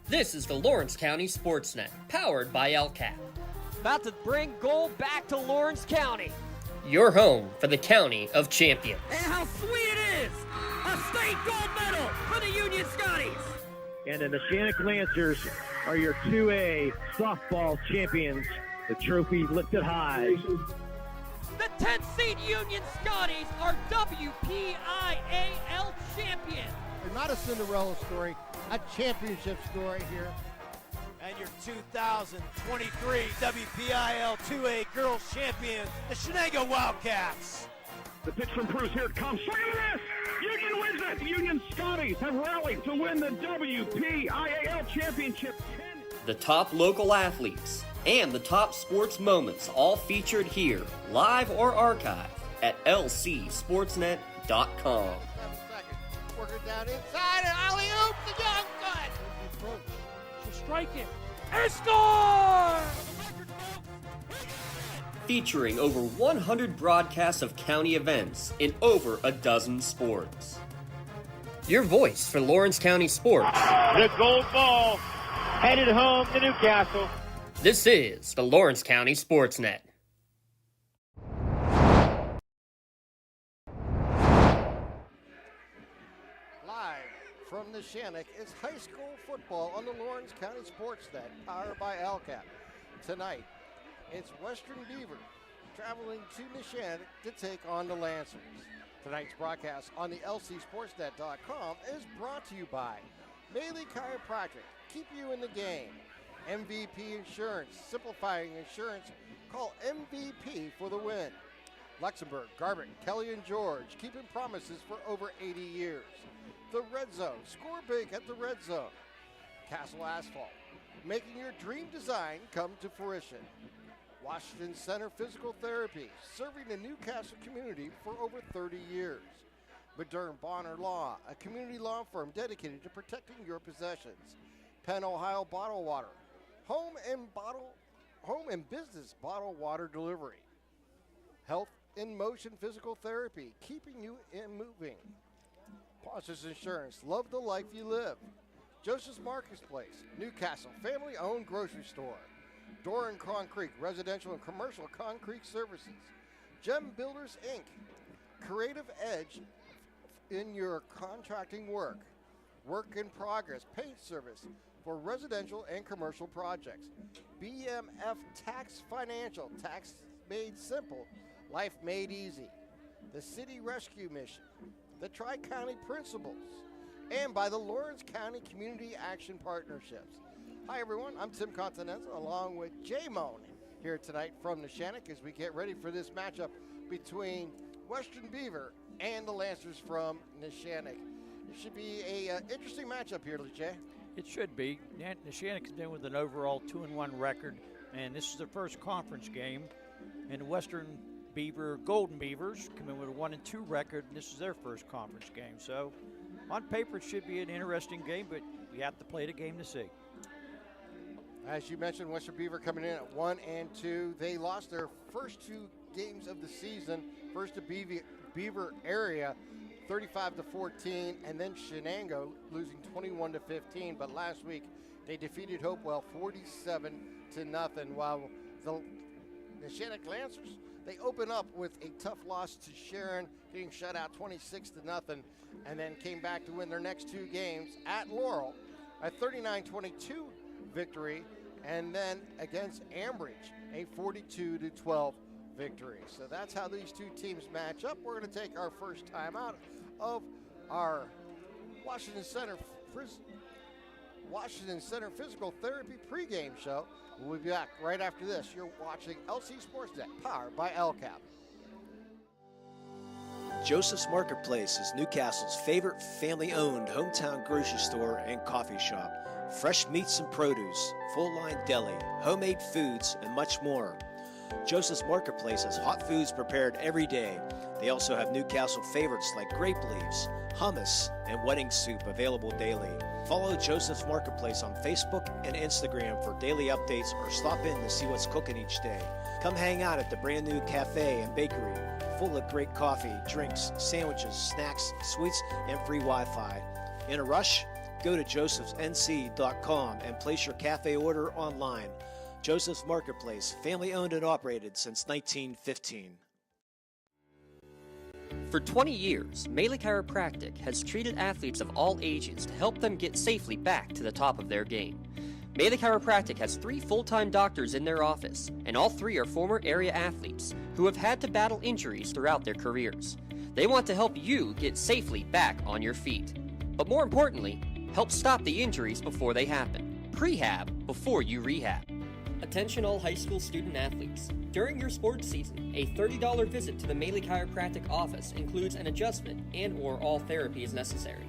This is the Lawrence County SportsNet, powered by LCAP. About to bring gold back to Lawrence County. Your home for the County of Champions. And how sweet it is! A state gold medal for the Union Scotties! And the Neshannock Lancers are your 2A softball champions. The trophy lifted high. The 10th seed Union Scotties are WPIAL champions. Not a Cinderella story, a championship story here. And your 2023 WPIL 2A Girls Champions, the Neshannock Wildcats. The pitch from Cruz, here it comes. Look at this! Union wins it! Union Scotties have rallied to win the WPIAL Championship. The top local athletes and the top sports moments all featured here, live or archived at lcsportsnet.com. 7 seconds. Worker down inside and alley-oop to Young good. She'll strike it and score! Featuring over 100 broadcasts of county events in over a dozen sports. Your voice for Lawrence County sports. The gold ball headed home to Newcastle. This is the Lawrence County SportsNet. Live from Neshannock is high school football on the Lawrence County SportsNet, powered by LCAP. Tonight, it's Western Beaver traveling to Neshannock to take on the Lancers. Tonight's broadcast on the lcsportsnet.com is brought to you by Maley Chiropractic. Keep you in the game. MVP Insurance, simplifying insurance. Call MVP for the win. Luxembourg, Garbutt, Kelly and George, keeping promises for over 80 years. The Red Zone, score big at the Red Zone. Castle Asphalt, making your dream design come to fruition. Washington Center Physical Therapy, serving the Newcastle community for over 30 years. Modern Bonner Law, a community law firm dedicated to protecting your possessions. Penn Ohio Bottled Water, home and business bottled water delivery. Health in Motion Physical Therapy, keeping you in moving. Pauses Insurance, love the life you live. Joseph's Marketplace, Newcastle, family-owned grocery store. Doran Concrete, residential and commercial concrete services. Gem Builders, Inc., creative edge in your contracting work. Work in progress, paint service for residential and commercial projects. BMF Tax Financial, tax made simple, life made easy. The City Rescue Mission, the Tri-County Principles, and by the Lawrence County Community Action Partnerships. Hi everyone, I'm Tim Continental along with Jay Moan here tonight from Neshannock as we get ready for this matchup between Western Beaver and the Lancers from Neshannock. It should be a interesting matchup here, Jay. It should be. Neshannock has been with an overall 2-1 record, and this is their first conference game. And the Western Beaver, Golden Beavers, come in with a 1-2 record, and this is their first conference game. So on paper, it should be an interesting game, but we have to play the game to see. As you mentioned, Western Beaver coming in at 1-2. They lost their first 2 games of the season. First to Beaver area, 35-14, and then Shenango losing 21-15. But last week they defeated Hopewell 47-0. While the Neshannock Lancers, they open up with a tough loss to Sharon, getting shut out 26-0, and then came back to win their next 2 games at Laurel, a 39-22 victory, and then against Ambridge, a 42-12 victory. So that's how these 2 teams match up. We're going to take our first time out of our Washington Center Physical Therapy pregame show. We'll be back right after this. You're watching LC SportsNet, powered by LCAP. Joseph's Marketplace is Newcastle's favorite family-owned hometown grocery store and coffee shop. Fresh meats and produce, full-line deli, homemade foods, and much more. Joseph's Marketplace has hot foods prepared every day. They also have Newcastle favorites like grape leaves, hummus, and wedding soup available daily. Follow Joseph's Marketplace on Facebook and Instagram for daily updates or stop in to see what's cooking each day. Come hang out at the brand new cafe and bakery, full of great coffee, drinks, sandwiches, snacks, sweets, and free Wi-Fi. In a rush? Go to josephsnc.com and place your cafe order online. Joseph's Marketplace, family owned and operated since 1915. For 20 years, Melee Chiropractic has treated athletes of all ages to help them get safely back to the top of their game. Melee Chiropractic has 3 full-time doctors in their office, and all 3 are former area athletes who have had to battle injuries throughout their careers. They want to help you get safely back on your feet. But more importantly, help stop the injuries before they happen. Prehab before you rehab. Attention all high school student athletes. During your sports season, a $30 visit to the Melee Chiropractic office includes an adjustment and/or all therapy is necessary.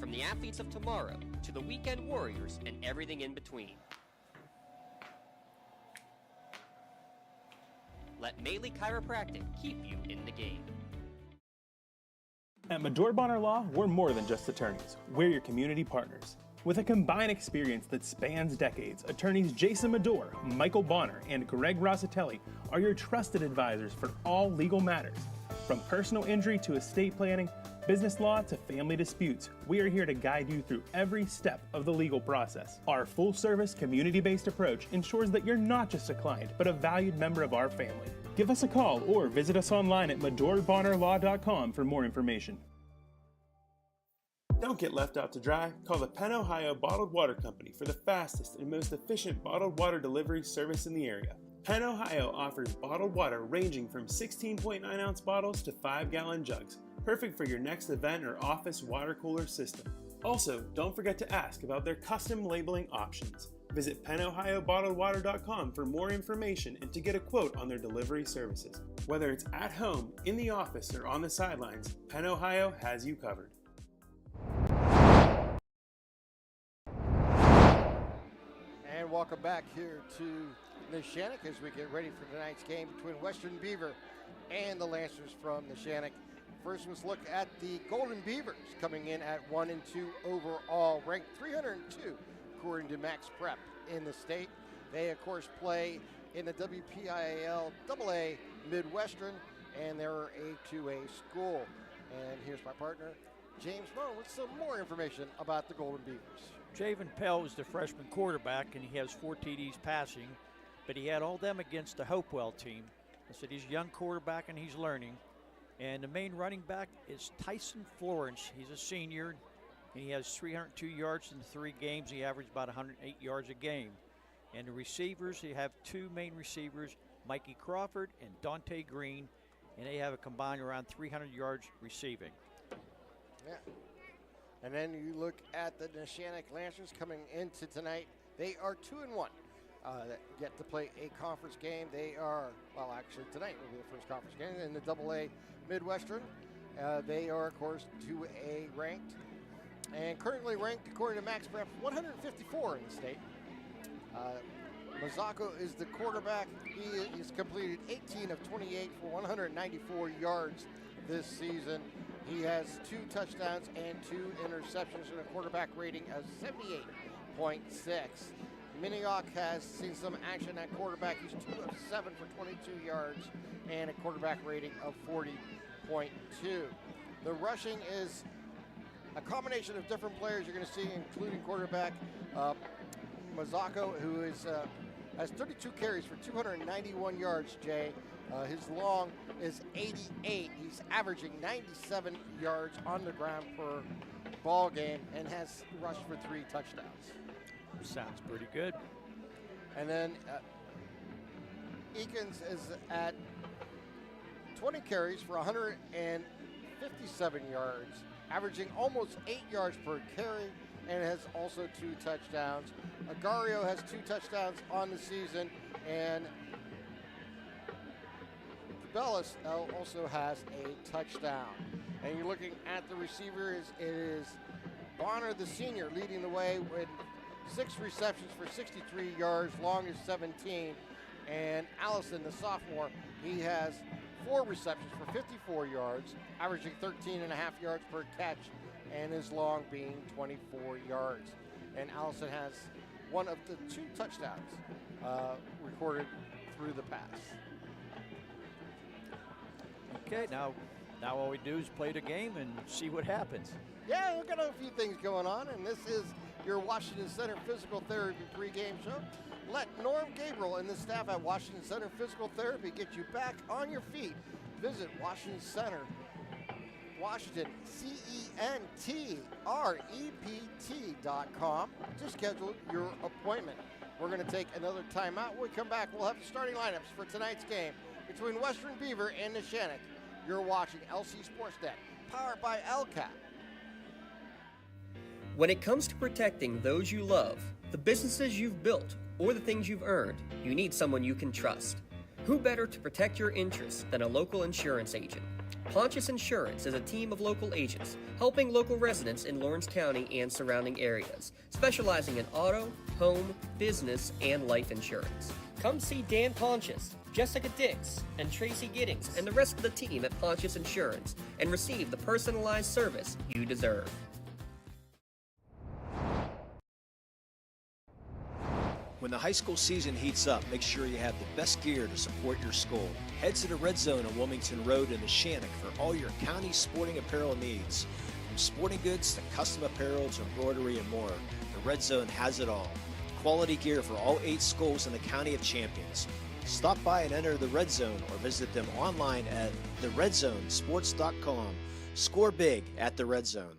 From the athletes of tomorrow to the weekend warriors and everything in between. Let Melee Chiropractic keep you in the game. At Medore Bonner Law, we're more than just attorneys. We're your community partners. With a combined experience that spans decades, attorneys Jason Medore, Michael Bonner, and Greg Rossitelli are your trusted advisors for all legal matters. From personal injury to estate planning, business law to family disputes, we are here to guide you through every step of the legal process. Our full-service, community-based approach ensures that you're not just a client, but a valued member of our family. Give us a call or visit us online at MedoreBonnerLaw.com for more information. Don't get left out to dry. Call the Penn Ohio Bottled Water Company for the fastest and most efficient bottled water delivery service in the area. Penn Ohio offers bottled water ranging from 16.9-ounce bottles to 5-gallon jugs, perfect for your next event or office water cooler system. Also, don't forget to ask about their custom labeling options. Visit PennOhioBottledWater.com for more information and to get a quote on their delivery services. Whether it's at home, in the office, or on the sidelines, Penn Ohio has you covered. And welcome back here to Neshannock as we get ready for tonight's game between Western Beaver and the Lancers from Neshannock. First, let's look at the Golden Beavers coming in at 1-2 overall, ranked 302 according to Max Prep in the state. They, of course, play in the WPIAL AA Midwestern, and they're a 2A school. And here's my partner, James Moe, with some more information about the Golden Beavers. Javen Pell is the freshman quarterback, and he has 4 TDs passing, but he had all them against the Hopewell team. I said he's a young quarterback, and he's learning. And the main running back is Tyson Florence. He's a senior, and he has 302 yards in 3 games. He averaged about 108 yards a game. And the receivers, they have 2 main receivers, Mikey Crawford and Dante Green, and they have a combined around 300 yards receiving. Yeah. And then you look at the Neshannock Lancers coming into tonight. They are 2-1. Get to play a conference game. They are, well, actually tonight will be the first conference game in the AA Midwestern. They are, of course, 2A ranked, and currently ranked, according to Max Prep, 154 in the state. Mazzocco is the quarterback. He has completed 18 of 28 for 194 yards this season. He has 2 touchdowns and 2 interceptions and a quarterback rating of 78.6. Minioc has seen some action at quarterback. He's 2 of 7 for 22 yards and a quarterback rating of 40.2. The rushing is a combination of different players you're going to see, including quarterback Mazzocco, who has 32 carries for 291 yards, Jay. His long is 88. He's averaging 97 yards on the ground per ball game and has rushed for 3 touchdowns. Sounds pretty good. And then Eakins is at 20 carries for 157 yards, averaging almost 8 yards per carry, and has also 2 touchdowns. Agario has 2 touchdowns on the season, and Bellis also has a touchdown. And you're looking at the receivers, it is Bonner, the senior, leading the way with 6 receptions for 63 yards, long is 17. And Allison, the sophomore, he has 4 receptions for 54 yards, averaging 13.5 yards per catch, and his long being 24 yards. And Allison has one of the 2 touchdowns recorded through the pass. Okay, now all we do is play the game and see what happens. Yeah, we've got a few things going on, and this is your Washington Center Physical Therapy pregame show. Let Norm Gabriel and the staff at Washington Center Physical Therapy get you back on your feet. Visit Washington Center, Washington, CENTREPT.com to schedule your appointment. We're going to take another timeout. When we come back, we'll have the starting lineups for tonight's game between Western Beaver and Neshannock. You're watching LC SportsNet, powered by LCAP. When it comes to protecting those you love, the businesses you've built, or the things you've earned, you need someone you can trust. Who better to protect your interests than a local insurance agent? Pontius Insurance is a team of local agents helping local residents in Lawrence County and surrounding areas, specializing in auto, home, business, and life insurance. Come see Dan Pontius, Jessica Dix, and Tracy Giddings, and the rest of the team at Pontius Insurance, and receive the personalized service you deserve. When the high school season heats up, make sure you have the best gear to support your school. Head to the Red Zone on Wilmington Road in Neshannock for all your county sporting apparel needs. From sporting goods to custom apparel to embroidery and more, the Red Zone has it all. Quality gear for all 8 schools in the County of Champions. Stop by and enter the Red Zone or visit them online at theredzonesports.com. Score big at the Red Zone.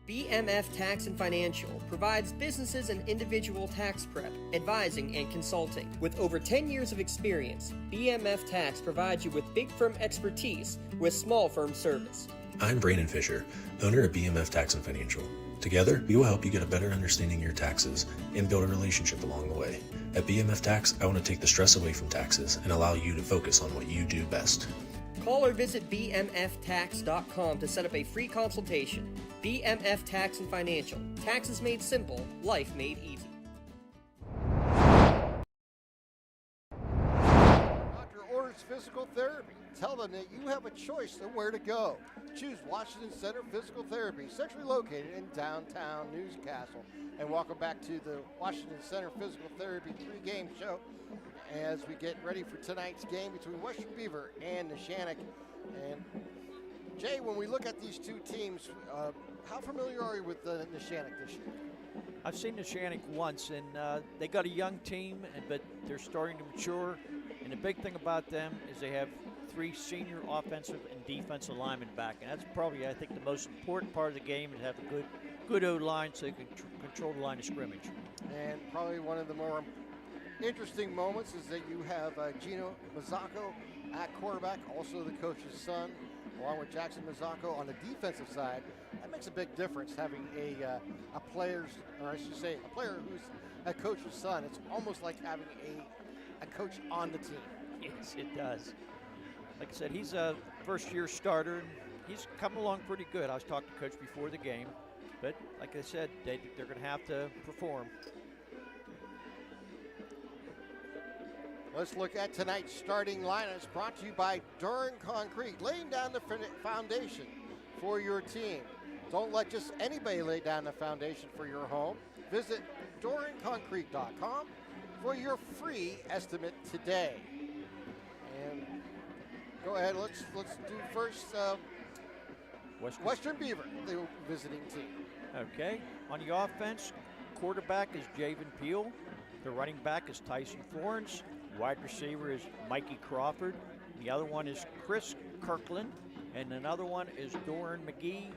BMF Tax and Financial provides businesses and individual tax prep, advising, and consulting. With over 10 years of experience, BMF Tax provides you with big firm expertise with small firm service. I'm Brandon Fisher, owner of BMF Tax and Financial. Together, we will help you get a better understanding of your taxes and build a relationship along the way. At BMF Tax, I want to take the stress away from taxes and allow you to focus on what you do best. Call or visit bmftax.com to set up a free consultation. BMF Tax and Financial. Taxes made simple, life made easy. Doctor orders physical therapy. Tell them that you have a choice of where to go. Choose Washington Center Physical Therapy, centrally located in downtown Newcastle. And welcome back to the Washington Center Physical Therapy pregame show as we get ready for tonight's game between Western Beaver and Neshannock. And Jay, when we look at these two teams, how familiar are you with Neshannock this year? I've seen Neshannock once, and they got a young team, but they're starting to mature. And the big thing about them is they have 3 senior offensive and defensive linemen back, and that's probably, I think, the most important part of the game, is to have a good O-line so they can control the line of scrimmage. And probably one of the more interesting moments is that you have Gino Mazzacco at quarterback, also the coach's son, along with Jackson Mazzacco on the defensive side. That makes a big difference, having a player who's a coach's son. It's almost like having a coach on the team. Yes, it does. Like I said, he's a first-year starter, and he's come along pretty good. I was talking to Coach before the game, but like I said, they're going to have to perform. Let's look at tonight's starting lineups, brought to you by Durham Concrete, laying down the foundation for your team. Don't let just anybody lay down the foundation for your home. Visit DurhamConcrete.com for your free estimate today. And go ahead, let's do first Western Beaver, the visiting team. Okay, on the offense, quarterback is Javen Peel. The running back is Tyson Florence. Wide receiver is Mikey Crawford. The other one is Chris Kirkland. And another one is Doran McGee.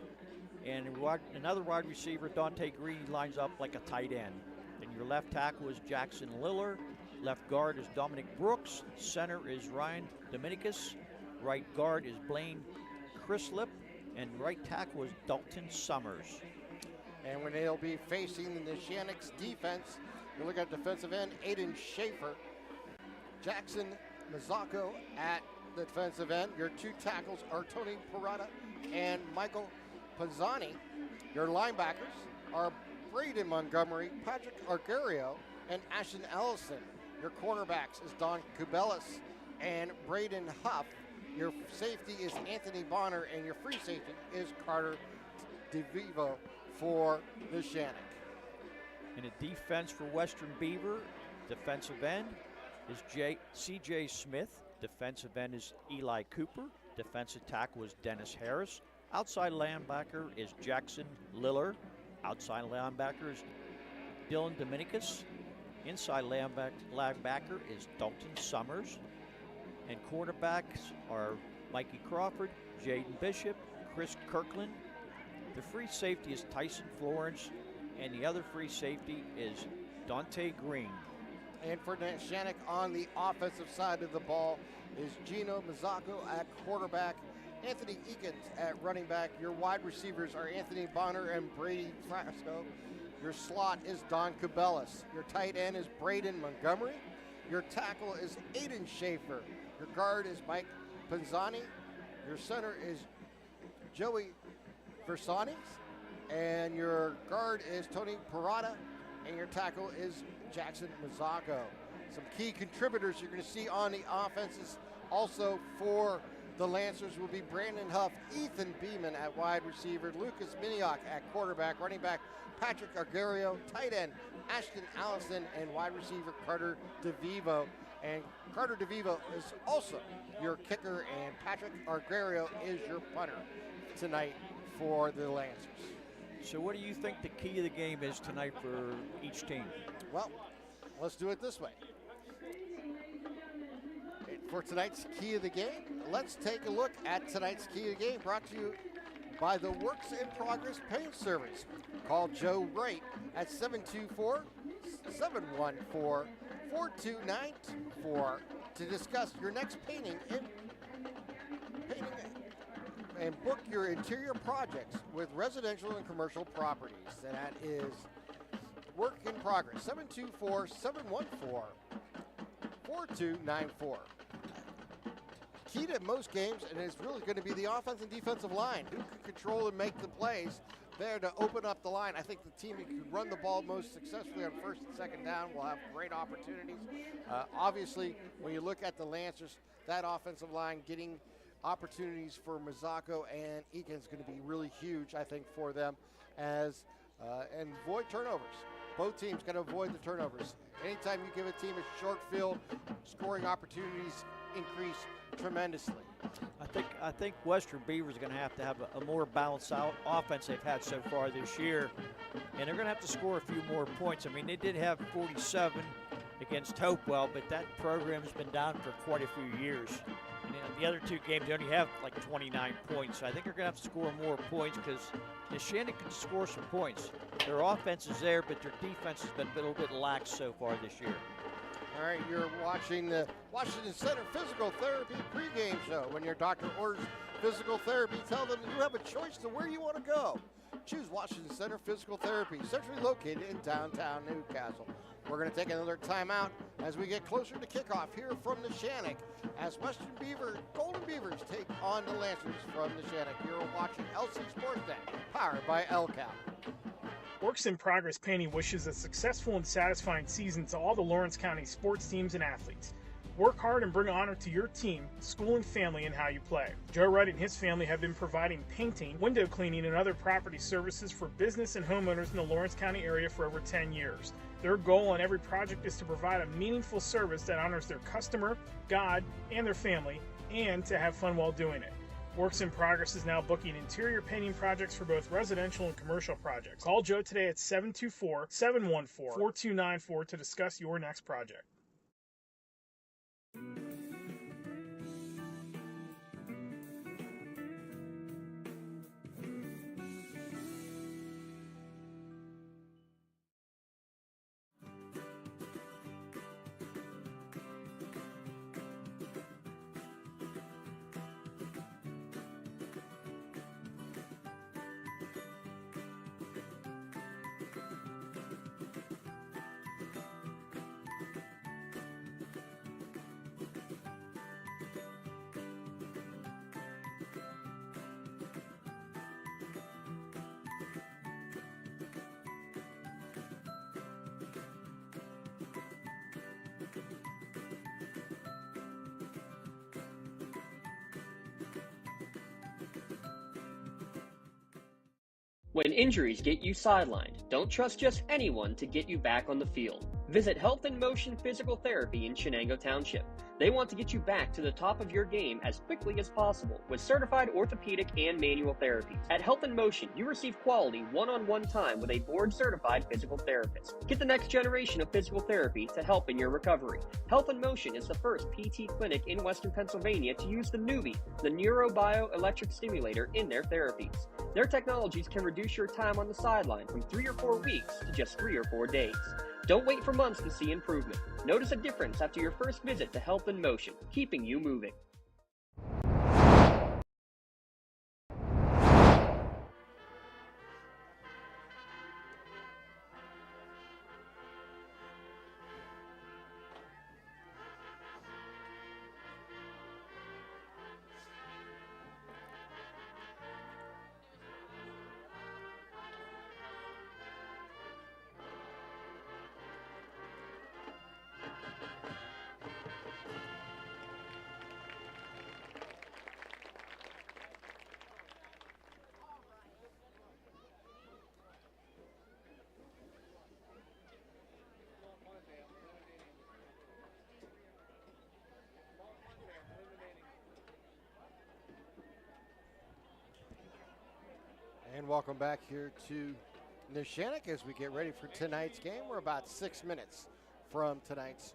And another wide receiver, Dante Green, lines up like a tight end. And your left tackle is Jackson Liller. Left guard is Dominic Brooks. Center is Ryan Dominicus. Right guard is Blaine Chrislip. And right tackle is Dalton Summers. And when they'll be facing the Neshannock's defense, you look at defensive end, Aiden Schaefer. Jackson Mazzacco at the defensive end. Your 2 tackles are Tony Parada and Michael Panzani. Your linebackers are Braden Montgomery, Patrick Argario, and Ashton Ellison. Your cornerbacks is Don Kubelis and Braden Huff. Your safety is Anthony Bonner, and your free safety is Carter DeVivo for Neshannock. In a defense for Western Beaver, defensive end is C.J. Smith. Defensive end is Eli Cooper. Defensive tackle is Dennis Harris. Outside linebacker is Jackson Liller. Outside linebacker is Dylan Dominicus. Inside linebacker is Dalton Summers. And quarterbacks are Mikey Crawford, Jaden Bishop, Chris Kirkland. The free safety is Tyson Florence, and the other free safety is Dante Green. And for Neshannock on the offensive side of the ball is Gino Mazzacco at quarterback, Anthony Eakins at running back. Your wide receivers are Anthony Bonner and Brady Frasco. Your slot is Don Cabellas. Your tight end is Braden Montgomery. Your tackle is Aiden Schaefer. Your guard is Mike Panzani. Your center is Joey Versanis. And your guard is Tony Parada. And your tackle is Jackson Mazzacco. Some key contributors you're going to see on the offenses also for the Lancers will be Brandon Huff, Ethan Beeman at wide receiver, Lucas Minioc at quarterback, running back Patrick Argario, tight end Ashton Allison, and wide receiver Carter DeVivo. And Carter DeVivo is also your kicker, and Patrick Argario is your punter tonight for the Lancers. So what do you think the key of the game is tonight for each team? Well, let's do it this way. For tonight's key of the game, let's take a look at tonight's key of the game, brought to you by the Works in Progress Paint Service. Call Joe Wright at 724-714-4294 to discuss your next painting and book your interior projects with residential and commercial properties. And that is Work in Progress, 724-714-4294. Key to most games, and it's really going to be the offense and defensive line. Who can control and make the plays there to open up the line? I think the team that can run the ball most successfully on first and second down will have great opportunities. Obviously, when you look at the Lancers, that offensive line getting opportunities for Mazzacco and Eakins is going to be really huge, I think, for them, and avoid turnovers. Both teams got to avoid the turnovers. Anytime you give a team a short field, scoring opportunities increase tremendously. I think Western Beaver is going to have a more balanced out offense they've had so far this year, and they're going to have to score a few more points. I mean, they did have 47 against Hopewell, but that program has been down for quite a few years. And the other two games, they only have like 29 points. So I think they're going to have to score more points because Neshannock can score some points. Their offense is there, but their defense has been a little bit lax so far this year. All right, you're watching the Washington Center Physical Therapy pregame show. When your doctor orders physical therapy, tell them you have a choice to where you want to go. Choose Washington Center Physical Therapy, centrally located in downtown Newcastle. We're going to take another timeout as we get closer to kickoff here from Neshannock as Western Beaver Golden Beavers take on the Lancers from Neshannock. You're watching LC SportsNet, powered by LCAP. Works in Progress Painting wishes a successful and satisfying season to all the Lawrence County sports teams and athletes. Work hard and bring honor to your team, school, and family in how you play. Joe Wright and his family have been providing painting, window cleaning, and other property services for business and homeowners in the Lawrence County area for over 10 years. Their goal on every project is to provide a meaningful service that honors their customer, God, and their family, and to have fun while doing it. Works in Progress is now booking interior painting projects for both residential and commercial projects. Call Joe today at 724-714-4294 to discuss your next project. When injuries get you sidelined, don't trust just anyone to get you back on the field. Visit Health in Motion Physical Therapy in Shenango Township. They want to get you back to the top of your game as quickly as possible with certified orthopedic and manual therapies. At Health in Motion, you receive quality one-on-one time with a board-certified physical therapist. Get the next generation of physical therapy to help in your recovery. Health in Motion is the first PT clinic in Western Pennsylvania to use the Nuvie, the neurobioelectric stimulator, in their therapies. Their technologies can reduce your time on the sideline from 3 or 4 weeks to just 3 or 4 days. Don't wait for months to see improvement. Notice a difference after your first visit to Health in Motion, keeping you moving. And welcome back here to Neshannock as we get ready for tonight's game. We're about 6 minutes from tonight's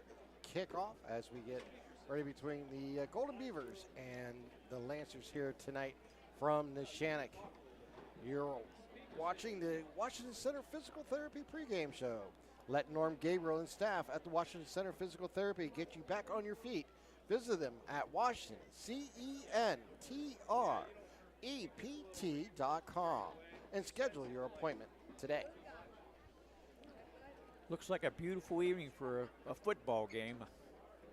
kickoff as we get ready between the Golden Beavers and the Lancers here tonight from Neshannock. You're watching the Washington Center Physical Therapy pregame show. Let Norm Gabriel and staff at the Washington Center Physical Therapy get you back on your feet. Visit them at Washington, CENTREPT.com and schedule your appointment today. Looks like a beautiful evening for a football game.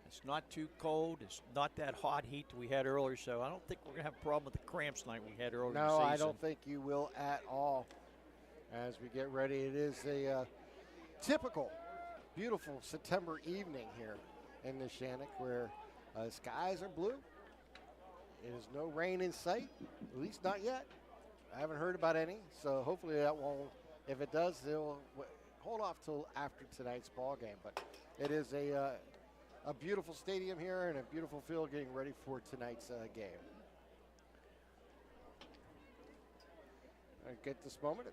It's not too cold. It's not that hot heat that we had earlier, so I don't think we're going to have a problem with the cramps like we had earlier in the season. No, I don't think you will at all. As we get ready, it is a typical, beautiful September evening here in Neshannock where skies are blue. There's no rain in sight, at least not yet. I haven't heard about any, so hopefully that won't. If it does, they'll hold off till after tonight's ball game. But it is a beautiful stadium here and a beautiful field getting ready for tonight's game. I get this moment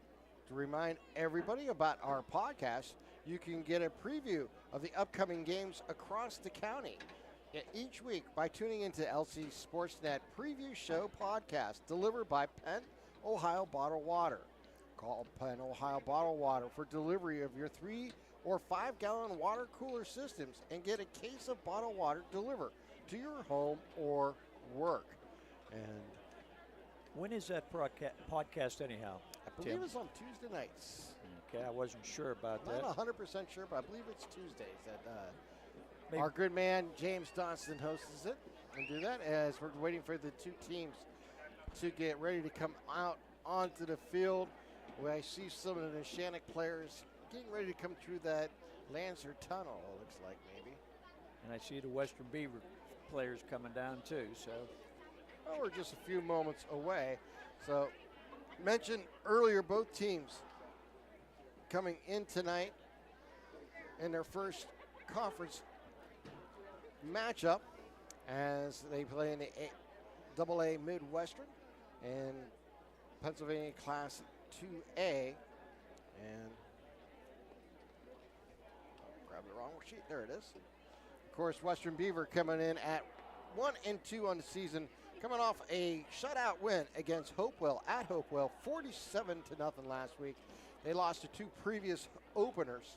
to remind everybody about our podcast. You can get a preview of the upcoming games across the county each week by tuning into LC's SportsNet Preview Show podcast delivered by Penn Ohio Bottled Water. Call Penn Ohio Bottled Water for delivery of your 3 or 5 gallon water cooler systems and get a case of bottled water delivered to your home or work. And when is that podcast anyhow? I believe it's on Tuesday nights. Okay, I wasn't sure about that. Not 100% sure, but I believe it's Tuesdays that our good man James Dawson hosts it and do that as we're waiting for the two teams to get ready to come out onto the field. Where I see some of the Neshannock players getting ready to come through that Lancer tunnel, it looks like maybe. And I see the Western Beaver players coming down too. So we're just a few moments away. So mentioned earlier, both teams coming in tonight in their first conference matchup as they play in the AA Midwestern and Pennsylvania Class 2A. And grab the wrong sheet. There it is. Of course, Western Beaver coming in at 1-2 on the season, coming off a shutout win against Hopewell at Hopewell, 47-0 last week. They lost to two previous openers.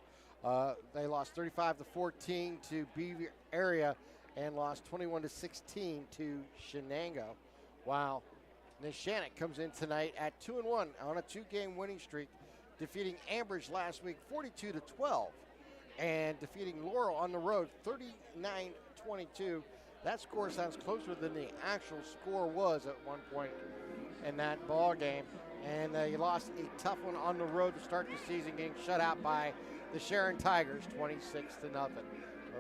They lost 35-14 to Beaver area and lost 21-16 to Shenango. While Neshannock comes in tonight at 2-1 on a 2-game winning streak, defeating Ambridge last week 42-12 and defeating Laurel on the road 39-22. That score sounds closer than the actual score was at one point in that ball game. And they lost a tough one on the road to start the season, getting shut out by the Sharon Tigers 26-0. But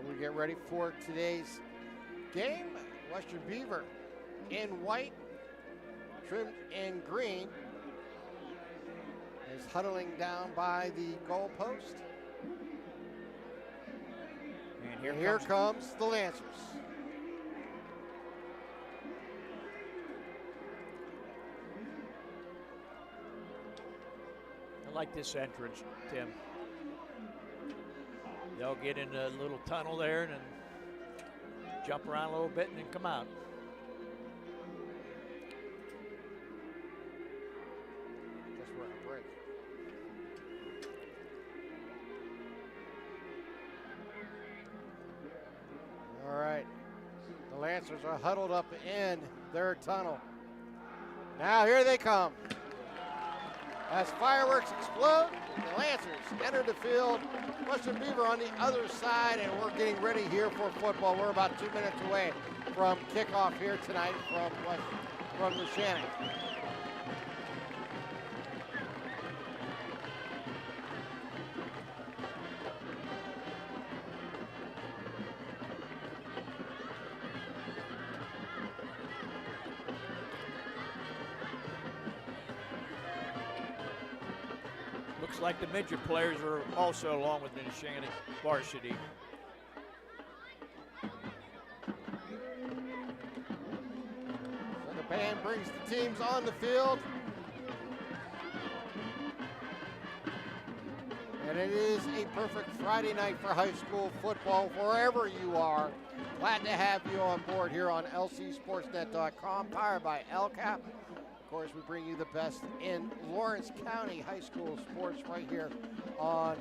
we get ready for today's game. Western Beaver in white, trimmed in green, is huddling down by the goal post. Here comes the Lancers. I like this entrance, Tim. They'll get in a little tunnel there and then jump around a little bit and then come out. Guess we're on a break. All right. The Lancers are huddled up in their tunnel. Now here they come. As fireworks explode, the Lancers enter the field. Western Beaver on the other side, and we're getting ready here for football. We're about 2 minutes away from kickoff here tonight from Neshannock. Looks like the midget players are also along with the Neshannock varsity. So the band brings the teams on the field. And it is a perfect Friday night for high school football wherever you are. Glad to have you on board here on lcsportsnet.com, powered by LCAP. Of course, we bring you the best in Lawrence County high school sports right here on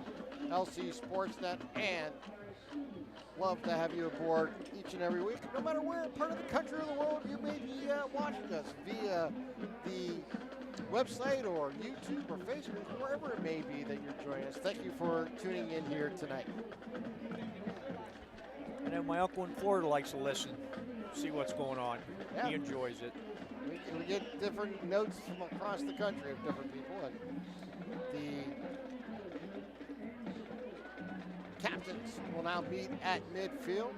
LC Sportsnet, and love to have you aboard each and every week, no matter where part of the country or the world you may be watching us via the website or YouTube or Facebook, wherever it may be that you're joining us. Thank you for tuning in here tonight. I know my uncle in Florida likes to listen, see what's going on. Yeah. He enjoys it. We get different notes from across the country of different people, and the captains will now meet at midfield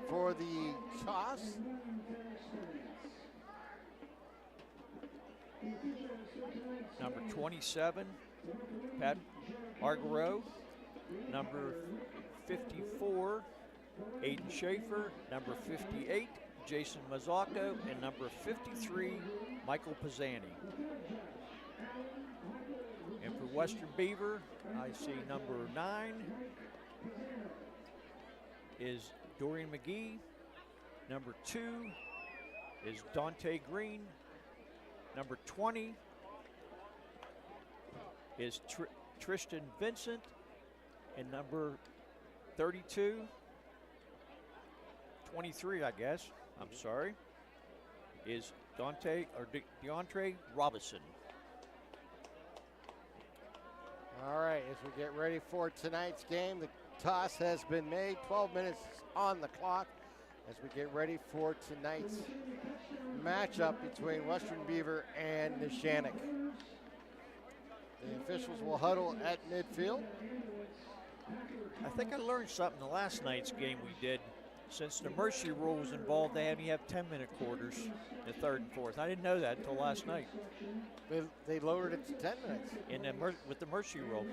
for the toss. Number 27, Pat Argaro. Number 54, Aiden Schaefer. Number 58, Jason Mazzacco, and number 53, Michael Pisani. And for Western Beaver, I see number 9 is Dorian McGee. Number 2 is Dante Green. Number 20 is Tristan Vincent. And number 32, 23, I guess, I'm sorry, is DeAndre Robinson. All right, as we get ready for tonight's game, the toss has been made. 12 minutes on the clock as we get ready for tonight's matchup between Western Beaver and Neshannock. The officials will huddle at midfield. I think I learned something the last night's game we did. Since the mercy rule was involved, they have 10-minute quarters, the third and fourth. I didn't know that until last night. They lowered it to 10 minutes. With the mercy rule.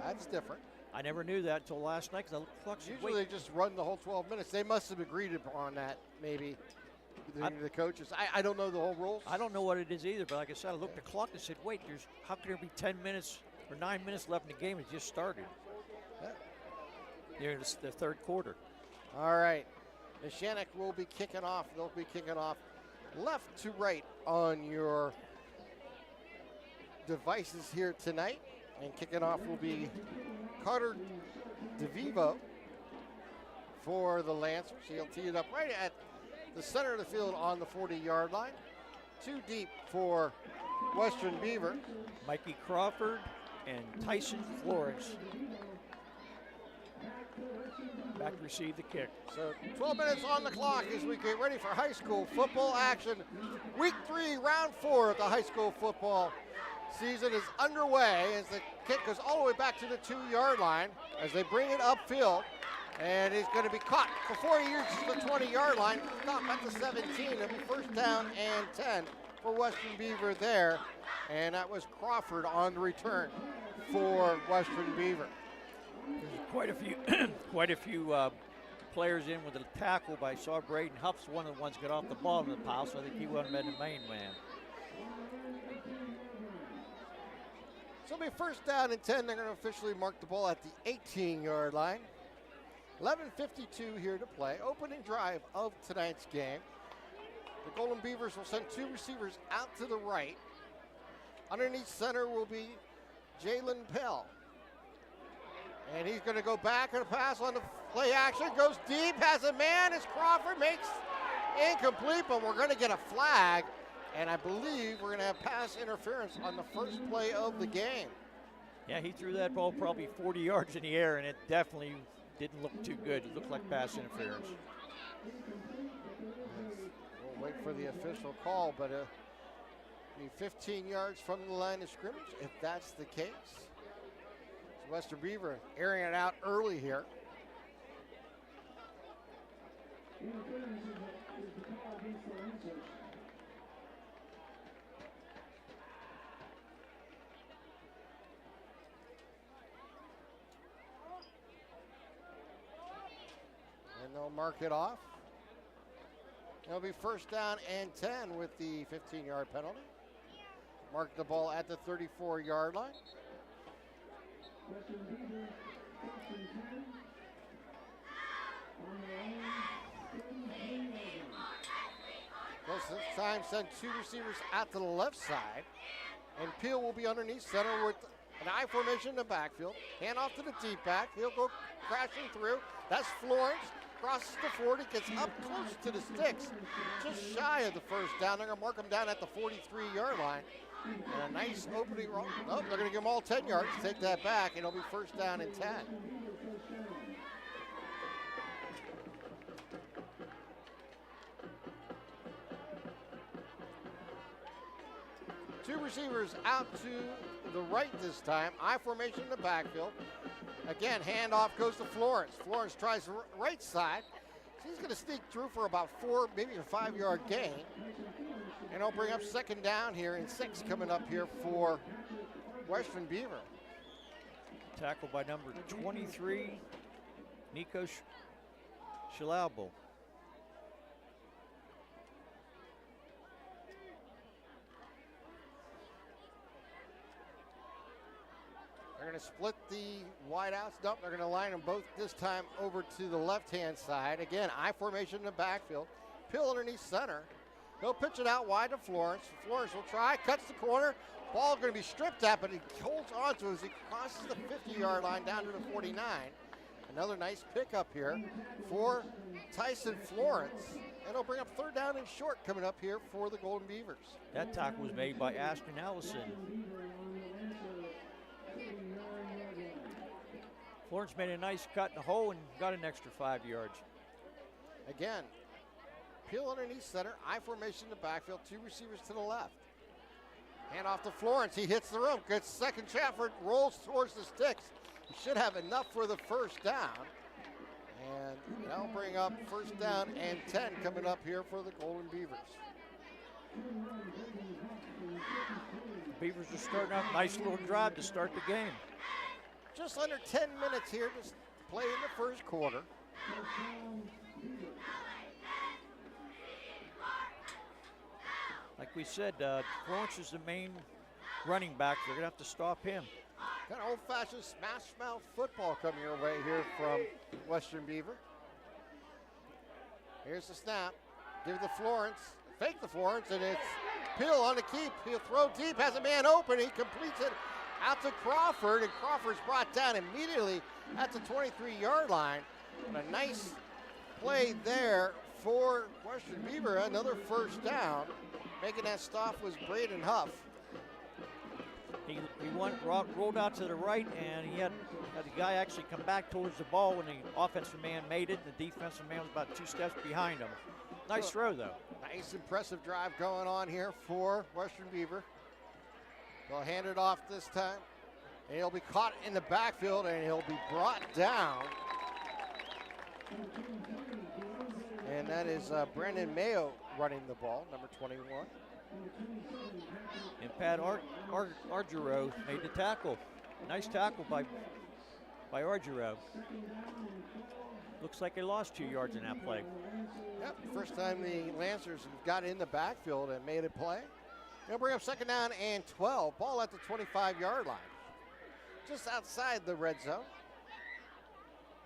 That's different. I never knew that until last night because the clock said, usually they just run the whole 12 minutes. They must have agreed upon that, maybe, the coaches. I don't know the whole rules. I don't know what it is either, but like I said, I looked at the clock and said, wait, how can there be 10 minutes or 9 minutes left in the game? It just started. Near the third quarter. All right. Neshannock will be kicking off. They'll be kicking off left to right on your devices here tonight. And kicking off will be Carter DeVivo for the Lancers. He'll tee it up right at the center of the field on the 40-yard line. Too deep for Western Beaver. Mikey Crawford and Tyson Flores back to receive the kick. So 12 minutes on the clock as we get ready for high school football action. Week 3, round 4 of the high school football season is underway as the kick goes all the way back to the 2-yard line as they bring it upfield. And he's going to be caught before he reaches the 20-yard line. Stop at the 17. It'll be first down and 10 for Western Beaver there. And that was Crawford on the return for Western Beaver. There's quite a few players in with a tackle, but I saw Braden Huff's one of the ones get off the bottom of the pile, so I think he would have been the main man. So it'll be first down and 10. They're going to officially mark the ball at the 18-yard line. 11:52 here to play. Opening drive of tonight's game. The Golden Beavers will send two receivers out to the right. Underneath center will be Jalen Pell. And he's going to go back and pass on the play action. Goes deep, has a man as Crawford makes incomplete, but we're going to get a flag. And I believe we're going to have pass interference on the first play of the game. Yeah, he threw that ball probably 40 yards in the air, and it definitely didn't look too good. It looked like pass interference. We'll wait for the official call, but be 15 yards from the line of scrimmage if that's the case. So Western Beaver airing it out early here. And they'll mark it off. It'll be first down and 10 with the 15-yard penalty. Mark the ball at the 34-yard line. This time send two receivers out to the left side. And Peel will be underneath center with an I formation in the backfield. Hand off to the deep back. He'll go crashing through. That's Florence. Crosses the 40, gets up close to the sticks. Just shy of the first down. They're going to mark him down at the 43-yard line. And a nice opening run. Oh, they're going to give him all 10 yards. Take that back, and it'll be first down and 10. Two receivers out to the right this time. I formation in the backfield. Again, handoff goes to Florence. Florence tries the right side. He's going to sneak through for about 4, maybe a 5-yard gain. And he'll bring up second down here and 6 coming up here for Western Beaver. Tackled by number 23, Nico Schlauble. They're going to split the wideouts. Nope, they're going to line them both this time over to the left-hand side. Again, I formation in the backfield. Pill underneath center. He'll pitch it out wide to Florence. Florence will try, cuts the corner. Ball going to be stripped at, but he holds on to it as he crosses the 50-yard line down to the 49. Another nice pickup here for Tyson Florence. And he'll bring up third down and short coming up here for the Golden Beavers. That tackle was made by Ashton Allison. Florence made a nice cut in the hole and got an extra 5 yards. Again, Peel underneath center, I formation in the backfield, two receivers to the left. Hand off to Florence, he hits the rim, gets second Chafford, rolls towards the sticks. He should have enough for the first down. And that'll bring up first down and 10 coming up here for the Golden Beavers. Beavers are starting up, nice little drive to start the game. Just under 10 minutes here to play in the first quarter. Like we said, Florence is the main running back. They're going to have to stop him. Kind of old-fashioned smash mouth football coming your way here from Western Beaver. Here's the snap. Give the Florence, fake the Florence, and it's Peel on the keep. He'll throw deep, has a man open. He completes it out to Crawford, and Crawford's brought down immediately at the 23-yard line. And a nice play there for Western Beaver. Another first down. Making that stop was Braden Huff. He rolled out to the right, and he had the guy actually come back towards the ball when the offensive man made it. The defensive man was about 2 steps behind him. Nice throw, though. Nice, impressive drive going on here for Western Beaver. They'll hand it off this time. And he'll be caught in the backfield, and he'll be brought down. And that is Brandon Mayo running the ball, number 21. And Pat Argero made the tackle. Nice tackle by by Argyro. Looks like they lost 2 yards in that play. Yep, first time the Lancers got in the backfield and made a play. They'll bring up second down and 12. Ball at the 25-yard line. Just outside the red zone.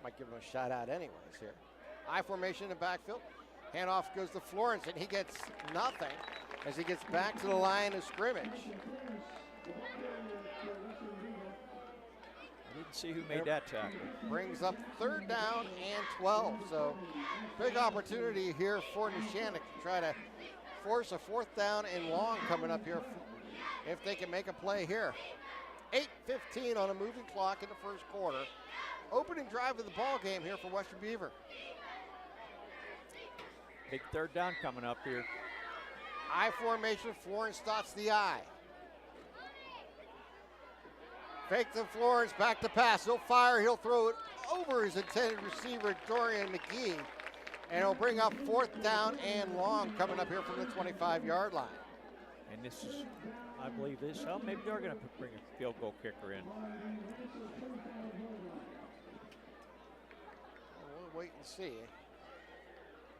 Might give him a shout out anyways here. I formation in the backfield. Handoff goes to Florence, and he gets nothing as he gets back to the line of scrimmage. I didn't see who made that tackle. Brings up third down and 12. So big opportunity here for Neshannock to try to force a fourth down and long coming up here if they can make a play here. 8:15 on a moving clock in the first quarter. Opening drive of the ball game here for Western Beaver. Big third down coming up here. I formation, Florence dots the I. Fake to Florence, back to pass. He'll fire, he'll throw it over his intended receiver, Dorian McGee. And it'll bring up fourth down and long coming up here from the 25-yard line. And this is, I believe this, oh, maybe they're going to bring a field goal kicker in. We'll wait and see.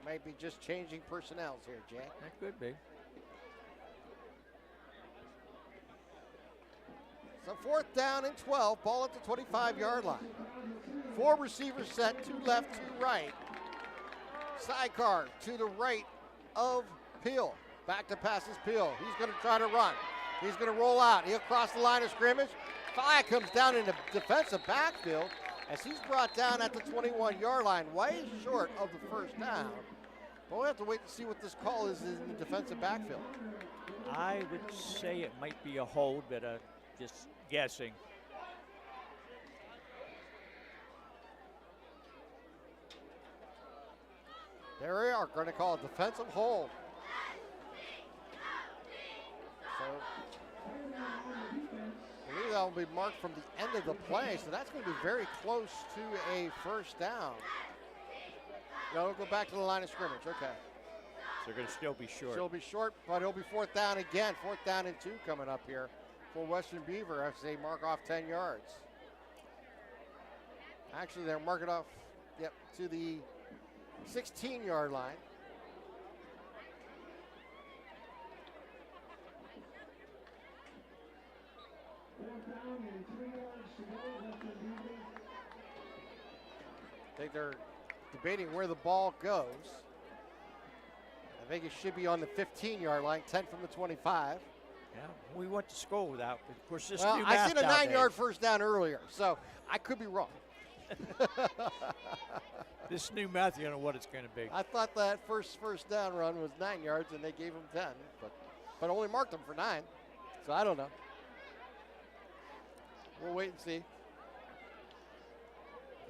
Might be just changing personnel here, Jack. That could be. So fourth down and 12, ball at the 25-yard line. 4 receivers set, 2 left, 2 right. Sidecar to the right of Peel. Back to pass is Peel. He's going to try to run. He's going to roll out. He'll cross the line of scrimmage. Fire comes down in the defensive backfield as he's brought down at the 21-yard line, way short of the first down. But we'll have to wait and see what this call is in the defensive backfield. I would say it might be a hold, but just guessing. There we are, going to call a defensive hold. So, I believe that will be marked from the end of the play, so that's going to be very close to a first down. No, it'll go back to the line of scrimmage, okay. So they're going to still be short. Still be short, but it'll be fourth down again. Fourth down and 2 coming up here for Western Beaver as they mark off 10 yards. Actually, they're marking off, to the 16-yard line. I think they're debating where the ball goes. I think it should be on the 15-yard line, 10 from the 25. Yeah, we went to school with that. Of course, this well, new I math seen a nowadays. 9-yard first down earlier, so I could be wrong. This new math, you know what it's going to be. I thought that first down run was 9 yards, and they gave him 10, but only marked him for 9. So I don't know. We'll wait and see.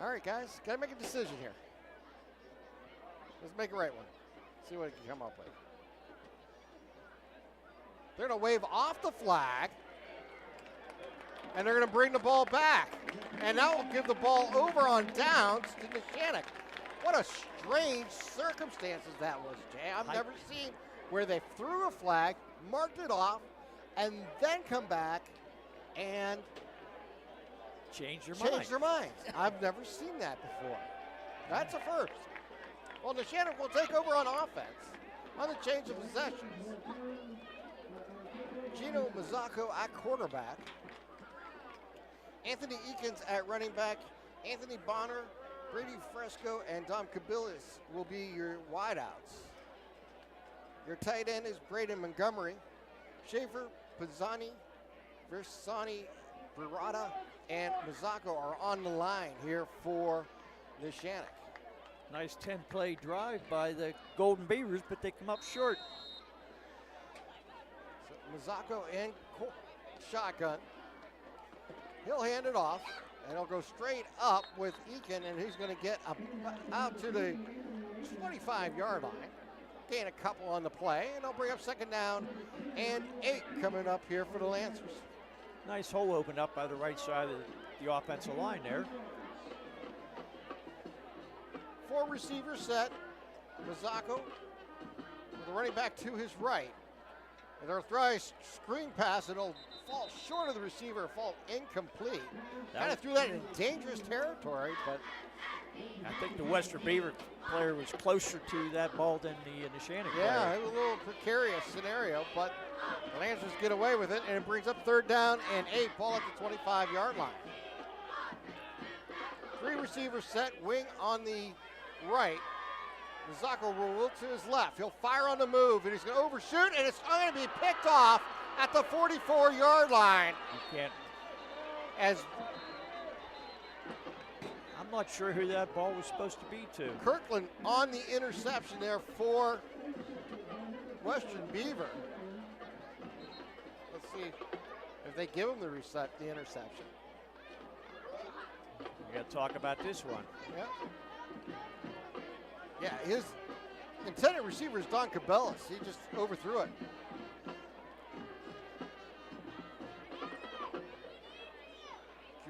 All right, guys, got to make a decision here. Let's make a right one. See what it can come up with. They're going to wave off the flag, and they're going to bring the ball back. And that will give the ball over on downs to Neshannock. What a strange circumstances that was, Jay. I've never seen where they threw a flag, marked it off, and then come back and change their minds. I've never seen that before. That's a first. Well, Neshannock will take over on offense on the change of possessions. Gino Mazzacco at quarterback. Anthony Eakins at running back. Anthony Bonner, Brady Fresco, and Dom Kabilis will be your wideouts. Your tight end is Braden Montgomery. Schaefer, Pizzani, Versani, Barada, and Mazzacco are on the line here for Neshannock. Nice 10-play drive by the Golden Beavers, but they come up short. So Mazzacco in shotgun. He'll hand it off, and he'll go straight up with Eakin, and he's going to get out to the 25-yard line. Gain a couple on the play, and they'll bring up second down and 8 coming up here for the Lancers. Nice hole opened up by the right side of the offensive line there. 4 receivers set. Mazzacco with the running back to his right. They'll throw a screen pass, and it'll fall short of the receiver, fall incomplete. Kind of threw that in dangerous territory, but I think the Western Beaver player was closer to that ball than the Neshannock player. yeah, it was a little precarious scenario, but the Lancers get away with it, and it brings up 3rd down and 8, ball at the 25-yard line. 3 receivers set, wing on the right. Mazzacco will roll to his left. He'll fire on the move, and he's going to overshoot, and it's going to be picked off at the 44-yard line. You can't. As I'm not sure who that ball was supposed to be to. Kirkland on the interception there for Western Beaver. Let's see if they give him the interception. We got to talk about this one. Yeah. Yeah, his intended receiver is Don Cabellas. He just overthrew it.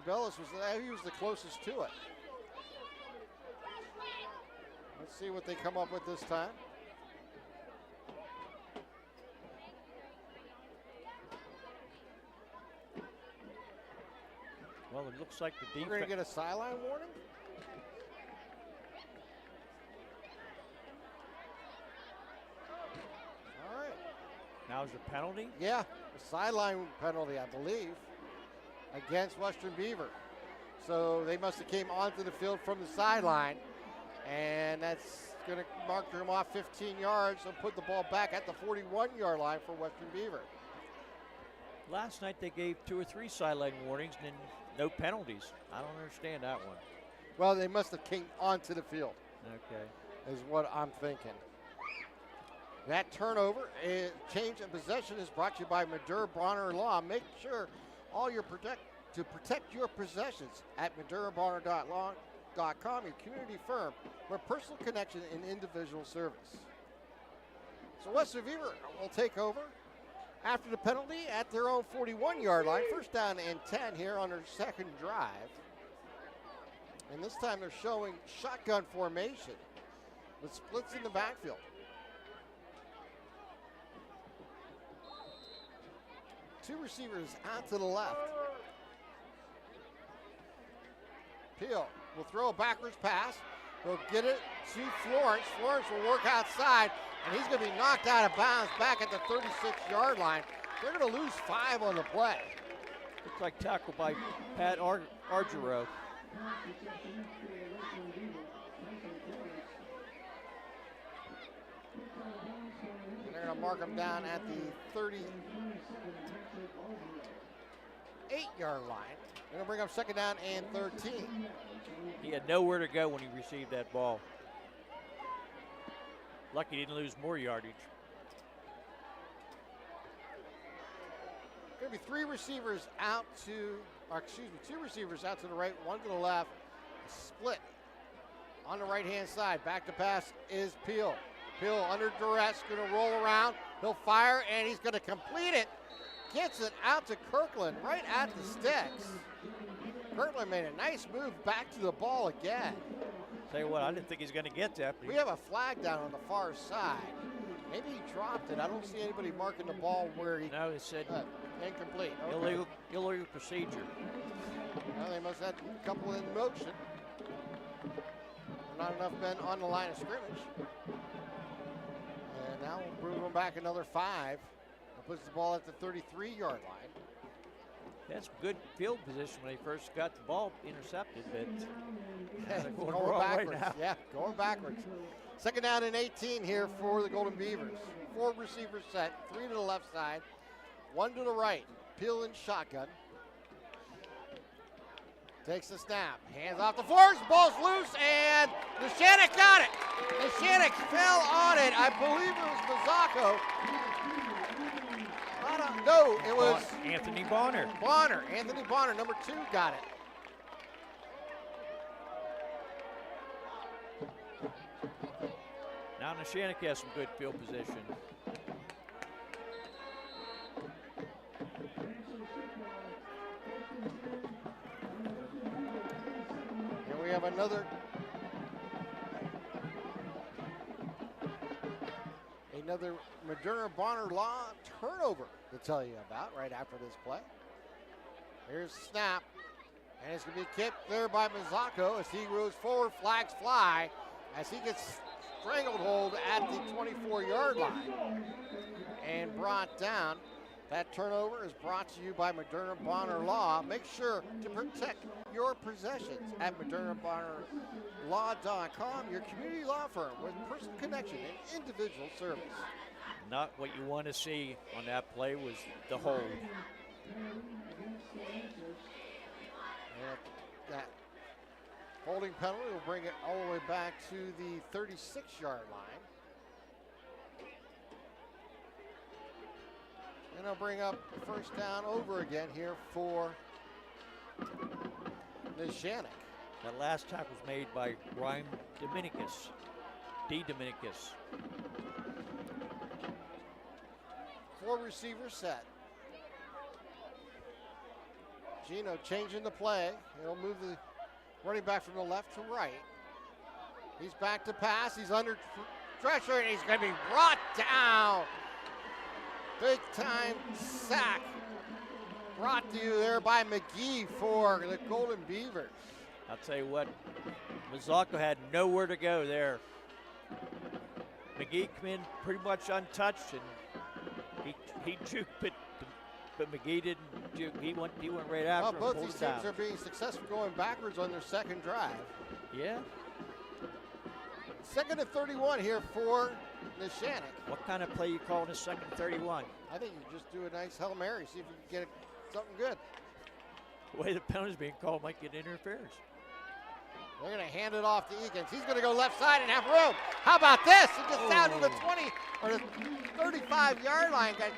Cabellas was the closest to it. Let's see what they come up with this time. Well, it looks like the defense. We're going to get a sideline warning? All right. Now is a penalty? Yeah, a sideline penalty, I believe, against Western Beaver. So they must have came onto the field from the sideline, and that's going to mark them off 15 yards and put the ball back at the 41-yard line for Western Beaver. Last night they gave 2 or 3 sideline warnings and no penalties. I don't understand that one. Well, they must have came onto the field. Okay. Is what I'm thinking. That turnover, change in possession is brought to you by Madura Bonner Law. Make sure to protect your possessions at MaduraBonner.com, your community firm where personal connection and individual service. So Western Beaver will take over after the penalty at their own 41-yard line. 1st down and 10 here on their 2nd drive. And this time they're showing shotgun formation with splits in the backfield. Two receivers out to the left. Peel will throw a backwards pass. He'll get it to Florence. Florence will work outside, and he's going to be knocked out of bounds back at the 36-yard line. They're going to lose 5 on the play. Looks like tackle by Pat Argero. They're going to mark him down at the 38-yard line. They're going to bring up 2nd down and 13. He had nowhere to go when he received that ball. Lucky he didn't lose more yardage. Going to be 3 receivers out to, or excuse me, 2 receivers out to the right, 1 to the left. Split on the right-hand side. Back to pass is Peel. Peel under duress, going to roll around. He'll fire, and he's going to complete it. Gets it out to Kirkland right at the sticks. Kirkland made a nice move back to the ball again. Tell you what, I didn't think he's going to get that. We have a flag down on the far side. Maybe he dropped it. I don't see anybody marking the ball where he. No, it said incomplete. Okay. Illegal procedure. Well, they must have a couple in motion. Not enough men on the line of scrimmage. And now we'll move them back another 5. That puts the ball at the 33-yard line. That's good field position when he first got the ball intercepted, but going backwards. Right now. Yeah, going backwards. 2nd down and 18 here for the Golden Beavers. 4 receivers set, 3 to the left side, 1 to the right. Peel in shotgun. Takes the snap, hands off the force, ball's loose, and Neshannock got it. Neshannock fell on it. I believe it was Mazzacco. No, it was Anthony Bonner. Anthony Bonner, number 2, got it. Now Neshannock has some good field position. And we have another another Moderna Bonner Law turnover to tell you about right after this play. Here's snap, and it's going to be kicked there by Mazzocco as he goes forward, flags fly, as he gets stranglehold at the 24-yard line and brought down. That turnover is brought to you by Moderna Bonner Law. Make sure to protect your possessions at ModernaBonnerLaw.com, your community law firm with personal connection and individual service. Not what you want to see on that play was the hold. And that holding penalty will bring it all the way back to the 36-yard line. And I'll bring up first down over again here for Neshannock. That last tackle was made by Ryan Dominicus. Dominicus. 4 receivers set. Gino changing the play. He'll move the running back from the left to right. He's back to pass. He's under pressure, and he's going to be brought down. Big time sack brought to you there by McGee for the Golden Beavers. I'll tell you what, Mazzocco had nowhere to go there. McGee came in pretty much untouched, and he juked, but McGee didn't juke. He went right after him. Both these teams are being successful going backwards on their second drive. Yeah. Second and 31 here for Neshannock. What kind of play you call in a second 31? I think you just do a nice Hail Mary, see if you can get something good. The way the penalty's being called might get interference. They're going to hand it off to Eakins. He's going to go left side and have room. How about this? He gets down to the 20 or the 35-yard line. Got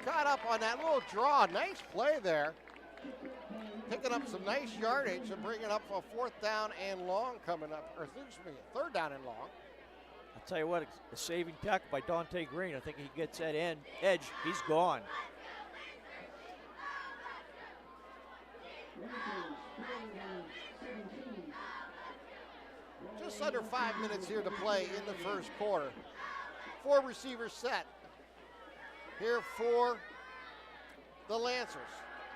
caught up on that little draw. Nice play there. Picking up some nice yardage and bringing up a 4th down and long coming up. Or excuse me, 3rd down and long. I'll tell you what, a saving tackle by Dante Green. I think he gets that edge. He's gone. Just under 5 minutes here to play in the first quarter. 4 receivers set here for the Lancers.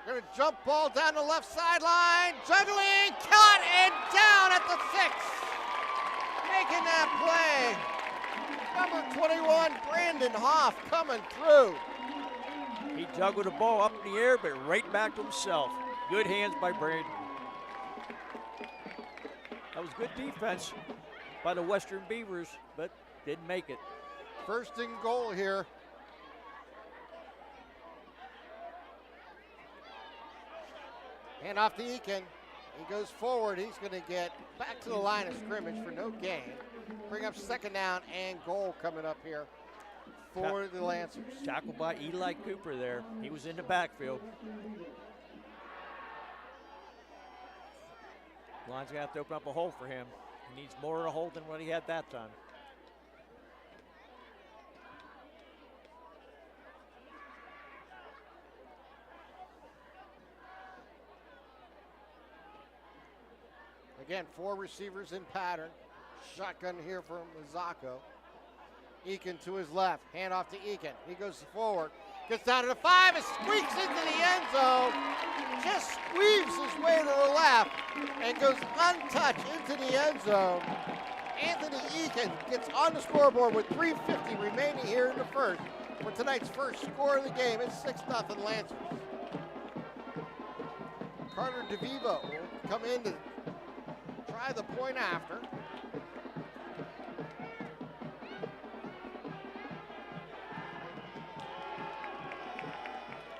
Going to jump ball down the left sideline, juggling, caught, and down at the 6. Making that play. Number 21, Brandon Hoff coming through. He juggled the ball up in the air, but right back to himself. Good hands by Brandon. That was good defense by the Western Beavers, but didn't make it. First and goal here. Hand off to Eakin. He goes forward. He's going to get back to the line of scrimmage for no gain. Bring up 2nd down and goal coming up here for the Lancers. Tackled by Eli Cooper there. He was in the backfield. Line's going to have to open up a hole for him. He needs more of a hole than what he had that time. Again, 4 receivers in pattern. Shotgun here from Mazzocco. Eakin to his left. Hand off to Eakin. He goes forward. Gets down to the 5 and squeaks into the end zone. Just squeezes his way to the left and goes untouched into the end zone. Anthony Eakin gets on the scoreboard with 3:50 remaining here in the first for tonight's first score of the game. It's 6-0 Lancers. Carter DeVivo will come in to try the point after.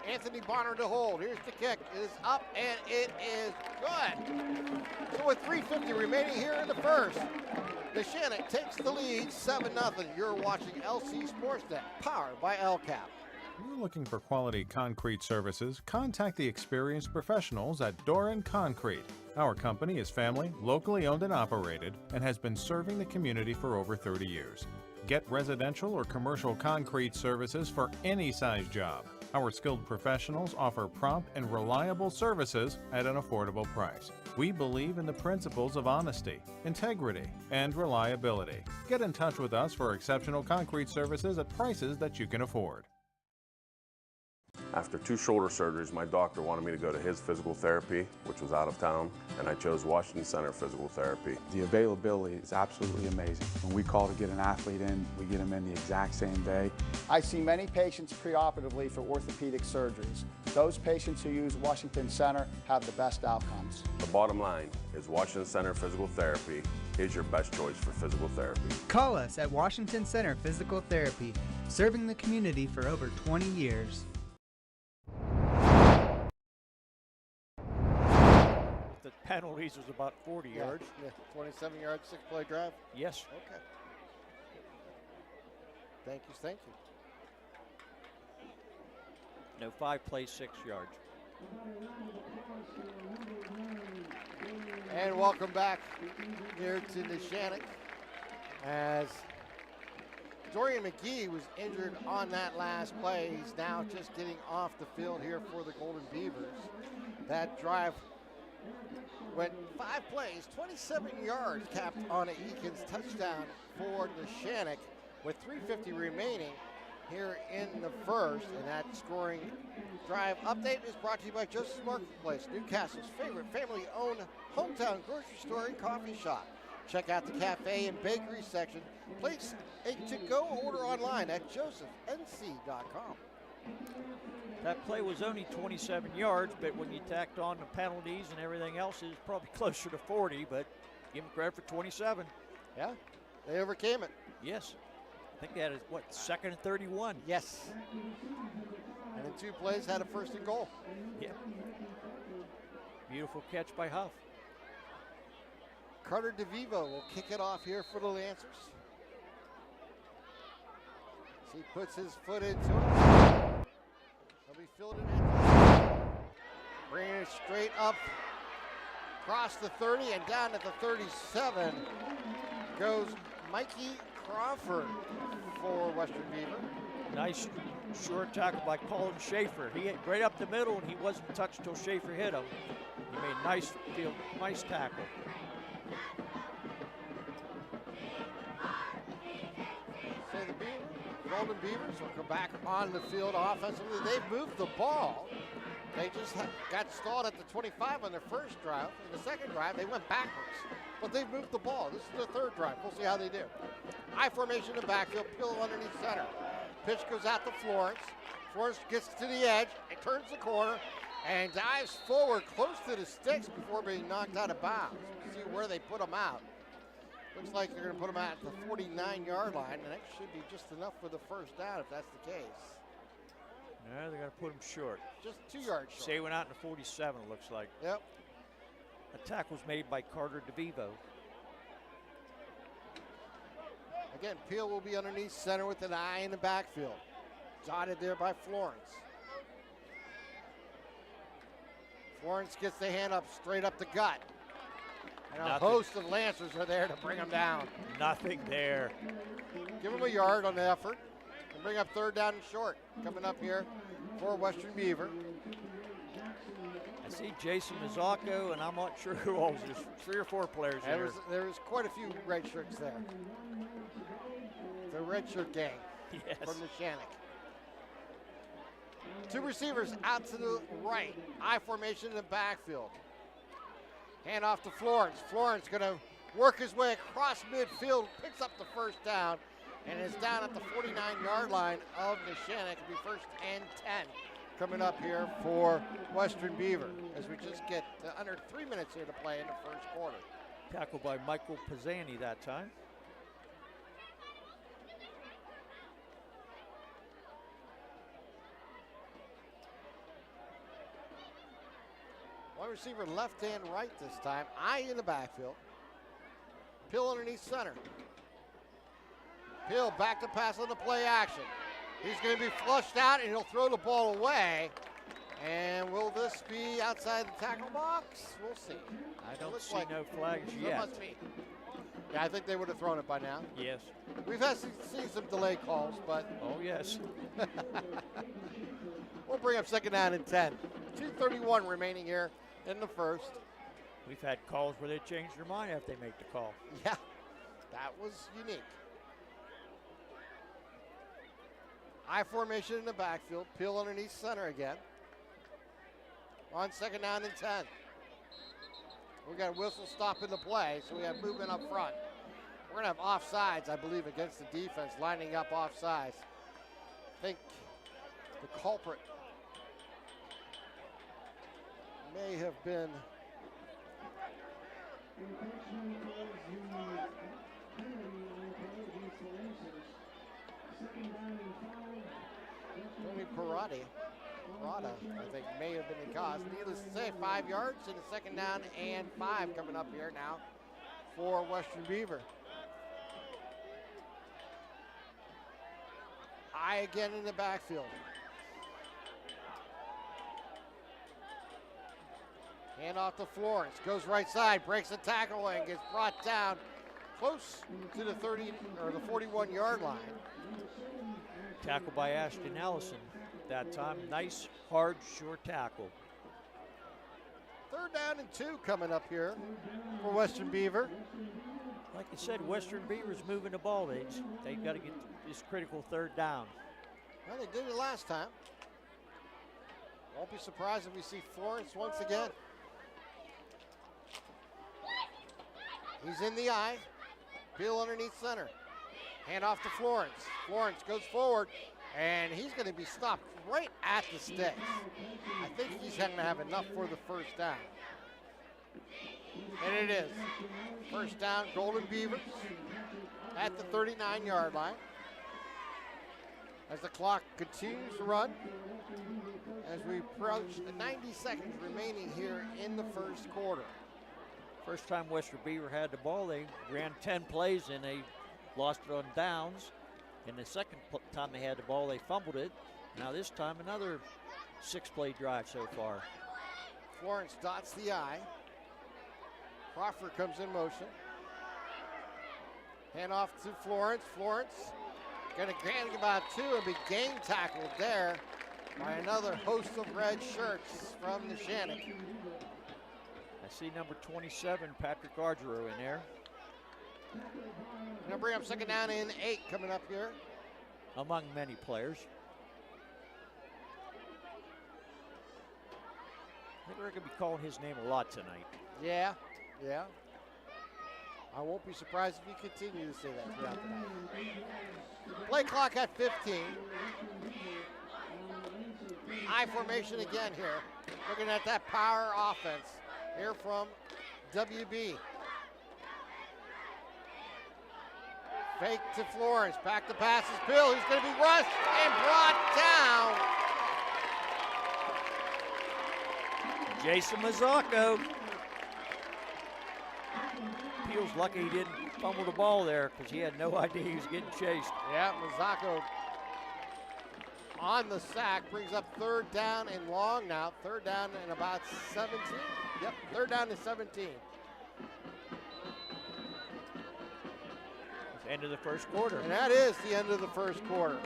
Anthony Bonner to hold. Here's the kick. It is up and it is good. So with 3:50 remaining here in the first, Neshannock takes the lead 7-0. You're watching LC SportsNet, powered by LCAP. You're looking for quality concrete services? Contact the experienced professionals at Doran Concrete. Our company is family, locally owned and operated, and has been serving the community for over 30 years. Get residential or commercial concrete services for any size job. Our skilled professionals offer prompt and reliable services at an affordable price. We believe in the principles of honesty, integrity, and reliability. Get in touch with us for exceptional concrete services at prices that you can afford. After 2 shoulder surgeries, my doctor wanted me to go to his physical therapy, which was out of town, and I chose Washington Center Physical Therapy. The availability is absolutely amazing. When we call to get an athlete in, we get them in the exact same day. I see many patients preoperatively for orthopedic surgeries. Those patients who use Washington Center have the best outcomes. The bottom line is Washington Center Physical Therapy is your best choice for physical therapy. Call us at Washington Center Physical Therapy, serving the community for over 20 years. The penalties was about 40 yards. Yeah, 27 yards, 6-play drive? Yes. Okay. Thank you. No, 5 plays, 6 yards. And welcome back here to Neshannock as Dorian McGee was injured on that last play. He's now just getting off the field here for the Golden Beavers. That drive went 5 plays, 27 yards, capped on an Eakins touchdown for Neshannock with 3:50 remaining here in the first. And that scoring drive update is brought to you by Joseph's Marketplace, Newcastle's favorite family-owned hometown grocery store and coffee shop. Check out the cafe and bakery section. Place a to-go order online at josephnc.com. That play was only 27 yards, but when you tacked on the penalties and everything else, it was probably closer to 40, but give them credit for 27. Yeah, they overcame it. Yes. I think they had, what, 2nd and 31? Yes. And in 2 plays had a 1st and goal. Yeah. Beautiful catch by Huff. Carter DeVivo will kick it off here for the Lancers. He puts his foot into it. He'll be fielded at bringing it straight up across the 30 and down at the 37 goes Mikey Crawford for Western Beaver. Nice short tackle by Colin Schaefer. He hit right up the middle and he wasn't touched till Schaefer hit him. He made nice tackle. So the Golden Beavers will come back on the field offensively. They've moved the ball. They just got stalled at the 25 on their first drive. In the second drive, they went backwards. But they've moved the ball. This is the 3rd drive. We'll see how they do. I formation in the backfield, Pill underneath center. Pitch goes out to Florence. Florence gets to the edge and turns the corner and dives forward close to the sticks before being knocked out of bounds. See where they put him out. Looks like they're going to put him out at the 49-yard line, and that should be just enough for the 1st down if that's the case. No, they're going to put him short. Just 2 yards short. Say went out in the 47, it looks like. Yep. A tackle was made by Carter DeVivo. Again, Peel will be underneath center with an eye in the backfield. Dotted there by Florence. Florence gets the hand up, straight up the gut. And a host of Lancers are there to bring him down. Nothing there. Give him a yard on the effort. And bring up 3rd down and short. Coming up here for Western Beaver. I see Jason Mazzocco, and I'm not sure who else. There's 3 or 4 players there. There was quite a few red shirts there. The red shirt gang from Neshannock. 2 receivers out to the right. I formation in the backfield. Hand off to Florence. Florence going to work his way across midfield, picks up the 1st down, and is down at the 49-yard line of Neshannock. It'll be 1st and 10 coming up here for Western Beaver as we just get under 3 minutes here to play in the 1st quarter. Tackled by Michael Pisani that time. One receiver left and right this time. Eye in the backfield. Pill underneath center. Pill back to pass on the play action. He's going to be flushed out and he'll throw the ball away. And will this be outside the tackle box? We'll see. I don't see no flags yet. Must be. Yeah, I think they would have thrown it by now. Yes. We've seen some delay calls, but. Oh, yes. We'll bring up second down and 10. 2:31 remaining here in the first. We've had calls where they change their mind after they make the call. Yeah, that was unique. I formation in the backfield. Peel underneath center again. On second down and 10. We got a whistle stopping the play, so we have movement up front. We're going to have offsides, I believe, against the defense, lining up offsides. I think the culprit may have been Tony Parada, I think, may have been the cause. Needless to say, 5 yards and a second down and 5 coming up here now for Western Beaver. High again in the backfield. Hand off to Florence, goes right side, breaks the tackle and gets brought down close to the 30 or the 41-yard line. Tackle by Ashton Allison that time. Nice, hard, short tackle. Third down and 2 coming up here for Western Beaver. Like I said, Western Beaver's moving the ball. They've got to get this critical third down. Well, they did it last time. Won't be surprised if we see Florence once again. He's in the eye. Peel underneath center. Hand off to Florence. Florence goes forward, and he's going to be stopped right at the sticks. I think he's going to have enough for the first down. And it is. First down, Golden Beavers at the 39-yard line. As the clock continues to run, as we approach the 90 seconds remaining here in the first quarter. First time Western Beaver had the ball, they ran 10 plays and they lost it on downs. And the second time they had the ball, they fumbled it. Now this time, another 6-play drive so far. Florence dots the I. Crawford comes in motion. Hand off to Florence. Florence going to gain about 2 and be game tackled there by another host of red shirts from Neshannock. I see number 27, Patrick Argero, in there. Going to bring up second down and 8 coming up here. Among many players. I think we're going to be calling his name a lot tonight. Yeah. I won't be surprised if you continue to say that throughout the night. Play clock at 15. I formation again here. Looking at that power offense here from WB. Fake to Florence, back to passes. Bill, who's going to be rushed and brought down. Jason Mazzocco. Peel's lucky he didn't fumble the ball there because he had no idea he was getting chased. Yeah, Mazzocco on the sack brings up third down and long now. Third down and about 17. Yep, third down and 17. End of the first quarter. And that is the end of the first quarter.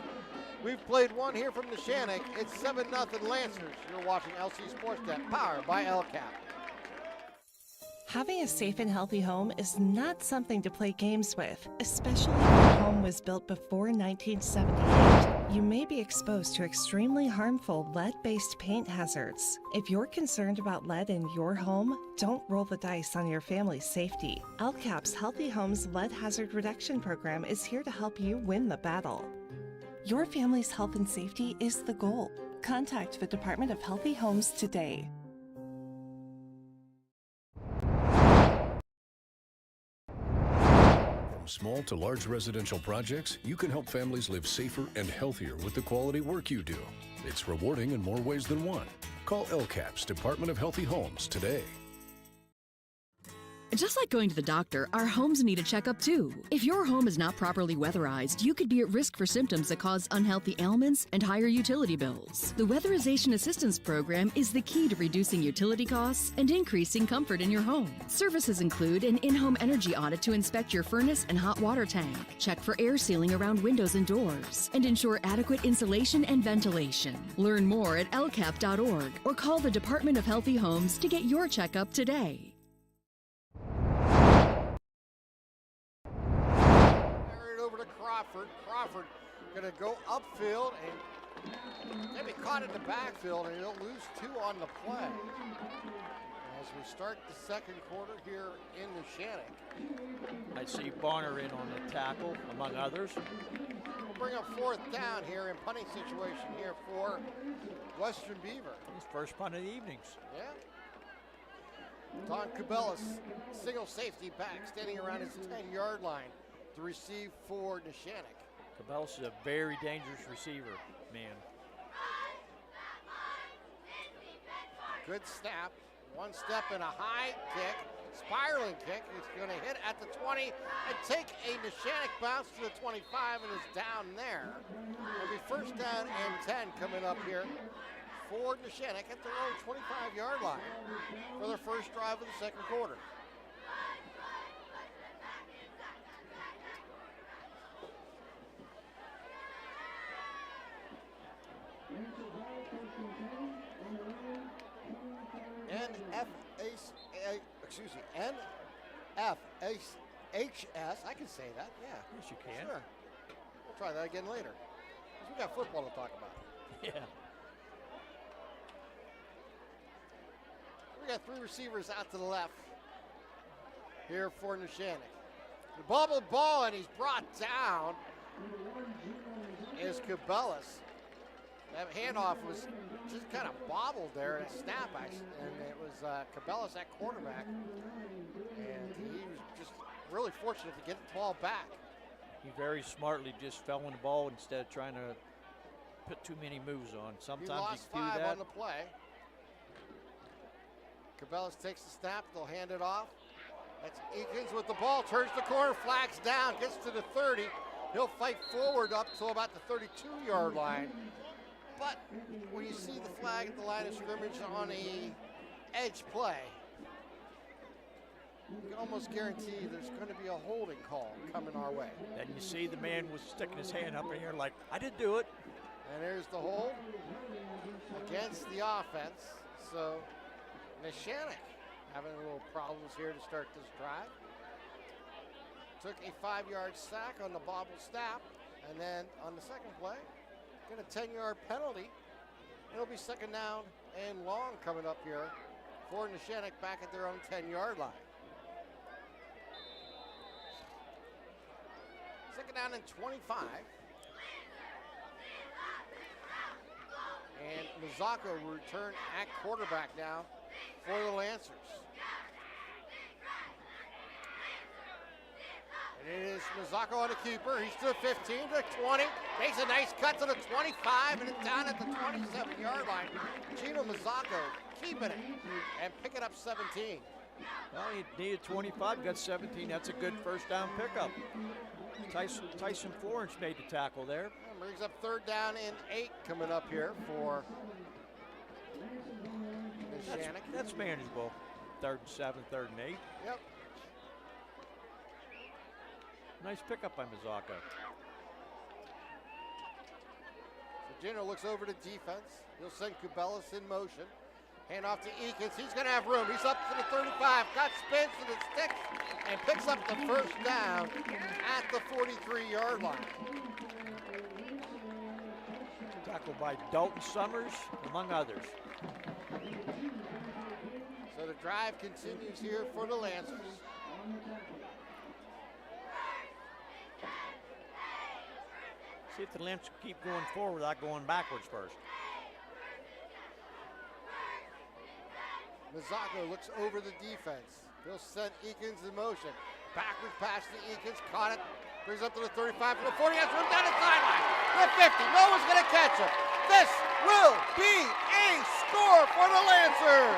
We've played one here from Neshannock. It's 7-0 Lancers. You're watching LC SportsNet, powered by LCAP. Having a safe and healthy home is not something to play games with, especially if your home was built before 1978. You may be exposed to extremely harmful lead-based paint hazards. If you're concerned about lead in your home, don't roll the dice on your family's safety. LCAP's Healthy Homes Lead Hazard Reduction Program is here to help you win the battle. Your family's health and safety is the goal. Contact the Department of Healthy Homes today. Small to large residential projects, you can help families live safer and healthier with the quality work you do. It's rewarding in more ways than one. Call LCAP's Department of Healthy Homes today. Just like going to the doctor, our homes need a checkup too. If your home is not properly weatherized, you could be at risk for symptoms that cause unhealthy ailments and higher utility bills. The Weatherization Assistance Program is the key to reducing utility costs and increasing comfort in your home. Services include an in-home energy audit to inspect your furnace and hot water tank, check for air sealing around windows and doors, and ensure adequate insulation and ventilation. Learn more at lcap.org or call the Department of Healthy Homes to get your checkup today. Crawford going to go upfield and maybe caught in the backfield, and he'll lose 2 on the play. As we start the second quarter here in Neshannock. I see Bonner in on the tackle, among others. We'll bring up 4th down here in punting situation here for Western Beaver. His first punt of the evenings. Yeah. Don Cabela's single safety back, standing around his 10-yard line to receive for Neshannock. Cabela's is a very dangerous receiver, man. Good snap. 1 step and a high kick. Spiraling kick. He's going to hit at the 20 and take a Neshannock bounce to the 25 and is down there. It'll be first down and 10 coming up here for Neshannock at their own 25-yard line for their first drive of the second quarter. NFHS, I can say that, yeah. Yes, you can. Sure. We'll try that again later, because we got football to talk about. Yeah. We got 3 receivers out to the left here for Neshannock. The bubble ball, and he's brought down is Cabela's. That handoff was just kind of bobbled there, a snap, and it was Cabela's at quarterback. And he was just really fortunate to get the ball back. He very smartly just fell on the ball instead of trying to put too many moves on. Sometimes he lost you do 5 that. on the play. Cabela's takes the snap, they'll hand it off. That's Eakins with the ball, turns the corner, flags down, gets to the 30. He'll fight forward up to about the 32-yard line. But when you see the flag at the line of scrimmage on a edge play, you can almost guarantee there's going to be a holding call coming our way. And you see the man was sticking his hand up in here like, I didn't do it. And there's the hold against the offense. So Neshannock having a little problems here to start this drive. Took a 5-yard sack on the bobble snap, and then on the second play, get a 10-yard penalty. It'll be second down and long coming up here for Neshannock back at their own 10-yard line. Second down and 25. And Mazzocco will return at quarterback now for the Lancers. And it is Mazzocco on the keeper. He's to the 15, to the 20. Makes a nice cut to the 25 and down at the 27-yard line. Gino Mazzocco keeping it and picking up 17. Well, he needed 25, got 17. That's a good first down pickup. Tyson Florence made the tackle there. Brings up third down and 8 coming up here for Neshannock. That's manageable. 3rd and 7, 3rd and 8. Yep. Nice pickup by Mazzocco. So Gino looks over to defense. He'll send Cabela's in motion. Hand off to Eakins. He's going to have room. He's up to the 35. Got spins to the stick and picks up the first down at the 43-yard line. Tackled by Dalton Summers, among others. So the drive continues here for the Lancers. See if the Lancers keep going forward without going backwards first. Mazzocco looks over the defense. He'll send Eakins in motion. Backwards pass to Eakins, caught it, brings up to the 35, to the 40, has room down the sideline. The 50, no one's going to catch him. This will be a score for the Lancers.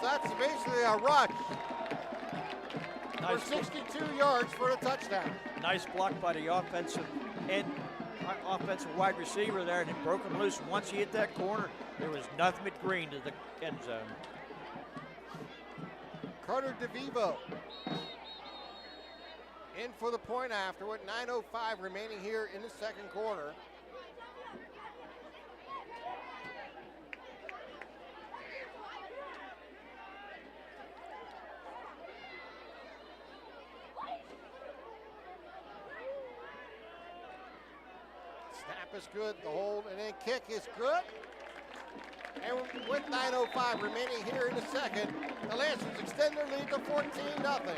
that's basically a rush Nice for 62 yards for a touchdown. Nice block by the offensive wide receiver there, and it broke him loose. And once he hit that corner, there was nothing but green to the end zone. Carter DeVivo in for the point after with 9:05 remaining here in the second quarter. Snap is good, the hold, and then kick is good. And with 9:05 remaining here in the second, the Lancers extend their lead to 14-0.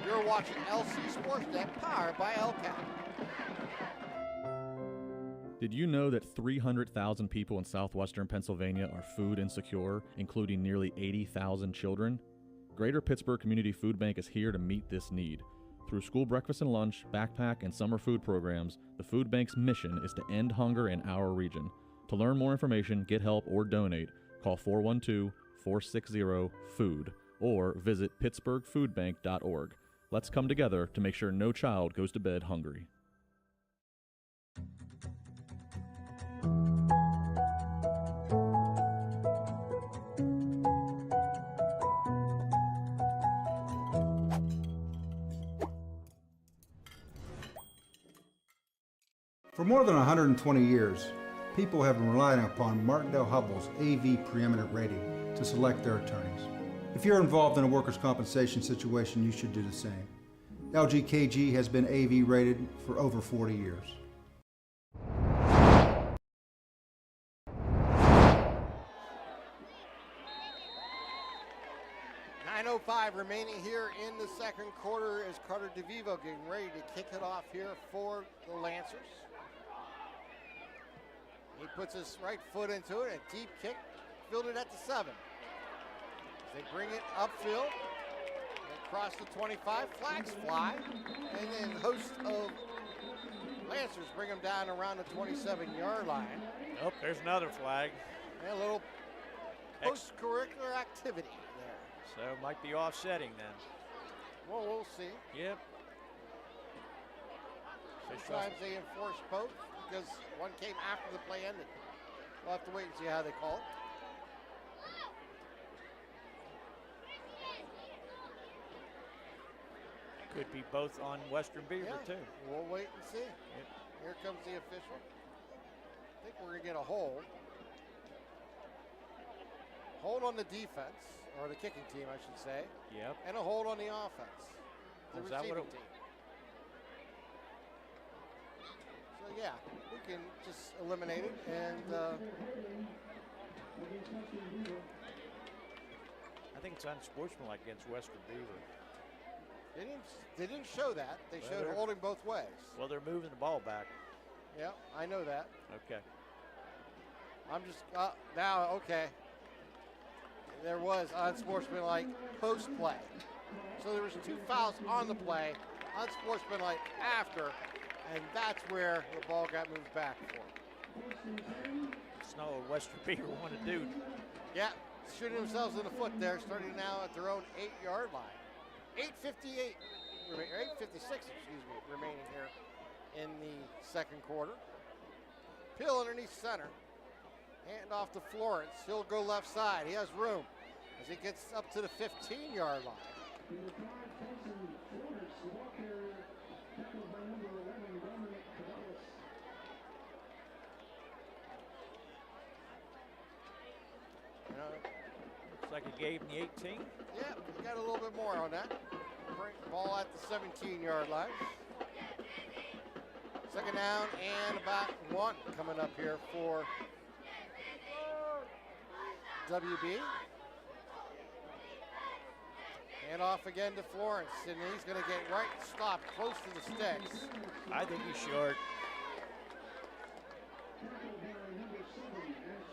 You're watching LC SportsNet, powered by LCAP. Did you know that 300,000 people in southwestern Pennsylvania are food insecure, including nearly 80,000 children? Greater Pittsburgh Community Food Bank is here to meet this need. Through school breakfast and lunch, backpack, and summer food programs, the food bank's mission is to end hunger in our region. To learn more information, get help, or donate, call 412-460-FOOD or visit pittsburghfoodbank.org. Let's come together to make sure no child goes to bed hungry. For more than 120 years, people have been relying upon Martindale Hubbell's AV preeminent rating to select their attorneys. If you're involved in a workers' compensation situation, you should do the same. LGKG has been AV rated for over 40 years. .05 remaining here in the second quarter as Carter DeVivo getting ready to kick it off here for the Lancers. He puts his right foot into it, a deep kick, fielded at the 7. They bring it upfield, across the 25, flags fly, and then host of Lancers bring them down around the 27-yard line. Oh, there's another flag. And a little post-curricular activity there. So it might be offsetting then. Well, we'll see. Yep. Sometimes they enforce both because one came after the play ended. We'll have to wait and see how they call it. Could be both on Western Beaver, too. We'll wait and see. Yep. Here comes the official. I think we're going to get a hold. Hold on the defense, or the kicking team, I should say. Yep. And a hold on the offense, the receiving team. So, yeah, we can just eliminate it. And I think it's unsportsmanlike against Western Beaver. They didn't show that. They showed holding both ways. Well, they're moving the ball back. Yeah, I know that. Okay. I'm just, now, okay. There was unsportsmanlike post-play. So there was 2 fouls on the play, unsportsmanlike after, and that's where the ball got moved back for. It's not what Western Beaver want to do. Yeah, shooting themselves in the foot there, starting now at their own 8-yard line. 8:56, remaining here in the second quarter. Pill underneath center. Hand off to Florence. He'll go left side. He has room as he gets up to the 15-yard line. Looks like he gave him the 18. Yeah, we got a little bit more on that. Ball at the 17-yard line. Second down and about 1 coming up here for WB. And off again to Florence, and he's going to get right stopped close to the sticks. I think he's short.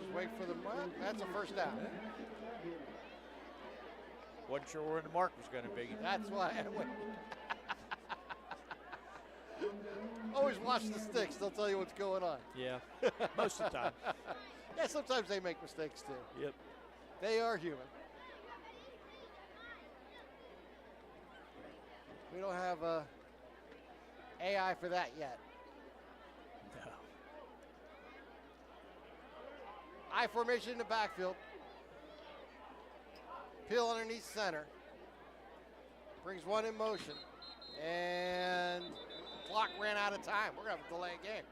Just wait for the mark. That's a first down. Wasn't sure where the mark was going to be. That's why I went. Always watch the sticks. They'll tell you what's going on. Yeah, most of the time. Yeah, sometimes they make mistakes too. Yep. They are human. We don't have AI for that yet. No. I formation in the backfield. Peel underneath center. Brings one in motion. And clock ran out of time. We're going to have to delay a game.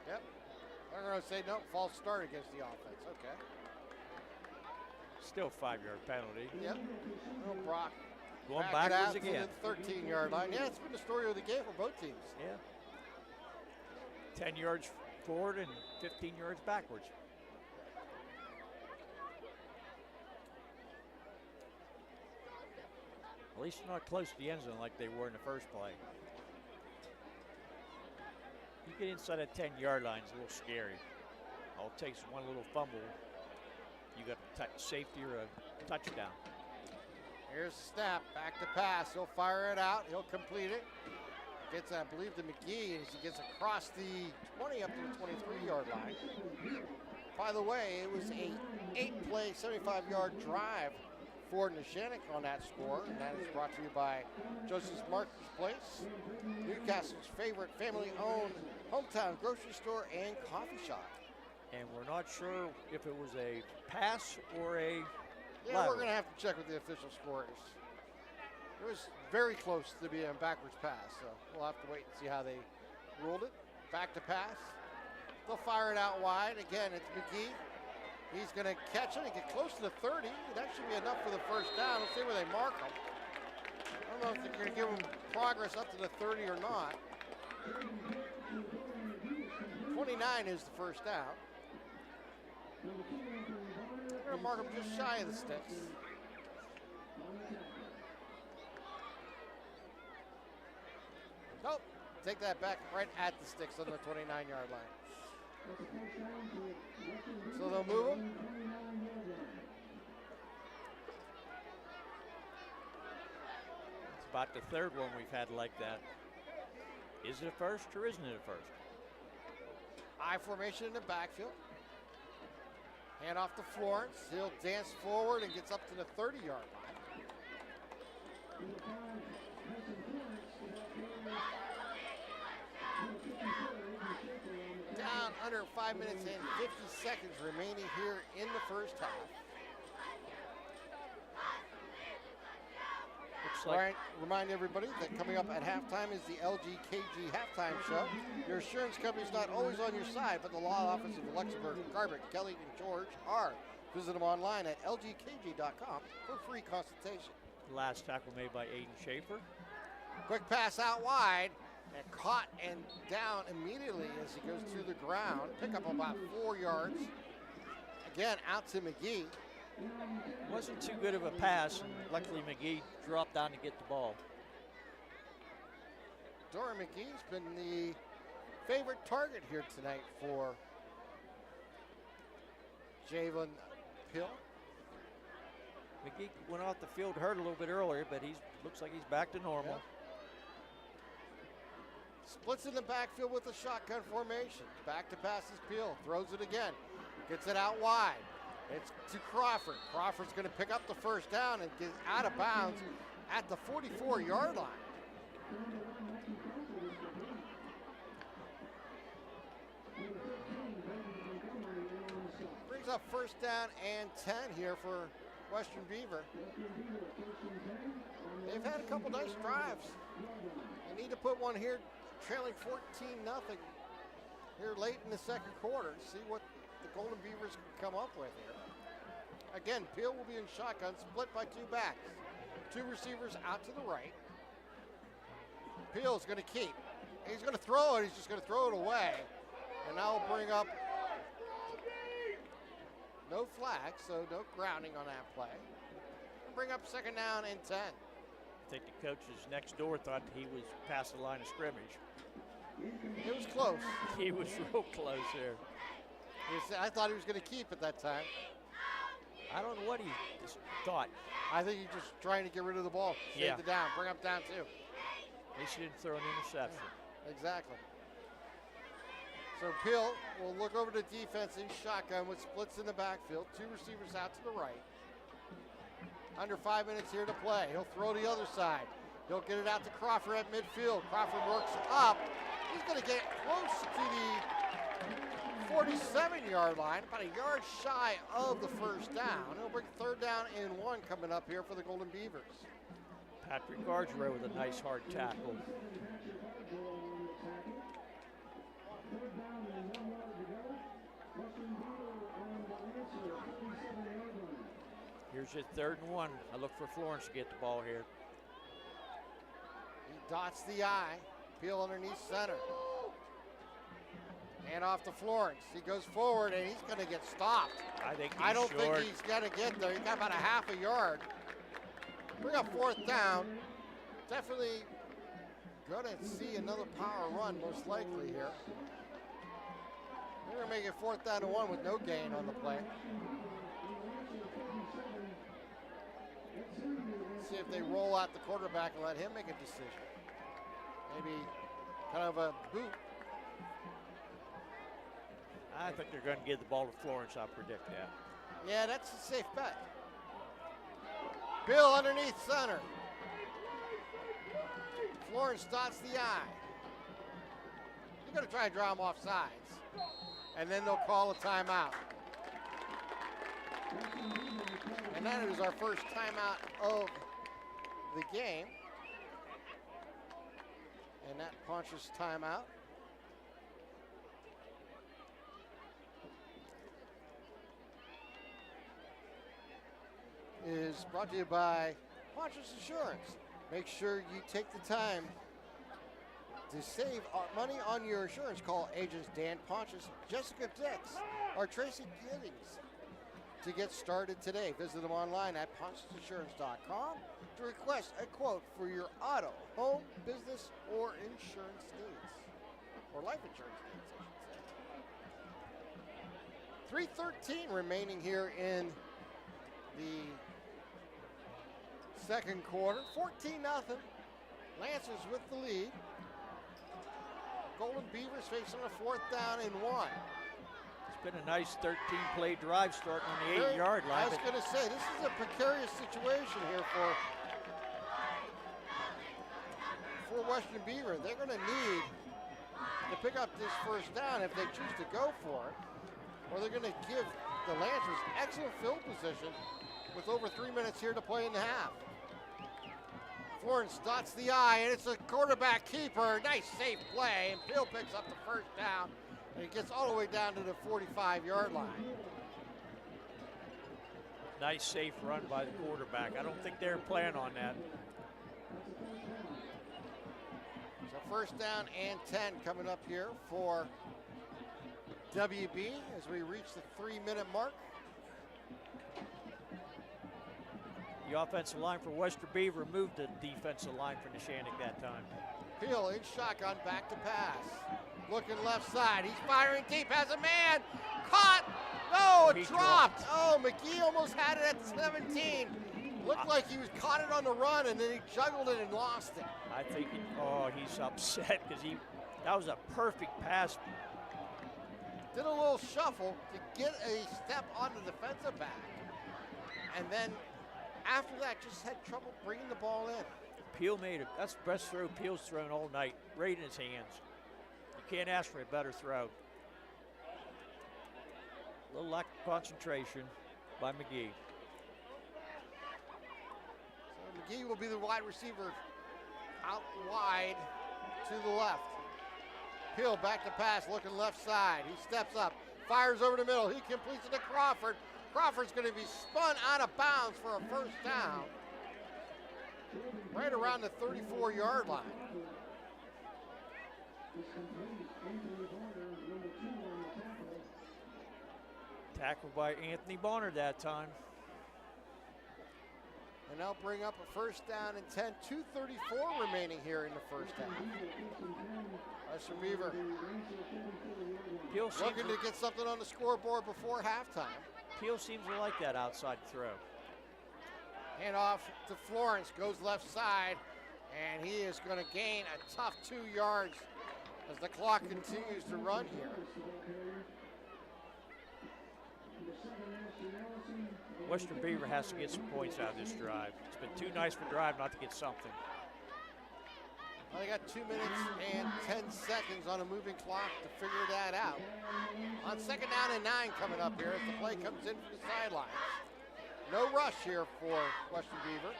Yep. They're going to say no, false start against the offense. Okay. Still 5-yard penalty. Yep. Little Brock. Going back backwards it out again. To the 13-yard line. Yeah, it's been the story of the game for both teams. Yeah. 10 yards forward and 15 yards backwards. At least they're not close to the end zone like they were in the first play. You get inside that 10-yard line, it's a little scary. All it takes is one little fumble. You got a safety or a touchdown. Here's the snap, back to pass. He'll fire it out. He'll complete it. Gets, I believe, to McGee as he gets across the 20 up to the 23-yard line. By the way, it was a 8-play, 75-yard drive for Neshannock on that score, and that is brought to you by Joseph's Marketplace, Newcastle's favorite family-owned hometown grocery store and coffee shop. And we're not sure if it was a pass or a Yeah, lateral. we're going to have to check with the official scores. It was very close to being a backwards pass, so we'll have to wait and see how they ruled it. Back to pass. They'll fire it out wide. Again, it's McGee. He's going to catch it and get close to the 30. That should be enough for the first down. Let's see where they mark him. I don't know if they're going to give him progress up to the 30 or not. 29 is the first down. We're going to mark him just shy of the sticks. Nope. Take that back right at the sticks on the 29-yard line. So they'll move him. It's about the third one we've had like that. Is it a first or isn't it a first? I formation in the backfield. Hand off to Florence. He'll dance forward and gets up to the 30-yard line. Down under 5 minutes and 50 seconds remaining here in the first half. Remind everybody that coming up at halftime is the LGKG halftime show. Your insurance company's not always on your side, but the law offices of Luxembourg, Garbutt, Kelly, and George are. Visit them online at lgkg.com for free consultation. Last tackle made by Aiden Schaefer. Quick pass out wide and caught and down immediately as he goes to the ground. Pick up about 4 yards. Again, out to McGee. Wasn't too good of a pass, and luckily McGee dropped down to get the ball. Dora McGee's been the favorite target here tonight for Jalen Pill. McGee went off the field hurt a little bit earlier, but looks like he's back to normal. Yep. Splits in the backfield with a shotgun formation. Back to pass is Peel. Throws it again. Gets it out wide. It's to Crawford. Crawford's going to pick up the first down and get out of bounds at the 44-yard line. Brings up first down and 10 here for Western Beaver. They've had a couple nice drives. They need to put one here, trailing 14-0 here late in the second quarter. See what the Golden Beavers can come up with here. Again, Peel will be in shotgun, split by two backs. Two receivers out to the right. Peel's going to keep. He's going to throw it. He's just going to throw it away. And now we'll bring up no flag, so no grounding on that play. Bring up second down and 10. I think the coaches next door thought he was past the line of scrimmage. It was close. He was real close there. I thought he was going to keep at that time. I don't know what he just thought. I think he's just trying to get rid of the ball. Save the down. Bring up down two. They should didn't throw an interception. Exactly. So Peel will look over to defense in shotgun with splits in the backfield. 2 receivers out to the right. Under 5 minutes here to play. He'll throw the other side. He'll get it out to Crawford at midfield. Crawford works up. He's going to get close to the 47-yard line, about a yard shy of the first down. He'll bring 3rd down and 1 coming up here for the Golden Beavers. Patrick Gardner with a nice hard tackle. Here's his 3rd and 1. I look for Florence to get the ball here. He dots the I. Peel underneath center. Hand off to Florence. He goes forward and he's going to get stopped. I don't think he's going to get there. He got about a half a yard. Bring up 4th down. Definitely going to see another power run most likely here. They're going to make it 4th down and 1 with no gain on the play. See if they roll out the quarterback and let him make a decision. Maybe kind of a boot. I think they're going to give the ball to Florence, I predict that. Yeah, that's a safe bet. Bill underneath center. Florence dots the I. They're going to try and draw him off sides. And then they'll call a timeout. And that is our first timeout of the game. And that Pontius timeout. Is brought to you by Pontius Insurance. Make sure you take the time to save money on your insurance. Call agents Dan Pontius, Jessica Dix, or Tracy Giddings to get started today. Visit them online at pontiusinsurance.com to request a quote for your auto, home, business, or insurance needs. Or life insurance needs, I should say. 3:13 remaining here in the second quarter. 14-0. Lancers with the lead. Golden Beavers facing a 4th down and 1. It's been a nice 13-play drive starting on the 8-yard line. I was going to say, this is a precarious situation here for Western Beaver. They're going to need to pick up this first down if they choose to go for it, or they're going to give the Lancers excellent field position with over 3 minutes here to play in the half. Florence dots the I, and it's a quarterback keeper. Nice safe play, and Bill picks up the first down, and he gets all the way down to the 45-yard line. Nice safe run by the quarterback. I don't think they're planning on that. So 1st down and 10 coming up here for WB as we reach the 3-minute mark. The offensive line for Western Beaver moved the defensive line for Neshannock that time. Peel in shotgun, back to pass. Looking left side, he's firing deep, has a man, caught, no, it dropped. Oh, McGee almost had it at the 17. Looked like he was caught it on the run and then he juggled it and lost it. I think, he's upset because that was a perfect pass. Did a little shuffle to get a step on the defensive back. And then after that, just had trouble bringing the ball in. Peel made it. That's the best throw Peel's thrown all night, right in his hands. You can't ask for a better throw. A little lack of concentration by McGee. So McGee will be the wide receiver out wide to the left. Peel back to pass, looking left side. He steps up, fires over the middle. He completes it to Crawford. Crawford's going to be spun out of bounds for a first down. Right around the 34-yard line. Tackled by Anthony Bonner that time. And they'll bring up a 1st down and 10, 2:34 remaining here in the first half. Western Beaver looking to get something on the scoreboard before halftime. Peel seems to like that outside throw. Hand off to Florence, goes left side, and he is going to gain a tough 2 yards as the clock continues to run here. Western Beaver has to get some points out of this drive. It's been too nice for Drive not to get something. Well, they got 2 minutes and 10 seconds on a moving clock to figure that out. On 2nd down and 9 coming up here as the play comes in from the sidelines. No rush here for Western Beaver.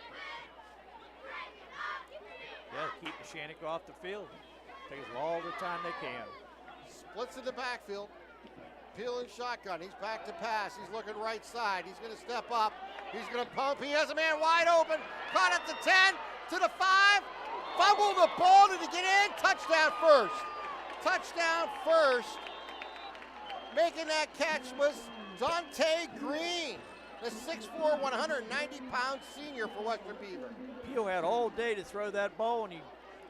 Yeah, keep Neshannock off the field. Take all the time they can. Splits in the backfield. Peeling shotgun. He's back to pass. He's looking right side. He's going to step up. He's going to pump. He has a man wide open. Caught at the 10, to the 5. Fumble the ball. Did he get in? Touchdown first. Touchdown first. Making that catch was Dante Green, the 6'4", 190-pound senior for Western Beaver. Peel had all day to throw that ball, and he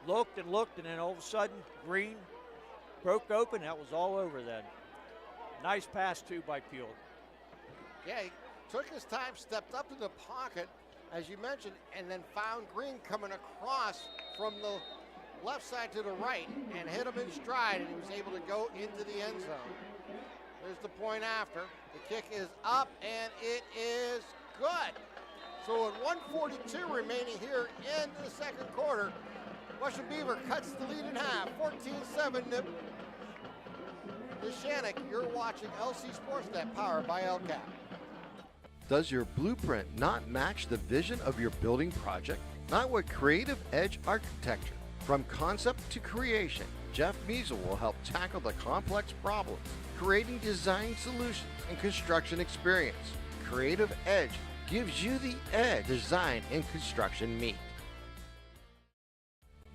looked, and then all of a sudden, Green broke open. That was all over then. Nice pass, too, by Peel. Yeah, he took his time, stepped up in the pocket, as you mentioned, and then found Green coming across from the left side to the right and hit him in stride, and he was able to go into the end zone. There's the point after. The kick is up, and it is good. So with 1:42 remaining here in the second quarter, Western Beaver cuts the lead in half, 14-7. Neshannock, you're watching LC SportsNet, powered by LCAP. Does your blueprint not match the vision of your building project? Not with Creative Edge Architecture. From concept to creation, Jeff Measle will help tackle the complex problems, creating design solutions and construction experience. Creative Edge gives you the edge design and construction meet.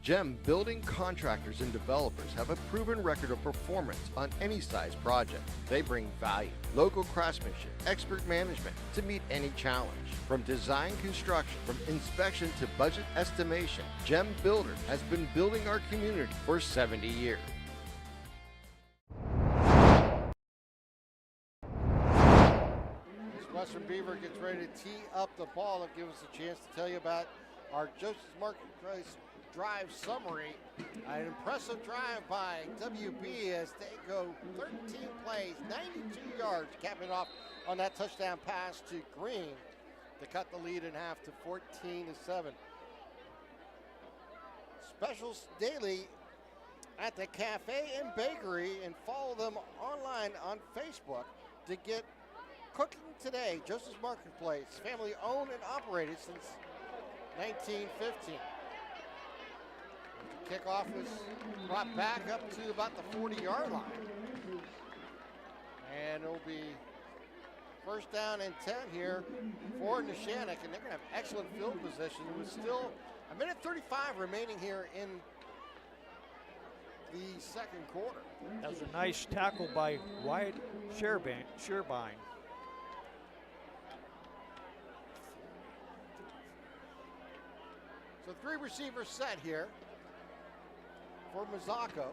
GEM building contractors and developers have a proven record of performance on any size project. They bring value, local craftsmanship, expert management to meet any challenge. From design construction, from inspection to budget estimation, GEM Builder has been building our community for 70 years. As Western Beaver gets ready to tee up the ball, it'll give us a chance to tell you about our Joseph's Marketplace drive summary. An impressive drive by WB as they go 13 plays, 92 yards, capping off on that touchdown pass to Green to cut the lead in half to 14-7. Specials daily at the Cafe and Bakery, and follow them online on Facebook to get cooking today. Joseph's Marketplace, family owned and operated since 1915. Kickoff was brought back up to about the 40-yard line. And it'll be 1st down and 10 here for Neshannock, and they're going to have excellent field position. It was still a minute 35 remaining here in the second quarter. That was a nice tackle by Wyatt Sherbine. So 3 receivers set here for Mazzocco.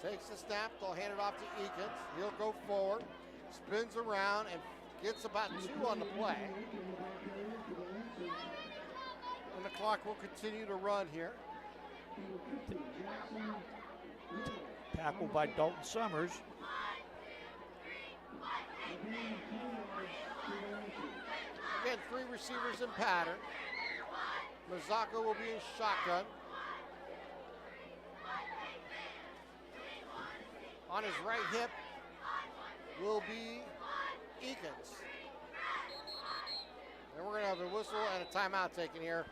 Takes the snap, they'll hand it off to Eakins. He'll go forward, spins around, and gets about 2 on the play. And the clock will continue to run here. Tackle by Dalton Summers. Again, 3 receivers in pattern. Mazzocco will be in shotgun. On his right hip will be Eakins. And we're going to have a whistle and a timeout taken here.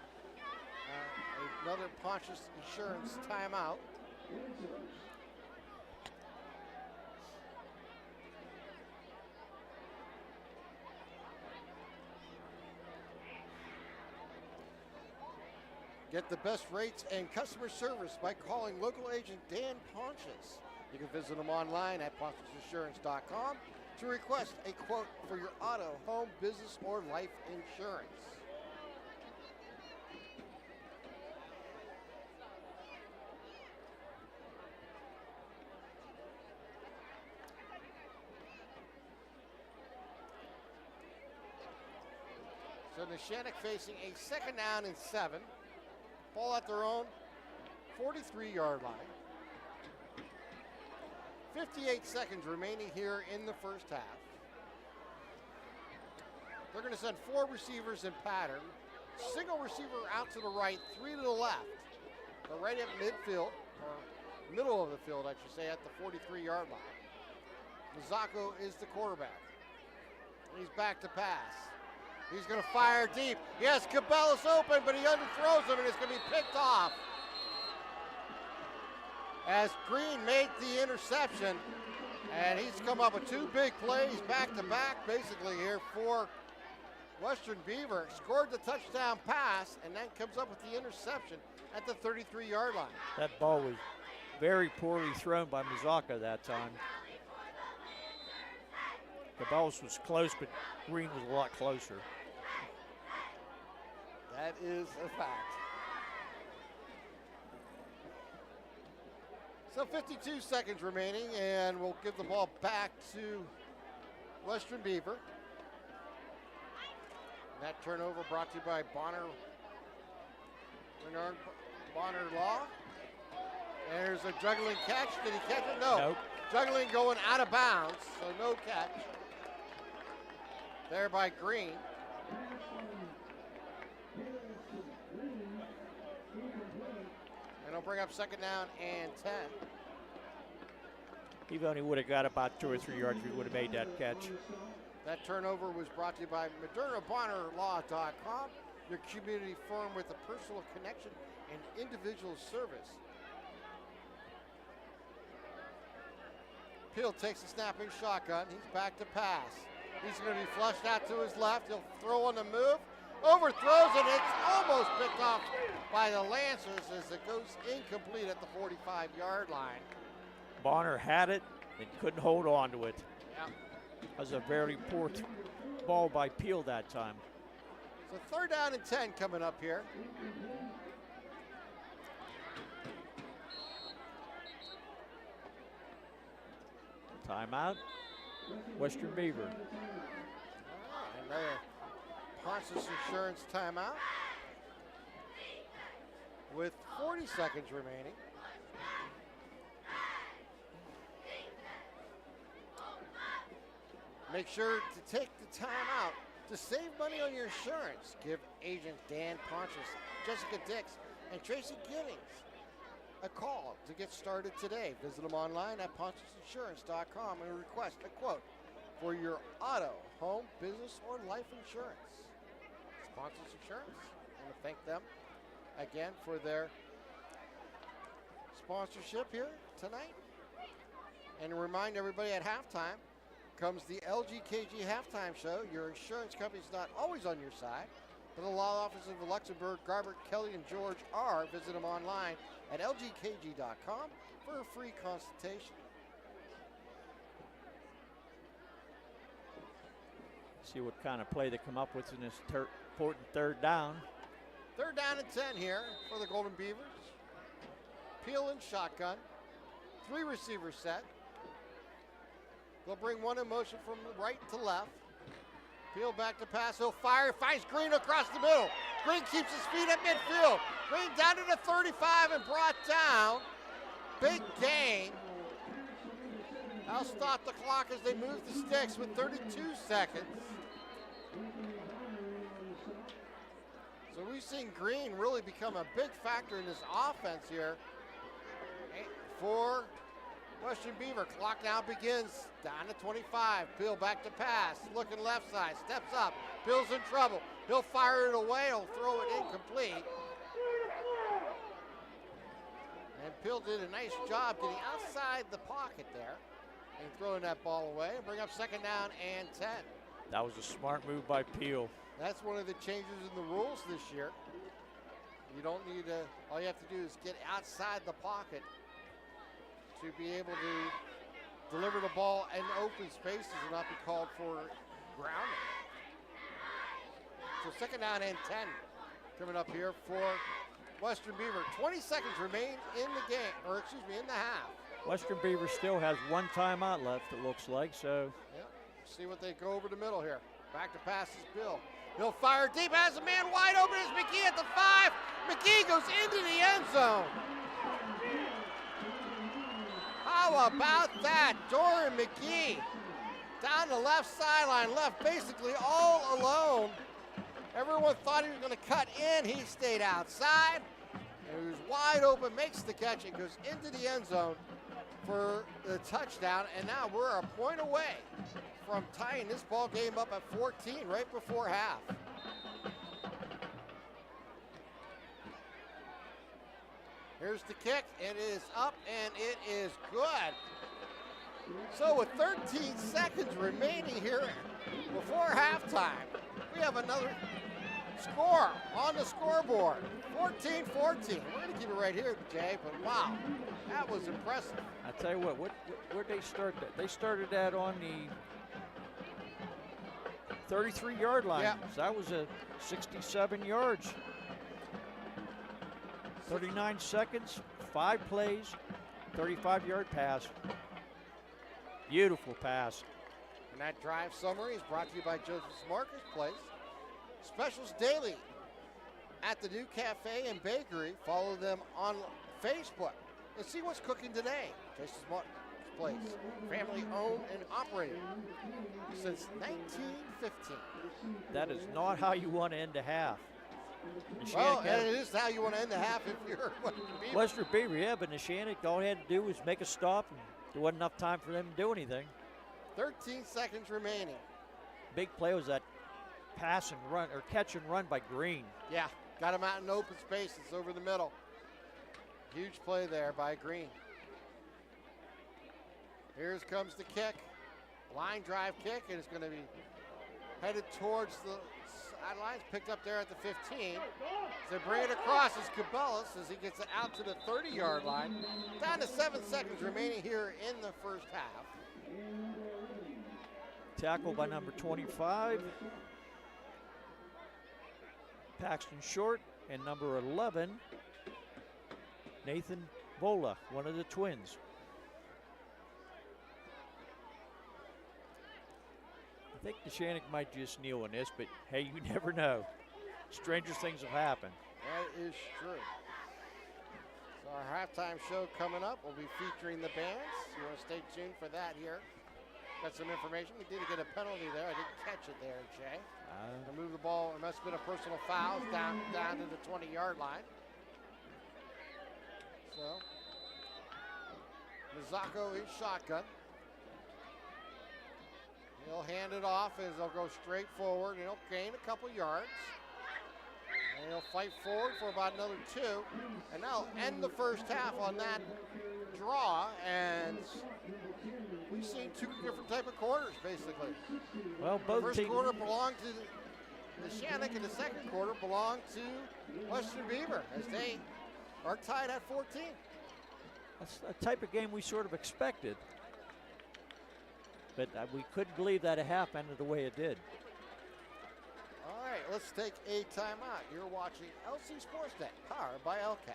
Another Pontius Insurance timeout. Get the best rates and customer service by calling local agent Dan Pontius. You can visit them online at PontiusInsurance.com to request a quote for your auto, home, business, or life insurance. So Neshannock facing a 2nd down and 7. Ball at their own 43-yard line. 58 seconds remaining here in the first half. They're going to send 4 receivers in pattern. Single receiver out to the right, 3 to the left. They're right at midfield, or middle of the field, I should say, at the 43-yard line. Mazzocco is the quarterback. He's back to pass. He's going to fire deep. Yes, Cabela's open, but he underthrows him, and it's going to be picked off. As Green made the interception, and he's come up with 2 big plays back-to-back, basically, here for Western Beaver. Scored the touchdown pass, and then comes up with the interception at the 33-yard line. That ball was very poorly thrown by Mazzocco that time. Cabela's was close, but Green was a lot closer. That is a fact. So 52 seconds remaining, and we'll give the ball back to Western Beaver. And that turnover brought to you by Bernard Bonner Law. There's a juggling catch. Did he catch it? No. Nope. Juggling going out of bounds, so no catch. There by Green. And it'll bring up 2nd down and 10. He only would have got about 2 or 3 yards if he would have made that catch. That turnover was brought to you by ModernaBonnerLaw.com, your community firm with a personal connection and individual service. Peel takes a snapping shotgun. He's back to pass. He's going to be flushed out to his left. He'll throw on the move. Overthrows it. It's almost picked off by the Lancers as it goes incomplete at the 45-yard line. Bonner had it and couldn't hold on to it. Yeah. That was a very poor ball by Peel that time. So 3rd down and 10 coming up here. Timeout, Western Beaver. Another Ponce's Insurance timeout with 40 seconds remaining. Make sure to take the time out to save money on your insurance. Give agent Dan Pontius, Jessica Dix, and Tracy Giddings a call to get started today. Visit them online at PontiusInsurance.com and request a quote for your auto, home, business, or life insurance. It's Pontius Insurance. I want to thank them again for their sponsorship here tonight. And remind everybody at halftime comes the LGKG halftime show. Your insurance company's not always on your side, but the law offices of Luxembourg, Garbert, Kelly, and George are. Visit them online at lgkg.com for a free consultation. See what kind of play they come up with in this important 3rd down. 3rd down and 10 here for the Golden Beavers. Peel and shotgun. 3 receivers set. They'll bring one in motion from right to left. Peel back to pass. He'll fire. Finds Green across the middle. Green keeps his feet at midfield. Green down to the 35 and brought down. Big gain. I'll stop the clock as they move the sticks with 32 seconds. So we've seen Green really become a big factor in this offense here for Western Beaver. Clock now begins down to 25. Peel back to pass. Looking left side. Steps up. Peel's in trouble. He'll fire it away. He'll throw it incomplete. And Peel did a nice job getting outside the pocket there and throwing that ball away and bring up 2nd down and 10. That was a smart move by Peel. That's one of the changes in the rules this year. You don't need to, all you have to do is get outside the pocket to be able to deliver the ball in open spaces and not be called for grounding. So 2nd down and 10 coming up here for Western Beaver. 20 seconds remain in the game, or excuse me, in the half. Western Beaver still has 1 timeout left, it looks like, so. Yep. See what they go over the middle here. Back to pass is Bill. He'll fire deep, has a man wide open. It's McGee at the 5. McGee goes into the end zone. How about that? Doran McGee down the left sideline, left basically all alone. Everyone thought he was going to cut in. He stayed outside. And he was wide open, makes the catch, and goes into the end zone for the touchdown. And now we're a point away from tying this ball game up at 14 right before half. Here's the kick. It is up, and it is good. So with 13 seconds remaining here before halftime, we have another score on the scoreboard. 14-14. We're going to keep it right here, Jay, but wow, that was impressive. I tell you where'd they start that? They started that on the 33-yard line. Yeah. So that was a 67 yards. 39 seconds, 5 plays, 35-yard pass. Beautiful pass. And that drive summary is brought to you by Joseph's Marketplace. Specials daily at the new cafe and bakery. Follow them on Facebook and see what's cooking today. Joseph's Marketplace, family owned and operated since 1915. That is not how you want to end a half. Well, and it is how you want to end the half if you're Western Beaver, yeah, but Neshannock, all he had to do was make a stop, and there wasn't enough time for them to do anything. 13 seconds remaining. Big play was that pass and run, or catch and run by Green. Yeah, got him out in open space. It's over the middle. Huge play there by Green. Here comes the kick. Line drive kick, and it's going to be headed towards the sidelines, picked up there at the 15. So bring it across is Cabellas as he gets it out to the 30-yard line. Down to 7 seconds remaining here in the first half. Tackle by number 25. Paxton Short, and number 11, Nathan Bola, one of the twins. I think Neshannock might just kneel on this, but hey, you never know. Stranger things have happened. That is true. So our halftime show coming up. We'll be featuring the bands. You want to stay tuned for that here. Got some information. We did get a penalty there. I didn't catch it there, Jay. I moved the ball. It must have been a personal foul down to the 20-yard line. So Mazzocco is shotgun. He'll hand it off as they'll go straight forward, and he'll gain a couple yards. And he'll fight forward for about another 2. And now end the first half on that draw, and we've seen 2 different type of quarters, basically. Well, both first teams. quarter belonged to Neshannock, and the second quarter belonged to Western Beaver, as they are tied at 14. That's a type of game we sort of expected. But we couldn't believe that a half ended the way it did. All right, let's take a timeout. You're watching LC SportsNet, powered by LCAP.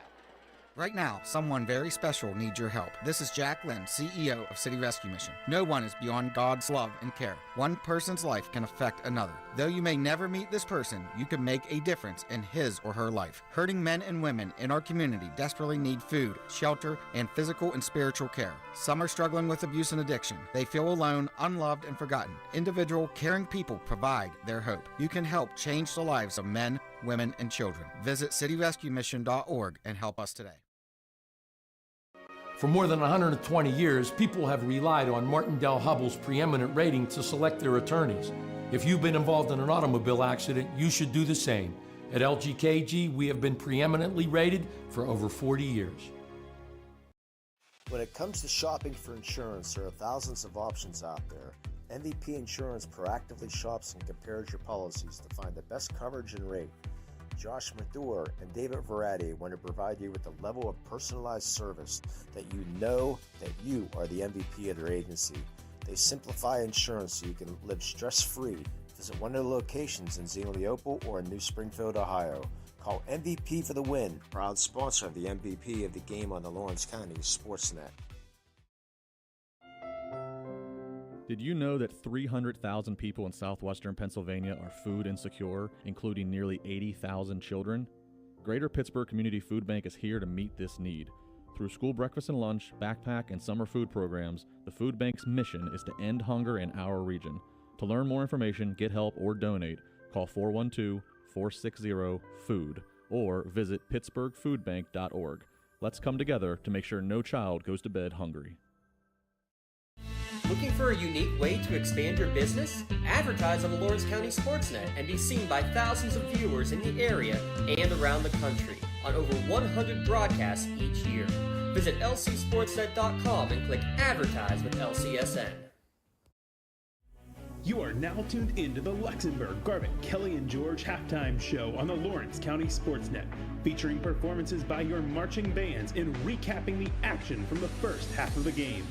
Right now, someone very special needs your help. This is Jack Lynn, CEO of City Rescue Mission. No one is beyond God's love and care. One person's life can affect another. Though you may never meet this person, you can make a difference in his or her life. Hurting men and women in our community desperately need food, shelter, and physical and spiritual care. Some are struggling with abuse and addiction. They feel alone, unloved, and forgotten. Individual, caring people provide their hope. You can help change the lives of men, women, and children. Visit cityrescuemission.org and help us today. For more than 120 years, people have relied on Martindale-Hubbell's preeminent rating to select their attorneys. If you've been involved in an automobile accident, you should do the same. At LGKG, we have been preeminently rated for over 40 years. When it comes to shopping for insurance, there are thousands of options out there. MVP Insurance proactively shops and compares your policies to find the best coverage and rate. Josh Madure and David Verratti want to provide you with a level of personalized service that you know that you are the MVP of their agency. They simplify insurance so you can live stress-free. Visit one of their locations in Xenia Leopold or in New Springfield, Ohio. Call MVP for the win, proud sponsor of the MVP of the game on the Lawrence County SportsNet. Did you know that 300,000 people in southwestern Pennsylvania are food insecure, including nearly 80,000 children? Greater Pittsburgh Community Food Bank is here to meet this need. Through school breakfast and lunch, backpack, and summer food programs, the food bank's mission is to end hunger in our region. To learn more information, get help, or donate, call 412-460-FOOD or visit pittsburghfoodbank.org. Let's come together to make sure no child goes to bed hungry. Looking for a unique way to expand your business? Advertise on the Lawrence County SportsNet and be seen by thousands of viewers in the area and around the country on over 100 broadcasts each year. Visit lcsportsnet.com and click Advertise with LCSN. You are now tuned into the Luxembourg, Garbutt, Kelly, and George halftime show on the Lawrence County SportsNet, featuring performances by your marching bands and recapping the action from the first half of the game.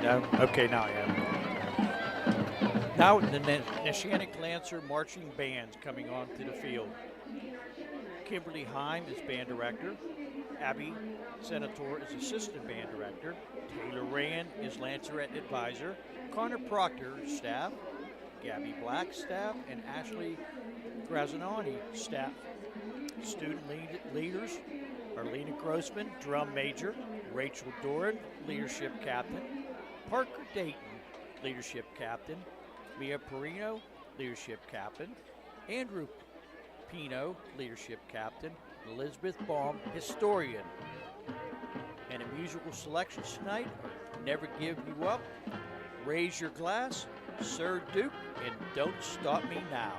No? Okay, now I am. Now the Neshannock Lancer marching bands coming onto the field. Kimberly Heim is band director. Abby Senator is assistant band director. Taylor Rand is Lancerette advisor. Connor Proctor, staff. Gabby Black, staff. And Ashley Grazanani, staff. Student leaders are Lena Grossman, drum major. Rachel Doran, leadership captain. Parker Dayton, leadership captain. Mia Perino, leadership captain. Andrew Pino, leadership captain. Elizabeth Baum, historian. And a musical selection tonight are Never Give You Up, Raise Your Glass, Sir Duke, and Don't Stop Me Now.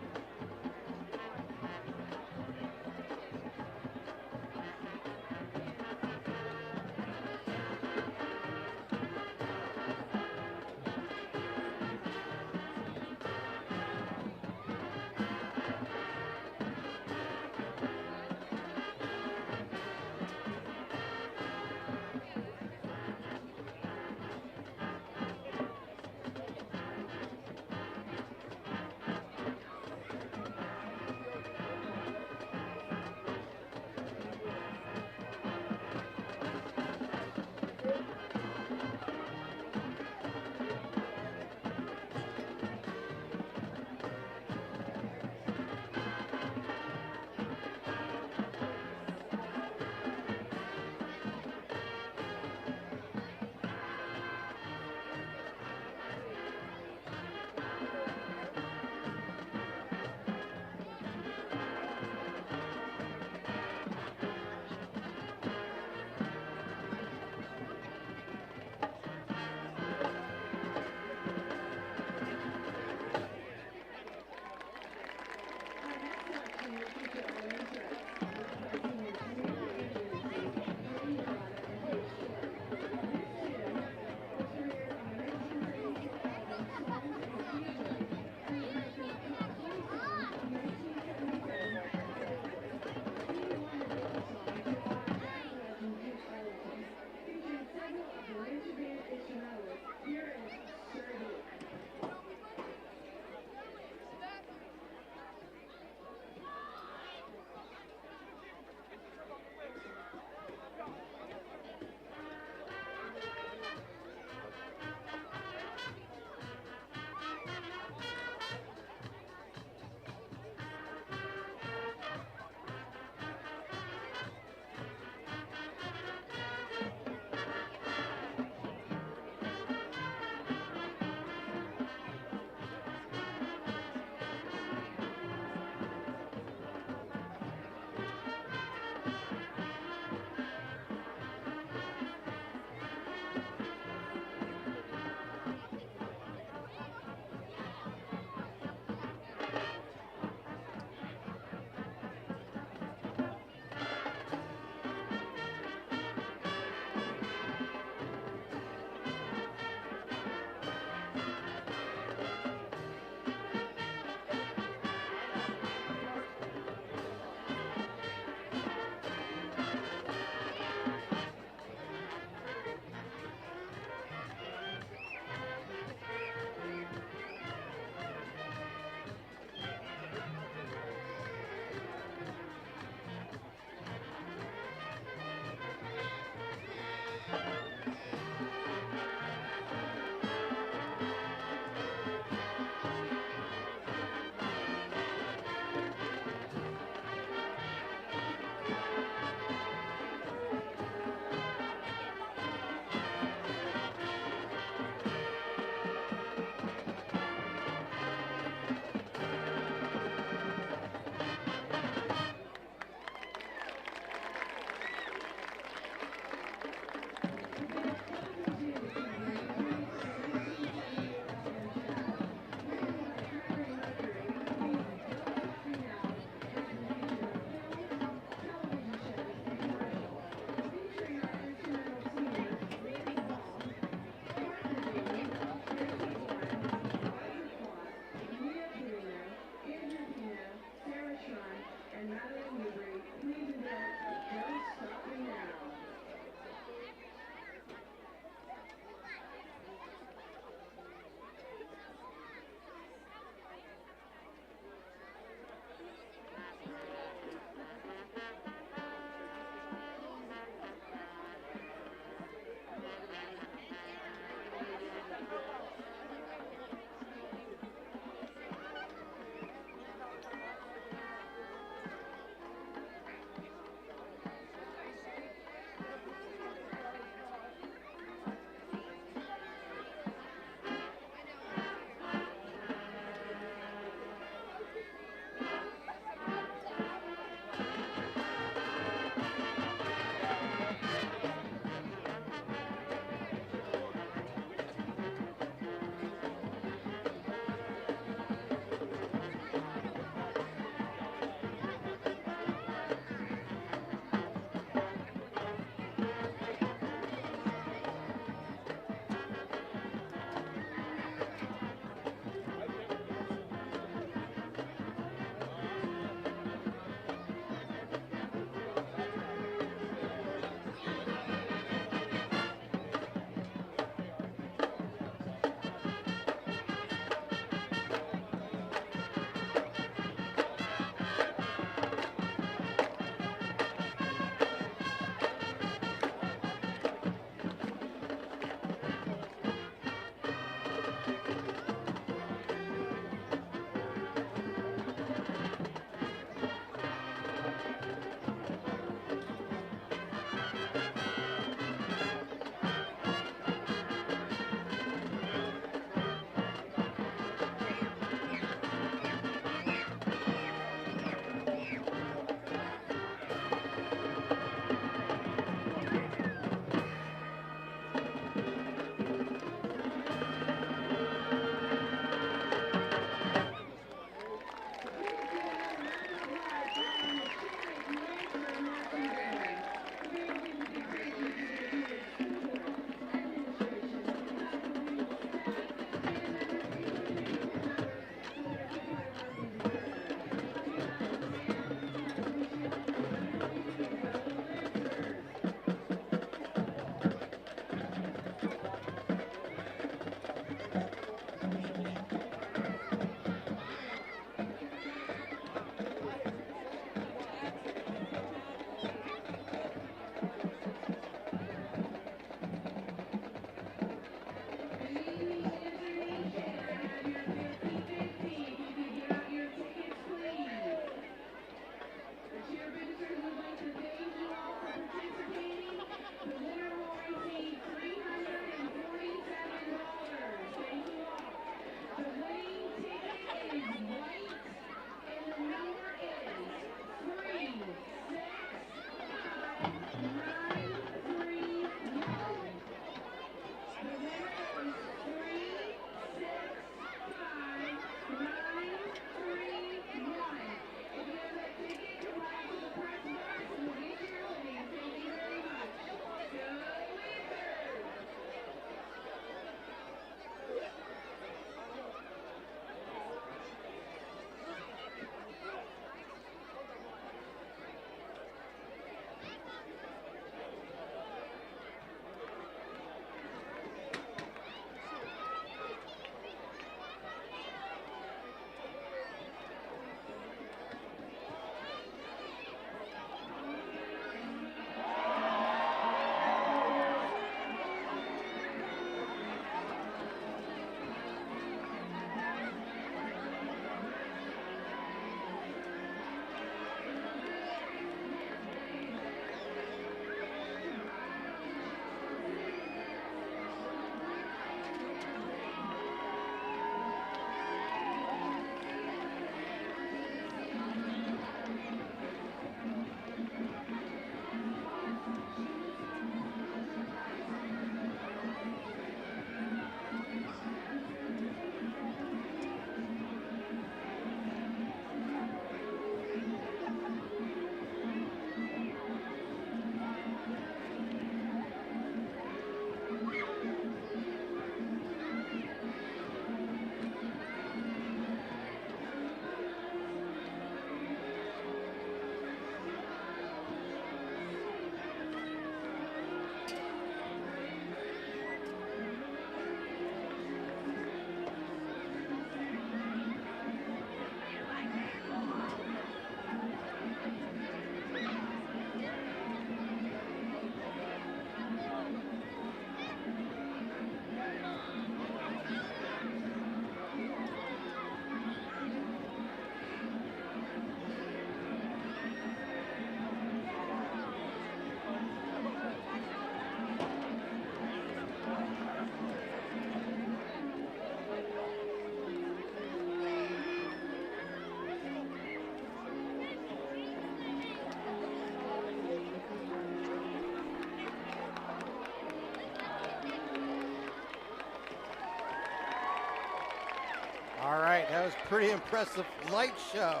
right, that was a pretty impressive light show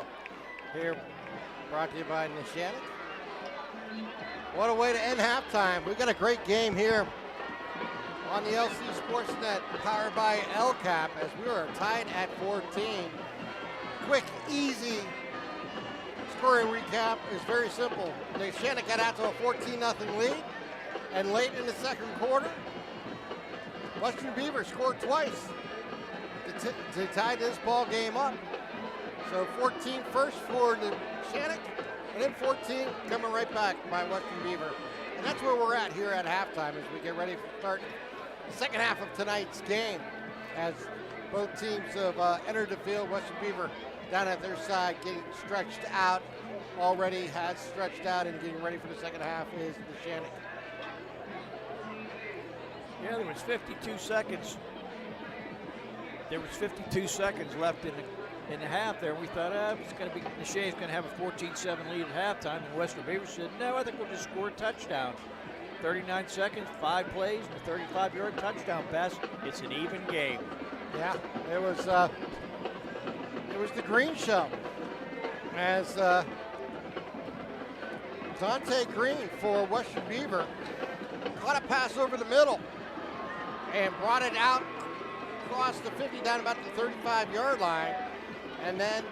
here, brought to you by Neshannock. What a way to end halftime. We've got a great game here on the LC SportsNet, powered by LCAP, as we are tied at 14. Quick, easy scoring recap is very simple. Neshannock got out to a 14-0 lead, and late in the second quarter, Western Beaver scored twice to tie this ball game up. So 14 first for Neshannock, and then 14 coming right back by Western Beaver. And that's where we're at here at halftime as we get ready to start the second half of tonight's game, as both teams have entered the field. Western Beaver down at their side getting stretched out, already has stretched out, and getting ready for the second half is Neshannock. Yeah, there was 52 seconds. There was 52 seconds left in the half there, and we thought, it's going to be Neshannock's going to have a 14-7 lead at halftime, and Western Beaver said, no, I think we'll just score a touchdown. 39 seconds, 5 plays, and a 35-yard touchdown pass. It's an even game. Yeah, it was the Green show, as Dante Green for Western Beaver caught a pass over the middle and brought it out across the 50 down about the 35-yard line, and then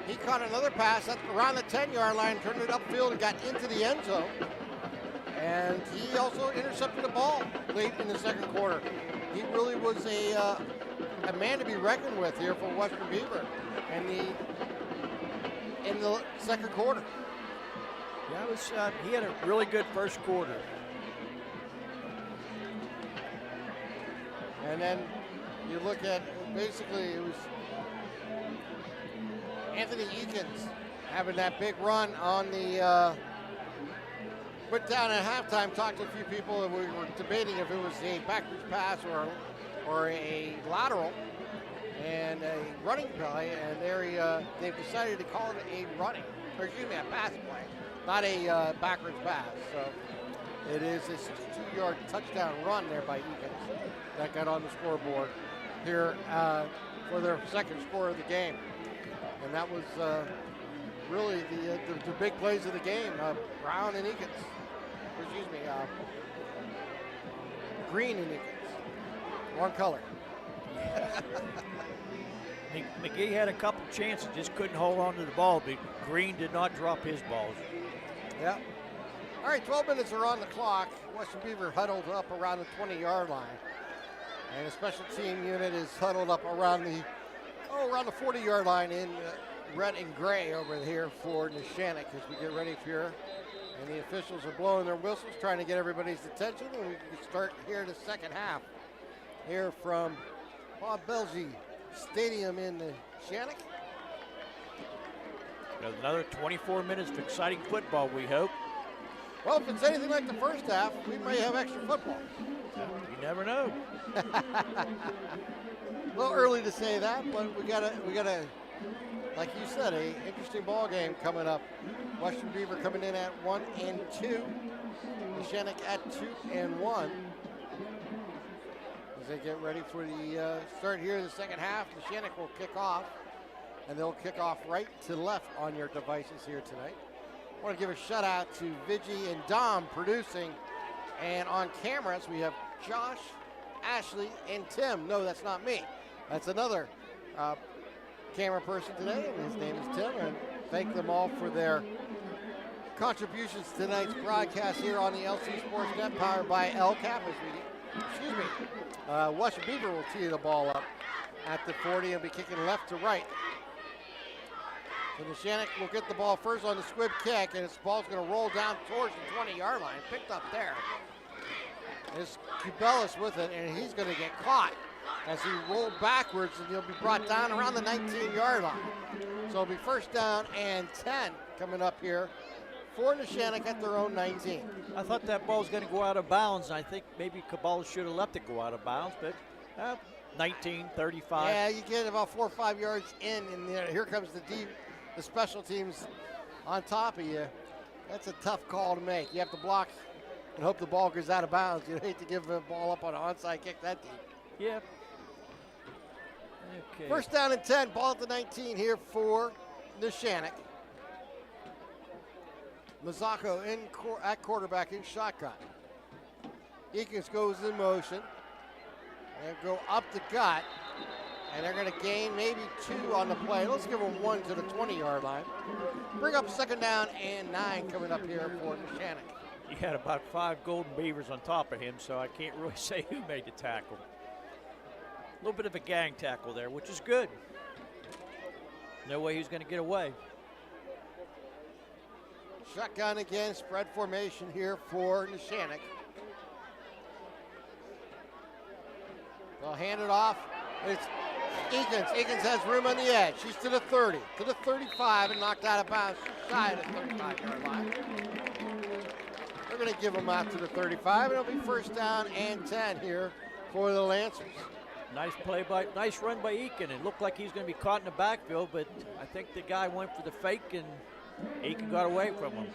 he caught another pass at around the 10-yard line, turned it upfield and got into the end zone. And he also intercepted a ball late in the second quarter. He really was a man to be reckoned with here for Western Beaver in the second quarter. Yeah, it was, he had a really good first quarter. And then you look at, basically it was Anthony Eakins having that big run on the, went down at halftime, talked to a few people, and we were debating if it was a backwards pass or a lateral and a running play, and they've decided to call it a pass play, not a backwards pass. So it is a 62-yard touchdown run there by Eakins that got on the scoreboard here for their second score of the game. And that was really the big plays of the game. Brown and Eakins. Green and Eakins. One color. McGee had a couple chances, just couldn't hold on to the ball, but Green did not drop his balls. Yeah. All right, 12 minutes are on the clock. Western Beaver huddled up around the 20-yard line. And the special team unit is huddled up around the 40-yard line in red and gray over here for Neshannock as we get ready here. And the officials are blowing their whistles, trying to get everybody's attention. And we can start here the second half here from Bob Belgie Stadium in Neshannock. Another 24 minutes of exciting football, we hope. Well, if it's anything like the first half, we may have extra football. You never know. A little early to say that, but we got a, like you said, a interesting ball game coming up. Western Beaver coming in at 1-2. Neshannock at 2-1. As they get ready for the start here in the second half, Neshannock will kick off, and they'll kick off right to left on your devices here tonight. I want to give a shout out to Vigi and Dom producing, and on cameras we have Josh, Ashley, and Tim. No, that's not me. That's another camera person today, and his name is Tim, and thank them all for their contributions to tonight's broadcast here on the LC SportsNet, powered by LCAP. Western Beaver will tee the ball up at the 40 and be kicking left to right. So Neshannock will get the ball first on the squib kick, and this ball's going to roll down towards the 20-yard line. Picked up there. There's Cubelis with it, and he's going to get caught as he rolled backwards, and he'll be brought down around the 19-yard line. So it'll be first down and 10 coming up here for Neshannock at their own 19. I thought that ball was going to go out of bounds, and I think maybe Cabal should have left it go out of bounds, but 19, 35. Yeah, you get about 4 or 5 yards in, and here comes the special teams on top of you. That's a tough call to make. You have to block and hope the ball goes out of bounds. You'd hate to give the ball up on an onside kick that deep. Yep. Okay. First down and 10, ball at the 19 here for Neshannock. Mazzocco at quarterback in shotgun. Eakins goes in motion and go up the gut. And they're going to gain maybe 2 on the play. Let's give them 1 to the 20-yard line. Bring up second down and 9 coming up here for Neshannock. He had about 5 Golden Beavers on top of him, so I can't really say who made the tackle. A little bit of a gang tackle there, which is good. No way he's going to get away. Shotgun again, spread formation here for Neshannock. They'll hand it off. It's Eakins. Eakins has room on the edge. She's to the 30, to the 35, and knocked out of bounds shy of the 35-yard line. They're going to give them out to the 35, and it'll be first down and 10 here for the Lancers. Nice run by Eakin. It looked like he was going to be caught in the backfield, but I think the guy went for the fake, and Eakin got away from him.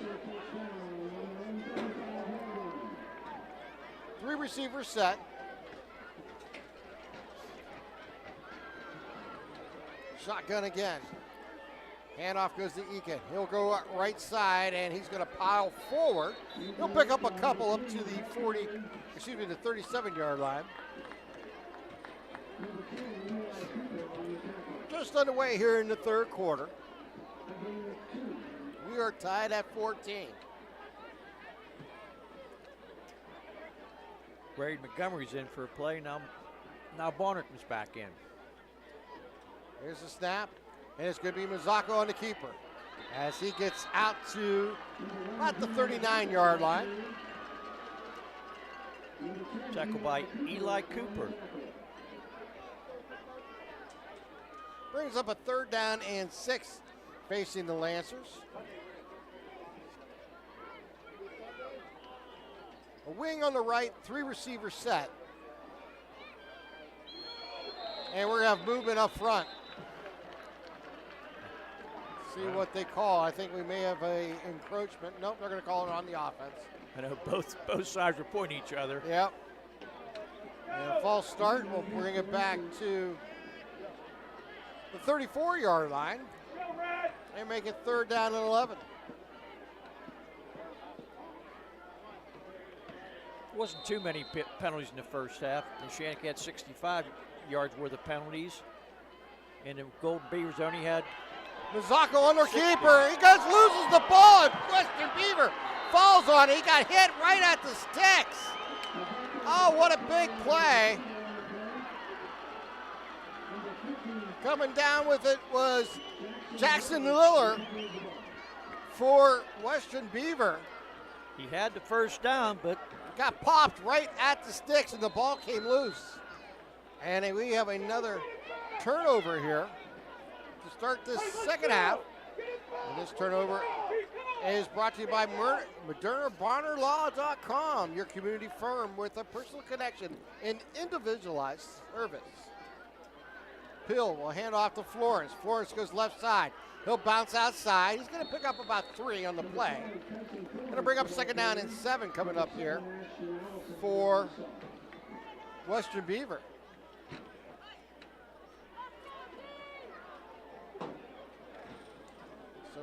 3 receivers set. Shotgun again. Handoff goes to Eakin. He'll go right side, and he's going to pile forward. He'll pick up a couple up to the the 37-yard line. Just underway here in the third quarter. We are tied at 14. Grady Montgomery's in for a play. Now Bonner comes back in. Here's the snap, and it's going to be Mazzocco on the keeper as he gets out to about the 39-yard line. Tackle by Eli Cooper. Brings up a third down and 6 facing the Lancers. A wing on the right, 3 receivers set. And we're going to have movement up front. See what they call. I think we may have a encroachment. Nope, they're going to call it on the offense. I know both sides were pointing at each other. Yep. And a false start will bring it back to the 34-yard line. And make it third down and 11. Wasn't too many penalties in the first half. Neshannock had 65 yards worth of penalties. And the Golden Beavers only had Mazzocco under keeper. He loses the ball, and Western Beaver falls on it. He got hit right at the sticks. Oh, what a big play. Coming down with it was Jackson Liller for Western Beaver. He had the first down, but got popped right at the sticks, and the ball came loose. And we have another turnover here to start this second half. And this turnover is brought to you by ModernaBonnerLaw.com, your community firm with a personal connection and individualized service. Pill will hand off to Florence. Florence goes left side. He'll bounce outside. He's going to pick up about 3 on the play. Going to bring up second down and 7 coming up here for Western Beaver. So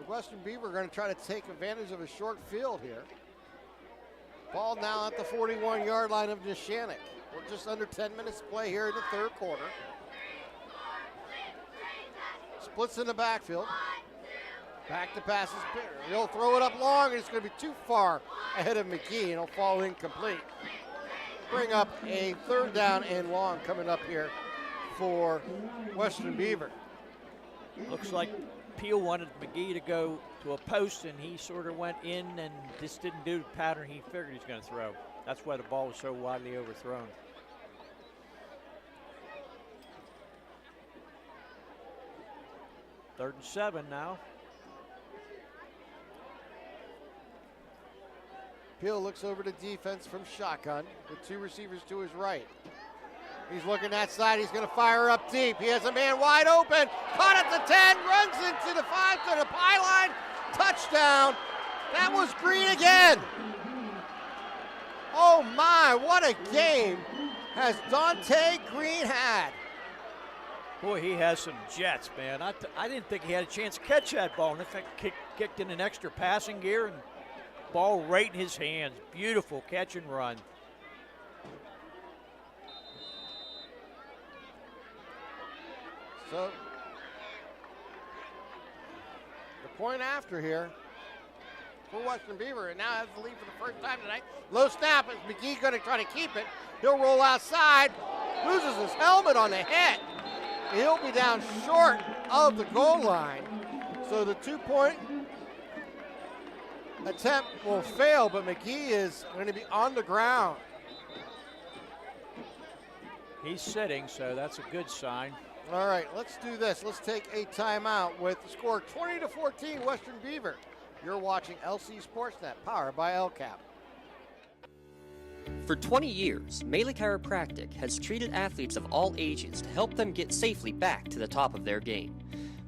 Western Beaver are going to try to take advantage of a short field here. Ball now at the 41-yard line of Neshannock. We're just under 10 minutes to play here in the third quarter. Splits in the backfield. Back to passes. He'll throw it up long, and it's going to be too far ahead of McGee, and it'll fall incomplete. Bring up a third down and long coming up here for Western Beaver. Looks like Peel wanted McGee to go to a post, and he sort of went in and just didn't do the pattern he figured he was going to throw. That's why the ball was so widely overthrown. Third and 7 now. Peel looks over to defense from shotgun with 2 receivers to his right. He's looking that side. He's going to fire up deep. He has a man wide open. Caught at the 10. Runs into the 5 to the pylon. Touchdown. That was Green again. Oh my, what a game has Dante Green had. Boy, he has some jets, man. I didn't think he had a chance to catch that ball. In fact, kicked in an extra passing gear and ball right in his hands. Beautiful catch and run. So, the point after here for Western Beaver, and now has the lead for the first time tonight. Low snap, is McGee going to try to keep it. He'll roll outside, loses his helmet on the hit. He'll be down short of the goal line. So the 2-point attempt will fail, but McGee is going to be on the ground. He's sitting, so that's a good sign. All right, let's do this. Let's take a timeout with the score 20-14 Western Beaver. You're watching LC SportsNet, powered by LCAP. For 20 years, Melee Chiropractic has treated athletes of all ages to help them get safely back to the top of their game.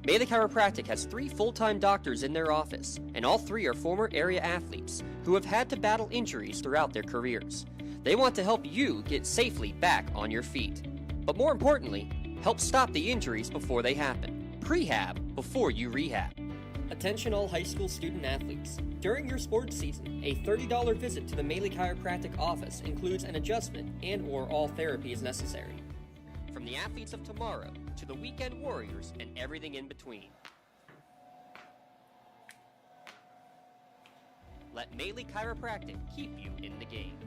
Melee Chiropractic has 3 full-time doctors in their office, and all 3 are former area athletes who have had to battle injuries throughout their careers. They want to help you get safely back on your feet. But more importantly, help stop the injuries before they happen. Prehab before you rehab. Attention all high school student athletes. During your sports season, a $30 visit to the Melee Chiropractic office includes an adjustment and/or all therapy is necessary. From the athletes of tomorrow to the weekend warriors and everything in between. Let Melee Chiropractic keep you in the game.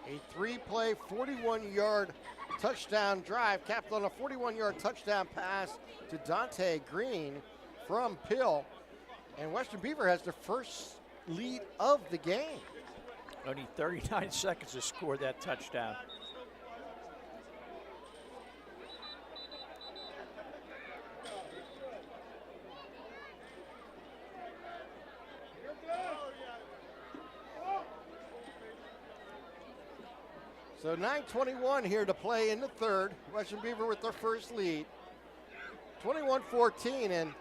A 3-play, 41-yard touchdown drive capped on a 41-yard touchdown pass to Dante Green from Pill. And Western Beaver has the first lead of the game. Only 39 seconds to score that touchdown. So 9:21 here to play in the third. Western Beaver with their first lead. 21-14, and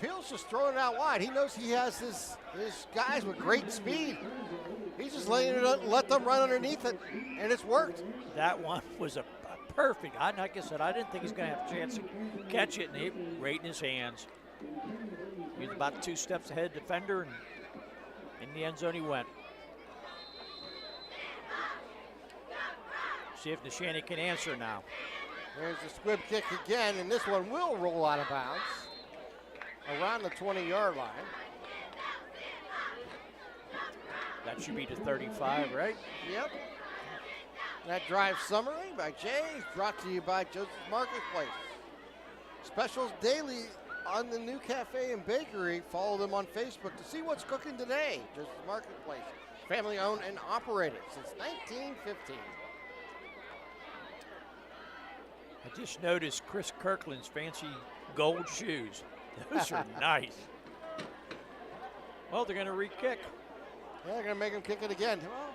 Peel's just throwing it out wide. He knows he has his guys with great speed. He's just let them run underneath it, and it's worked. That one was a perfect. Like I said, I didn't think he's going to have a chance to catch it, and he right in his hands. He was about 2 steps ahead of the defender, and in the end zone he went. See if Neshannock can answer now. There's a squib kick again, and this one will roll out of bounds around the 20-yard line. That should be to 35, right? Yep. That drive summary by Jay is brought to you by Joseph's Marketplace. Specials daily on the new cafe and bakery. Follow them on Facebook to see what's cooking today. Joseph's Marketplace, family owned and operated since 1915. I just noticed Chris Kirkland's fancy gold shoes. Those are nice. Well, they're going to re-kick. Yeah, they're going to make them kick it again. Well,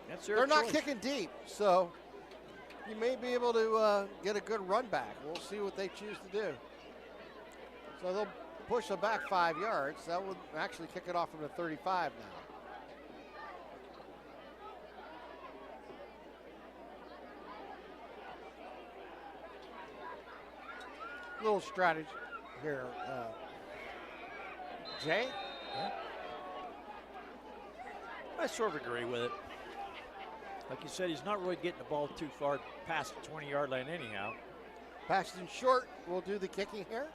that's their they're choice. not kicking deep, so you may be able to get a good run back. We'll see what they choose to do. So they'll push it back 5 yards. That would actually kick it off from the 35 now. Little strategy here, Jay. Yeah. I sort of agree with it. Like you said, he's not really getting the ball too far past the 20-yard line anyhow. Paxton Short will do the kicking here.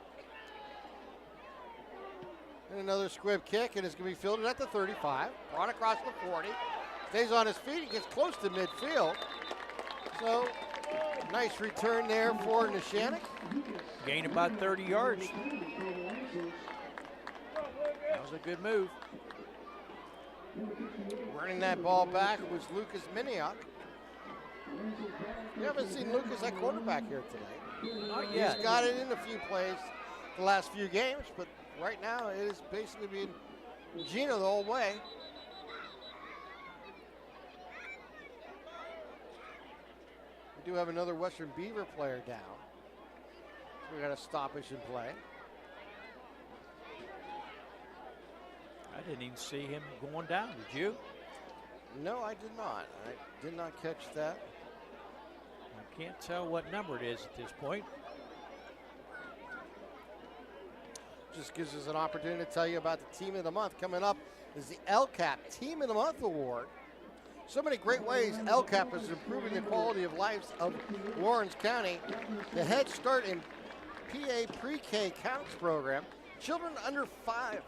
And another squib kick, and it's going to be fielded at the 35. Brought across the 40. Stays on his feet. He gets close to midfield. So, nice return there for Neshannock. Gained about 30 yards. That was a good move. Running that ball back was Lucas Miniok. We haven't seen Lucas at quarterback here tonight. Not yet. He's got it in a few plays the last few games, but right now it is basically being Gino the whole way. We do have another Western Beaver player down. So we got a stoppage in play. I didn't even see him going down, did you? No, I did not. I did not catch that. I can't tell what number it is at this point. Just gives us an opportunity to tell you about the Team of the Month. Coming up is the LCAP Team of the Month Award. So many great ways LCAP is improving the quality of lives of Lawrence County. The Head Start and PA Pre-K Counts program. Children under 5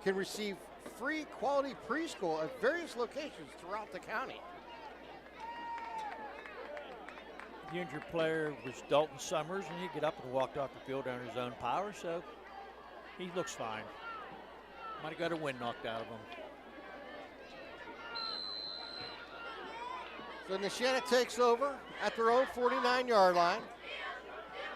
can receive free quality preschool at various locations throughout the county. The injured player was Dalton Summers, and he get up and walked off the field on his own power, so he looks fine. Might have got a wind knocked out of him. So Neshannock takes over at their own 49-yard line.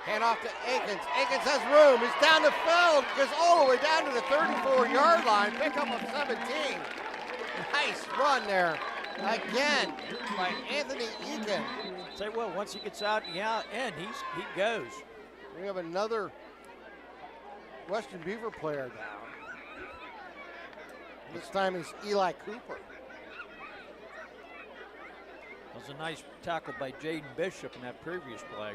Hand off to Akins. Akins has room. He's down the field. Goes all the way down to the 34-yard line. Pickup of 17. Nice run there again by Anthony Egan. Say what, once he gets out the end, he goes. We have another Western Beaver player down. This time it's Eli Cooper. That was a nice tackle by Jaden Bishop in that previous play.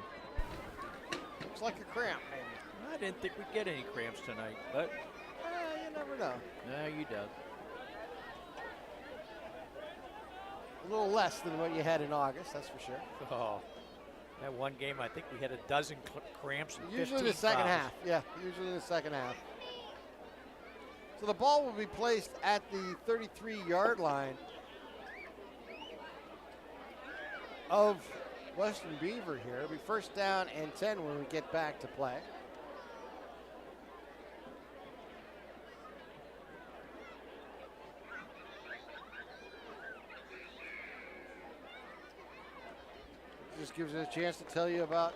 Looks like a cramp, maybe. I didn't think we'd get any cramps tonight, but you never know. No, you don't. A little less than what you had in August, that's for sure. Oh, that one game, I think we had a dozen cramps and usually 15 the second fouls. half. Yeah, usually in the second half. So the ball will be placed at the 33-yard line of Western Beaver here. It'll be first down and 10 when we get back to play. Just gives us a chance to tell you about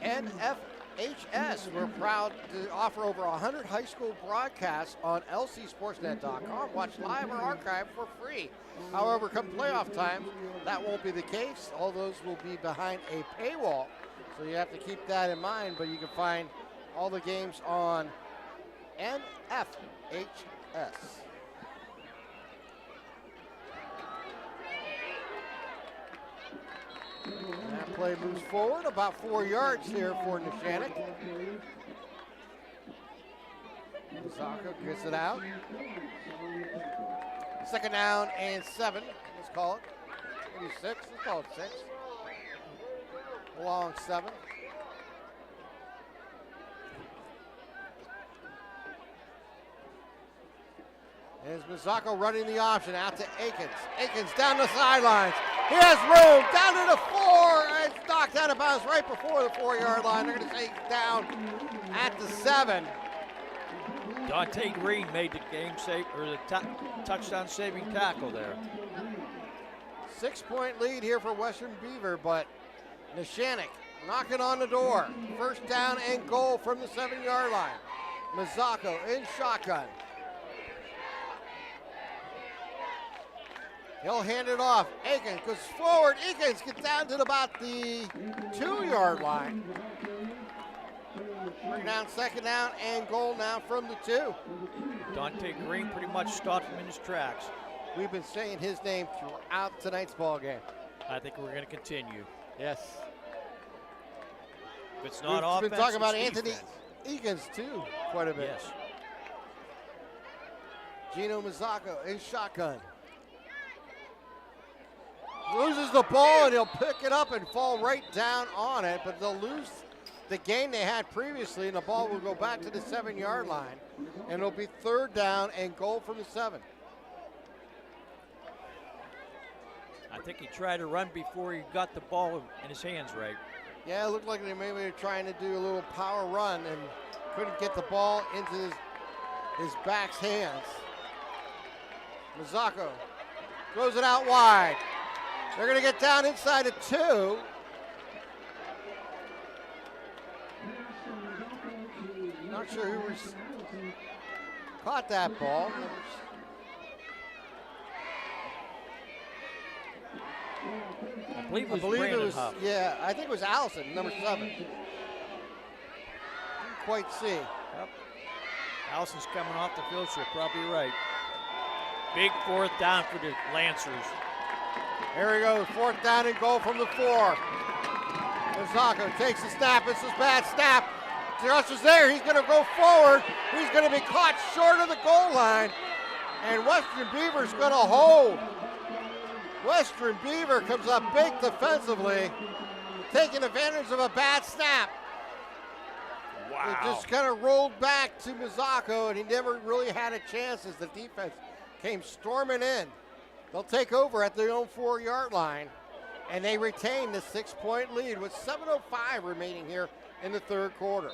NFHS. We're proud to offer over 100 high school broadcasts on lcsportsnet.com. Watch live or archive for free. However, come playoff time, that won't be the case. All those will be behind a paywall, so you have to keep that in mind. But you can find all the games on NFHS. And that play moves forward about 4 yards here for Neshannock. Zaka gets it out. Second down and 7, let's call it. Maybe 6, let's call it 6. Long 7. There's Mazzocco running the option out to Akins. Akins down the sidelines. He has room down to the 4. And it's knocked out of bounds right before the 4-yard line. They're going to say he's down at the 7. Dante Green made the game save or the touchdown saving tackle there. 6-point lead here for Western Beaver, but Neshannock knocking on the door. First down and goal from the 7-yard line. Mazzocco in shotgun. He'll hand it off. Akins goes forward. Akins gets down to about the 2-yard line. Bring down second down and goal now from the 2. Dante Green pretty much stopped him in his tracks. We've been saying his name throughout tonight's ball game. I think we're going to continue. Yes. If it's not We've offense, been talking about it's Anthony defense. Egan's too quite a bit. Yes. Gino Mazzocco in shotgun. Loses the ball and he'll pick it up and fall right down on it, but they'll lose the gain they had previously, and the ball will go back to the 7-yard line, and it'll be third down and goal from the 7. I think he tried to run before he got the ball in his hands right. Yeah, it looked like they maybe were trying to do a little power run and couldn't get the ball into his back's hands. Mazzocco throws it out wide. They're going to get down inside of 2. Not sure who caught that ball. I believe it was Brandon Huff. Yeah, I think it was Allison, number 7. Didn't quite see. Yep. Allison's coming off the field, so you're probably right. Big fourth down for the Lancers. Here he goes, 4th down and goal from the 4. Mazzocco takes the snap. It's a bad snap. Josh is there. He's going to go forward. He's going to be caught short of the goal line. And Western Beaver's going to hold. Western Beaver comes up big defensively, taking advantage of a bad snap. Wow. It just kind of rolled back to Mazzocco, and he never really had a chance as the defense came storming in. They'll take over at their own 4-yard line, and they retain the 6-point lead with 7:05 remaining here in the third quarter.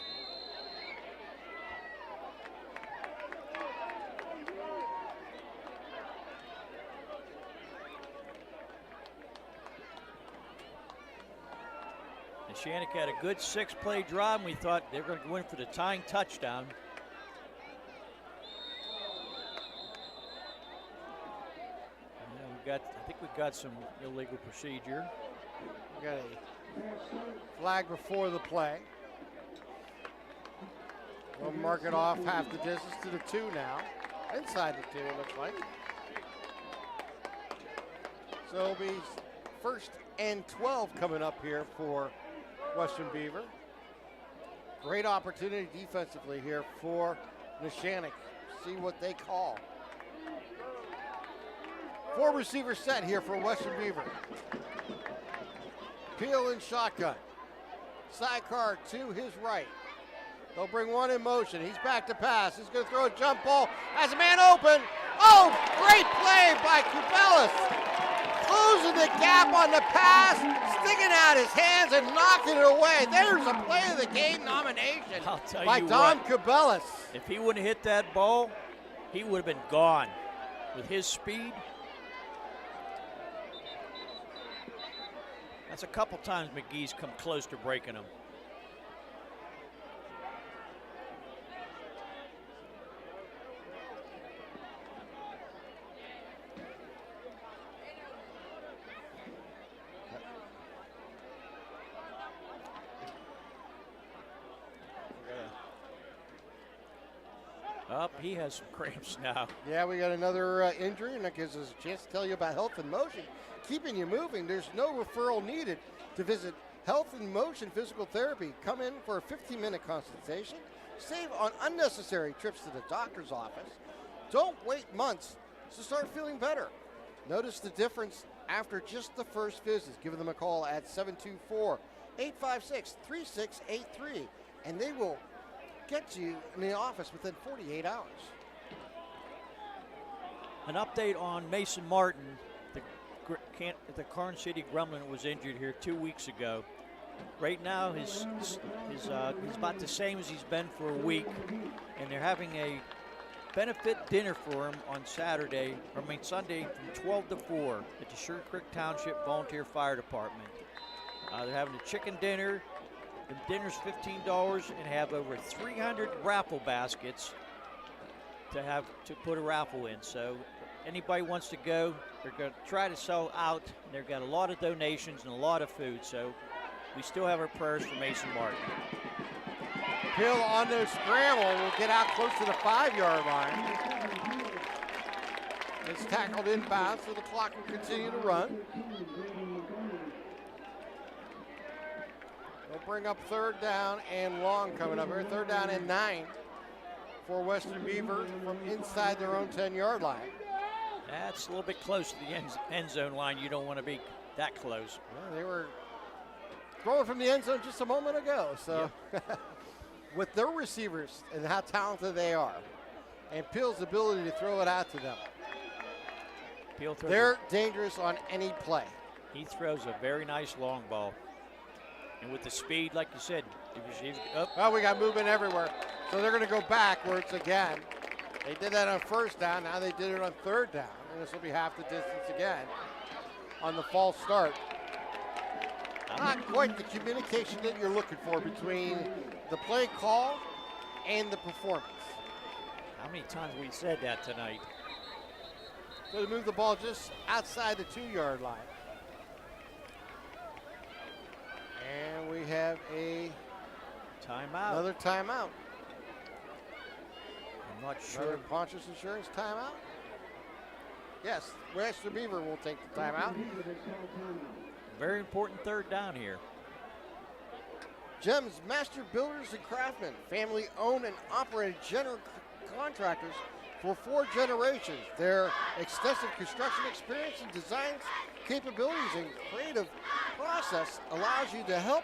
Neshannock had a good 6-play drive, and we thought they were going to go in for the tying touchdown. I think we've got some illegal procedure. We got a flag before the play. We'll mark it off half the distance to the 2 now. Inside the 2, it looks like. So it'll be 1st and 12 coming up here for Western Beaver. Great opportunity defensively here for Neshannock. See what they call. 4 receivers set here for Western Beaver. Peel in shotgun. Sidecar to his right. They'll bring one in motion. He's back to pass. He's going to throw a jump ball. Has a man open. Oh, great play by Kubelis. Closing the gap on the pass, sticking out his hands and knocking it away. There's a play of the game nomination by Don Kubelis. If he wouldn't have hit that ball, he would have been gone. With his speed, that's a couple times McGee's come close to breaking him. Up, he has some cramps now. Yeah, we got another injury, and that gives us a chance to tell you about Health in Motion. Keeping you moving, there's no referral needed to visit Health in Motion Physical Therapy. Come in for a 15-minute consultation. Save on unnecessary trips to the doctor's office. Don't wait months to start feeling better. Notice the difference after just the first visit. Give them a call at 724-856-3683, and they will get you in the office within 48 hours. An update on Mason Martin. The Karn City Gremlin was injured here 2 weeks ago. Right now, he's about the same as he's been for a week, and they're having a benefit dinner for him on Sunday from 12 to 4 at the Sugar Creek Township Volunteer Fire Department. They're having a chicken dinner. The dinner's $15 and have over 300 raffle baskets to put a raffle in. So anybody wants to go, they're going to try to sell out. And they've got a lot of donations and a lot of food. So we still have our prayers for Mason Martin. Hill on the scramble will get out close to the 5-yard line. It's tackled inbounds, so the clock will continue to run. They'll bring up 3rd down and long coming up here. 3rd down and 9 for Western Beaver from inside their own 10-yard line. That's a little bit close to the end zone line. You don't want to be that close. Well, they were throwing from the end zone just a moment ago. So with their receivers and how talented they are, and Peel's ability to throw it out to them, they're dangerous on any play. He throws a very nice long ball. And with the speed, like you said, well, we got movement everywhere. So they're going to go backwards again. They did that on 1st down. Now they did it on 3rd down. And this will be half the distance again on the false start. Not quite the communication that you're looking for between the play call and the performance. How many times we said that tonight? So they move the ball just outside the 2-yard line. And we have a timeout. Another timeout. I'm not Another sure. Pontius Insurance timeout. Yes, Western Beaver will take the timeout. Very important third down here. Gems Master Builders and Craftsmen, family-owned and operated general contractors for 4 generations. Their extensive construction experience and design capabilities and creative process allows you to help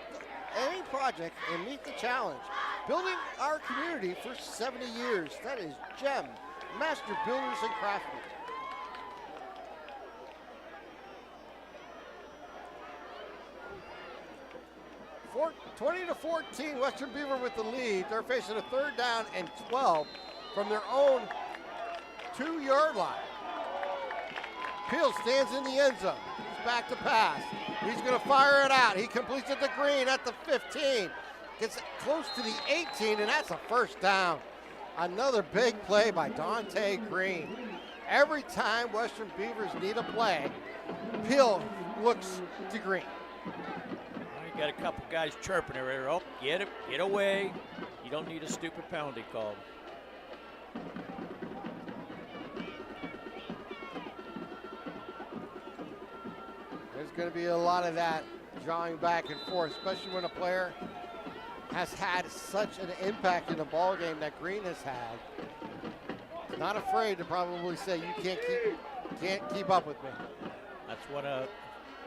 any project and meet the challenge. Building our community for 70 years. That is Gem Master Builders and Craftsmen. For 20-14, Western Beaver with the lead. They're facing a third down and 12 from their own 2-yard line. Peel stands in the end zone. He's back to pass. He's going to fire it out. He completes it to Green at the 15. Gets close to the 18, and that's a first down. Another big play by Dante Green. Every time Western Beavers need a play, Peel looks to Green. You got a couple guys chirping there. Oh, get away. You don't need a stupid penalty called. There's going to be a lot of that jawing back and forth, especially when a player has had such an impact in the ball game that Green has had. Not afraid to probably say, you can't keep up with me. That's what a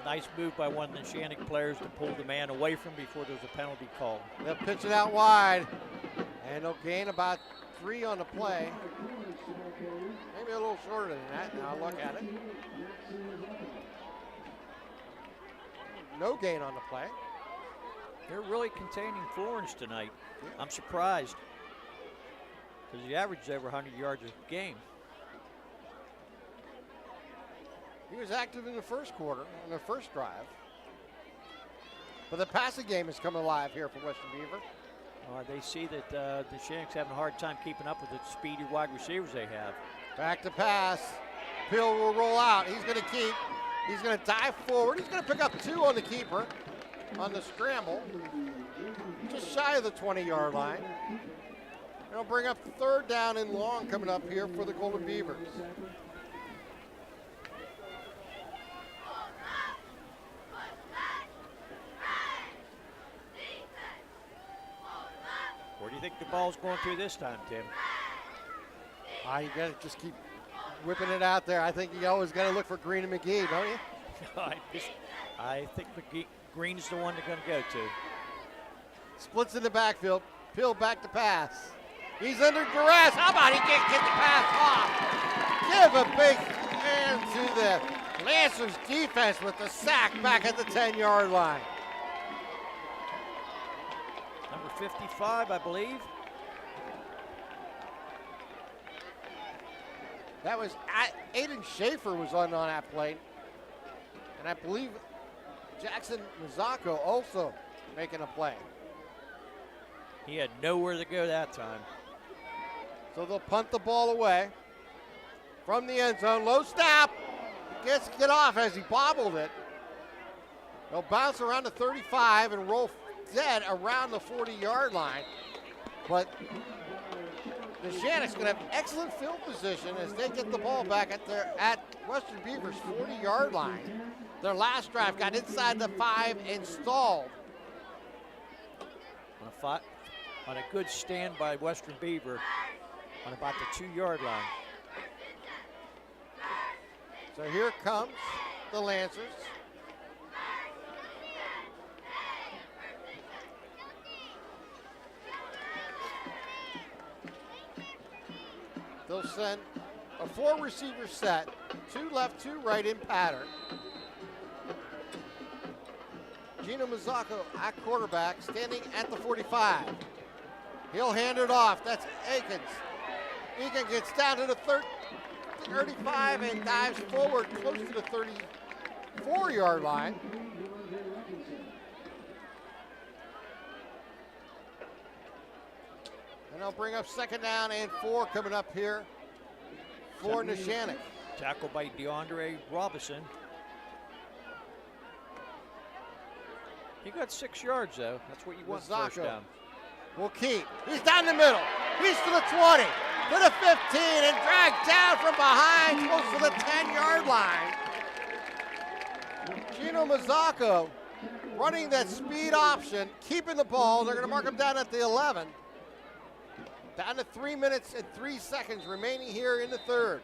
nice move by one of the Neshannock players to pull the man away from before there's a penalty called. They'll pitch it out wide, and they'll gain about 3 on the play. Maybe a little shorter than that. Now look at it. No gain on the play. They're really containing Florence tonight. I'm surprised, because he averaged over 100 yards a game. He was active in the first quarter, in the first drive. But the passing game has come alive here for Western Beaver. They see that the Neshannock's having a hard time keeping up with the speedy wide receivers they have. Back to pass. Peel will roll out. He's going to keep. He's going to dive forward. He's going to pick up 2 on the keeper on the scramble. Just shy of the 20-yard line. It'll bring up third down and long coming up here for the Golden Beavers. Where do you think the ball's going through this time, Tim? You got to just keep whipping it out there. I think you always got to look for Green and McGee, don't you? I think Green's the one they're going to go to. Splits in the backfield. Peel back to pass. He's under duress. How about he can't get the pass off? Give a big hand to the Lancers defense with the sack back at the 10-yard line. Number 55, I believe. That was Aiden Schaefer was on that play. And I believe Jackson Mazzacco also making a play. He had nowhere to go that time. So they'll punt the ball away from the end zone. Low snap. He gets to get off as he bobbled it. They'll bounce around the 35 and roll dead around the 40-yard line. But Neshannock's going to have excellent field position as they get the ball back at Western Beaver's 40-yard line. Their last drive got inside the 5 and stalled. On a good stand by Western Beaver on about the 2-yard line. So here comes the Lancers. They'll send a 4-receiver set, 2 left, 2 right in pattern. Gino Mazzacco at quarterback, standing at the 45. He'll hand it off. That's Akins. Egan gets down to the 35 and dives forward close to the 34-yard line. And they'll bring up second down and 4 coming up here for Neshannock. Tackled by DeAndre Robinson. He got 6 yards, though. That's what you want first down. Will keep. He's down the middle. He's to the 20. to the 15 and dragged down from behind close to the 10-yard line. Gino Mazzacco running that speed option, keeping the ball. They're going to mark him down at the 11. Down to 3 minutes and 3 seconds remaining here in the third.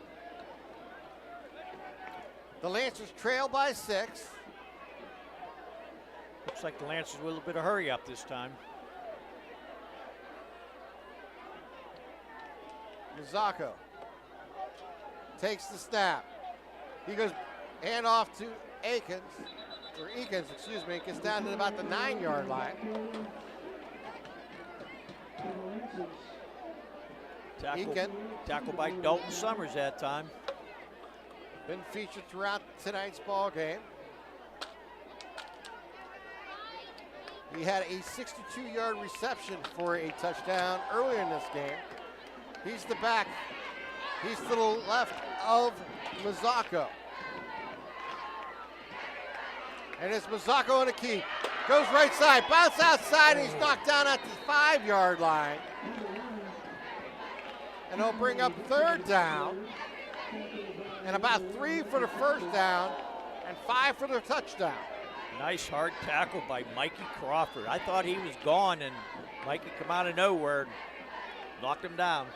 The Lancers trail by 6. Looks like the Lancers with a little bit of hurry up this time. Mazzacco takes the snap. He goes hand off to Eakins, gets down to about the 9-yard line. Tackle by Dalton Summers that time. Been featured throughout tonight's ball game. He had a 62-yard reception for a touchdown earlier in this game. He's the back. He's to the left of Mazzacco. And it's Mazzacco on a keep. Goes right side, bounce outside, and he's knocked down at the 5-yard line. And he'll bring up third down. And about 3 for the first down and 5 for the touchdown. Nice hard tackle by Mikey Crawford. I thought he was gone, and Mikey come out of nowhere and knocked him down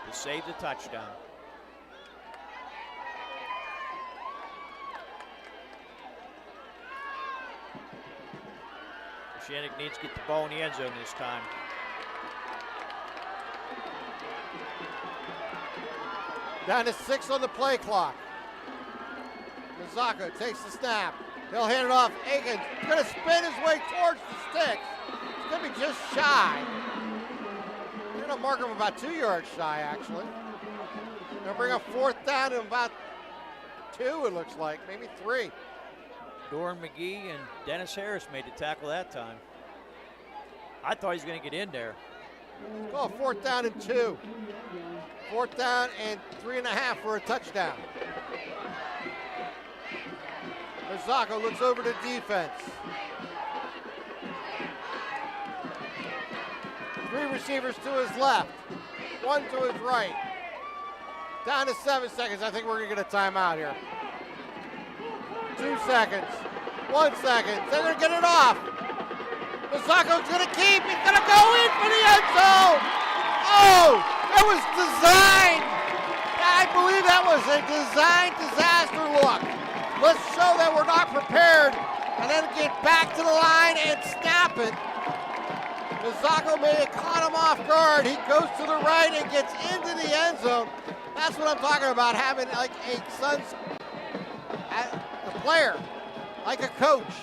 to save the touchdown. Neshannock needs to get the ball in the end zone this time. Down to 6 on the play clock. Mazzacco takes the snap. He'll hand it off. Eakins going to spin his way towards the sticks. It's going to be just shy. They're going to mark him about 2 yards shy, actually. They'll bring up fourth down and about 2, it looks like, maybe 3. Doran McGee and Dennis Harris made the tackle that time. I thought he was going to get in there. Oh, fourth down and 2. Fourth down and 3.5 for a touchdown. Mazzacco looks over to defense. 3 receivers to his left, 1 to his right. Down to 7 seconds. I think we're going to get a timeout here. 2 seconds, 1 second. They're going to get it off. Mazzacco's going to keep. He's going to go in for the end zone. Oh, that was designed. I believe that was a designed disaster look. Let's show that we're not prepared and then get back to the line and snap it. Mazzacco may have caught him off guard. He goes to the right and gets into the end zone. That's what I'm talking about, having like a player, like a coach.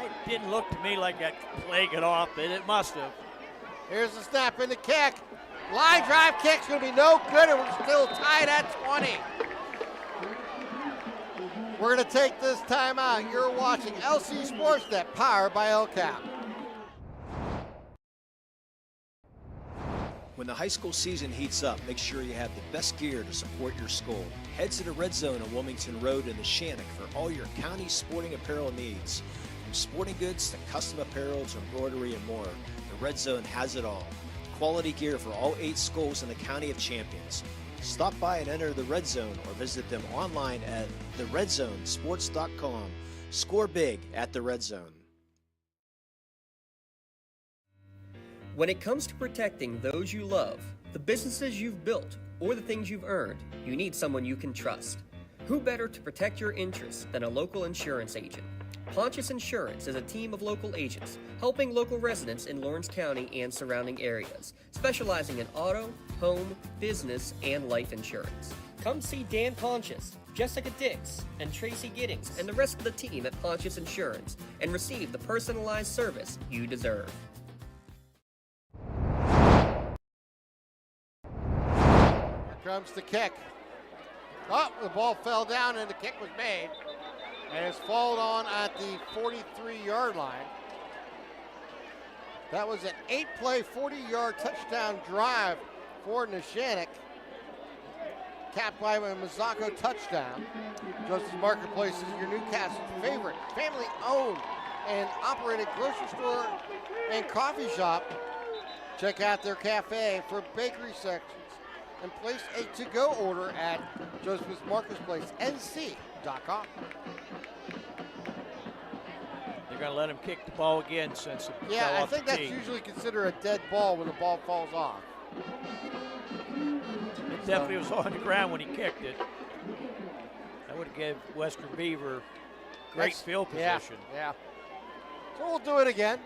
It didn't look to me like that play got off, but it must have. Here's the snap and the kick. Line drive kick's going to be no good, and we're still tied at 20. We're going to take this timeout. You're watching LC SportsNet, powered by LCAP. When the high school season heats up, make sure you have the best gear to support your school. Head to the Red Zone on Wilmington Road in Neshannock for all your county sporting apparel needs. From sporting goods to custom apparel to embroidery and more, the Red Zone has it all. Quality gear for all 8 schools in the County of Champions. Stop by and enter the Red Zone or visit them online at theredzonesports.com. Score big at the Red Zone. When it comes to protecting those you love, the businesses you've built, or the things you've earned, you need someone you can trust. Who better to protect your interests than a local insurance agent? Pontius Insurance is a team of local agents helping local residents in Lawrence County and surrounding areas, specializing in auto, home, business, and life insurance. Come see Dan Pontius, Jessica Dix, and Tracy Giddings, and the rest of the team at Pontius Insurance, and receive the personalized service you deserve. Here comes the kick. Oh, the ball fell down and the kick was made. And it's fallen on at the 43-yard line. That was an 8-play, 40-yard touchdown drive for Neshannock. Capped by a Mazzacco touchdown. Joseph's Marketplace is your Newcastle's favorite family-owned and operated grocery store and coffee shop. Check out their cafe for bakery and place a to-go order at Joseph's Marketplace, NC.com. They're going to let him kick the ball again since it Yeah, fell I off think the that's tee. usually considered a dead ball when the ball falls off. It definitely was on the ground when he kicked it. That would have given Western Beaver great field position. Yeah. So we'll do it again.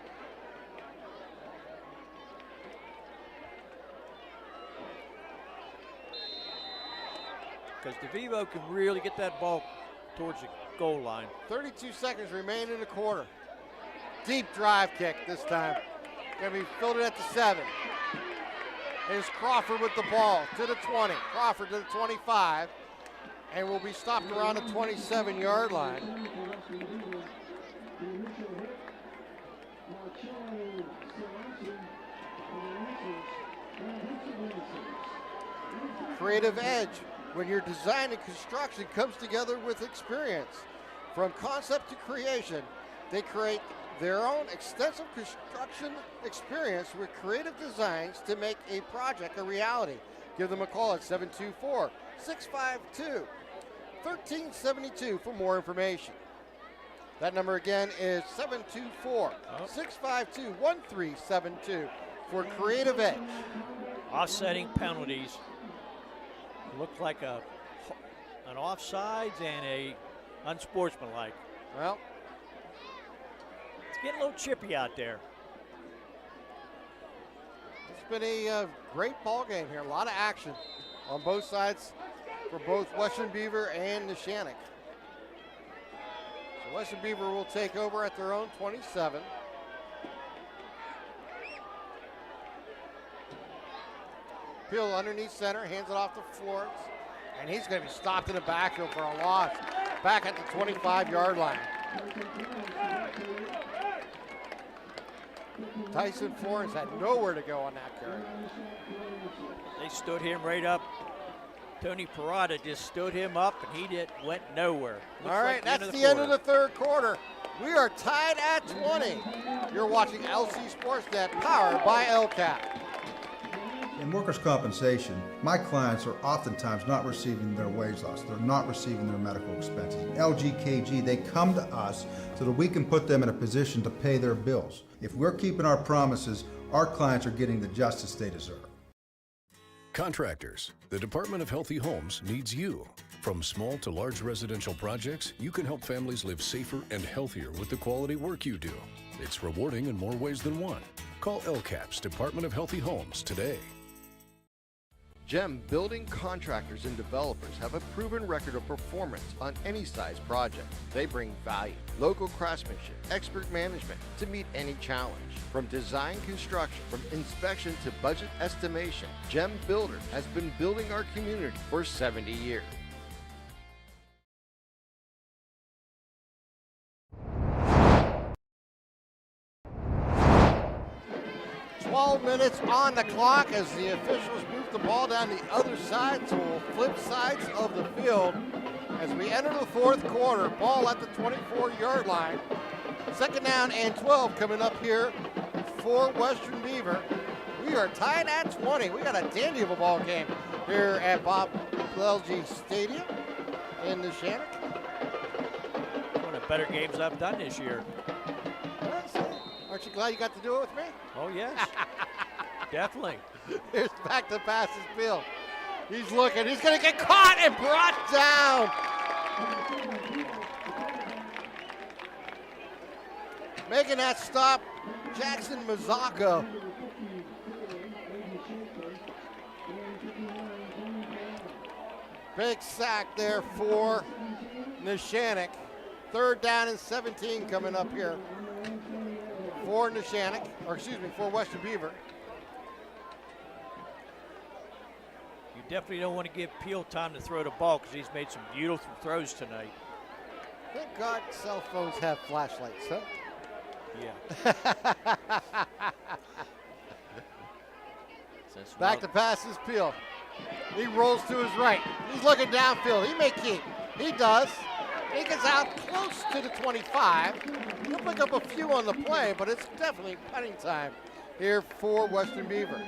Because DeVivo can really get that ball towards the goal line. 32 seconds remain in the quarter. Deep drive kick this time. Going to be fielded at the 7. Here's Crawford with the ball to the 20. Crawford to the 25. And will be stopped around the 27-yard line. Creative edge. When your design and construction comes together with experience. From concept to creation, they create their own extensive construction experience with creative designs to make a project a reality. Give them a call at 724-652-1372 for more information. That number again is 724-652-1372 for creative edge. Offsetting penalties. Looked like an offsides and a unsportsmanlike. Well, it's getting a little chippy out there. It's been a great ball game here. A lot of action on both sides for both Western Beaver and Neshannock. So Western Beaver will take over at their own 27. Peel underneath center, hands it off to Florence, and he's going to be stopped in the backfield for a loss. Back at the 25-yard line. Tyson Florence had nowhere to go on that carry. They stood him right up. Tony Parada just stood him up, and he went nowhere. All right, that's the end of the third quarter. We are tied at 20. You're watching LC SportsNet, powered by LCAP. In workers' compensation, my clients are oftentimes not receiving their wage loss. They're not receiving their medical expenses. LGKG, they come to us so that we can put them in a position to pay their bills. If we're keeping our promises, our clients are getting the justice they deserve. Contractors, the Department of Healthy Homes needs you. From small to large residential projects, you can help families live safer and healthier with the quality work you do. It's rewarding in more ways than one. Call LCAP's Department of Healthy Homes today. GEM building contractors and developers have a proven record of performance on any size project. They bring value, local craftsmanship, expert management to meet any challenge. From design construction, from inspection to budget estimation, GEM Builder has been building our community for 70 years. 12 minutes on the clock as the officials move the ball down the other side, so we'll flip sides of the field as we enter the fourth quarter. Ball at the 24-yard line. Second down and 12 coming up here for Western Beaver. We are tied at 20. We got a dandy of a ball game here at Bob Lelge Stadium in Neshannock. One of the better games I've done this year. Aren't you glad you got to do it with me? Oh, yes. Definitely. Here's back to passes Bill. He's looking. He's going to get caught and brought down. Making that stop, Jackson Mazzocco. Big sack there for Neshannock. Third down and 17 coming up here for Neshannock, or excuse me, for Western Beaver. You definitely don't want to give Peel time to throw the ball because he's made some beautiful throws tonight. Thank God cell phones have flashlights, huh? Yeah. Back to passes Peel. He rolls to his right. He's looking downfield. He may keep. He does. He gets out close to the 25. He'll pick up a few on the play, but it's definitely punting time here for Western Beaver.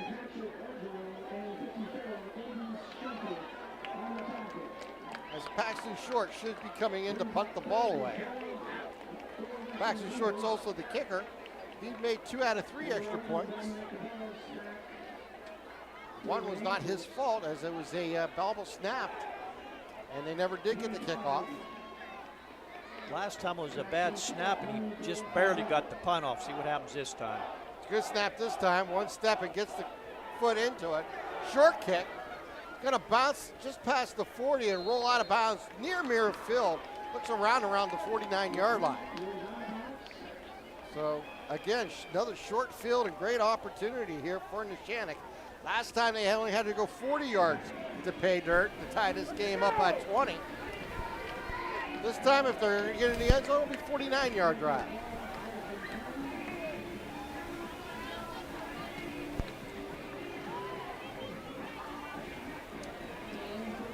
Paxton Short should be coming in to punt the ball away. Paxton Short's also the kicker. He made 2 out of 3 extra points. One was not his fault, as it was a ball snapped, and they never did get the kickoff. Last time it was a bad snap, and he just barely got the punt off. See what happens this time. It's a good snap this time. One step and gets the foot into it. Short kick. Gonna bounce just past the 40 and roll out of bounds near mirror field. Looks around the 49-yard line. So again, another short field and great opportunity here for Neshannock. Last time they only had to go 40 yards to pay dirt to tie this game up at 20. This time, if they're going to get in the end zone, it'll be 49-yard drive.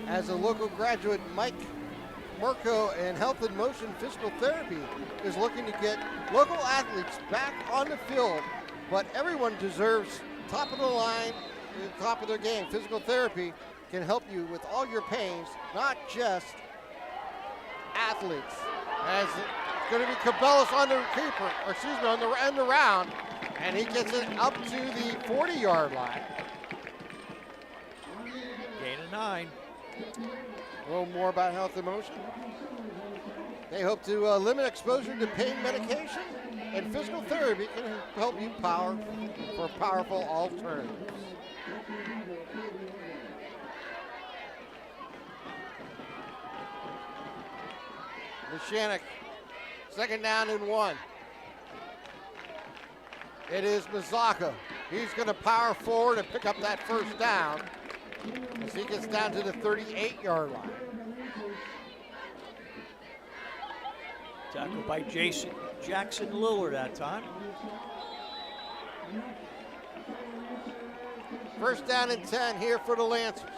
As a local graduate, Mike Murko and Health in Motion Physical Therapy is looking to get local athletes back on the field, but everyone deserves top of the line, top of their game. Physical therapy can help you with all your pains, not just athletes. As it's going to be Cabellas on the keeper, or excuse me, on the end around, and he gets it up to the 40-yard line. Gain of 9. A little more about Health in Motion. They hope to limit exposure to pain medication, and physical therapy can help you power for powerful alternatives. Neshannock, 2nd down and 1. It is Mazzocca. He's going to power forward and pick up that first down as he gets down to the 38-yard line. Tackled by Jackson Lillard that time. 1st down and 10 here for the Lancers.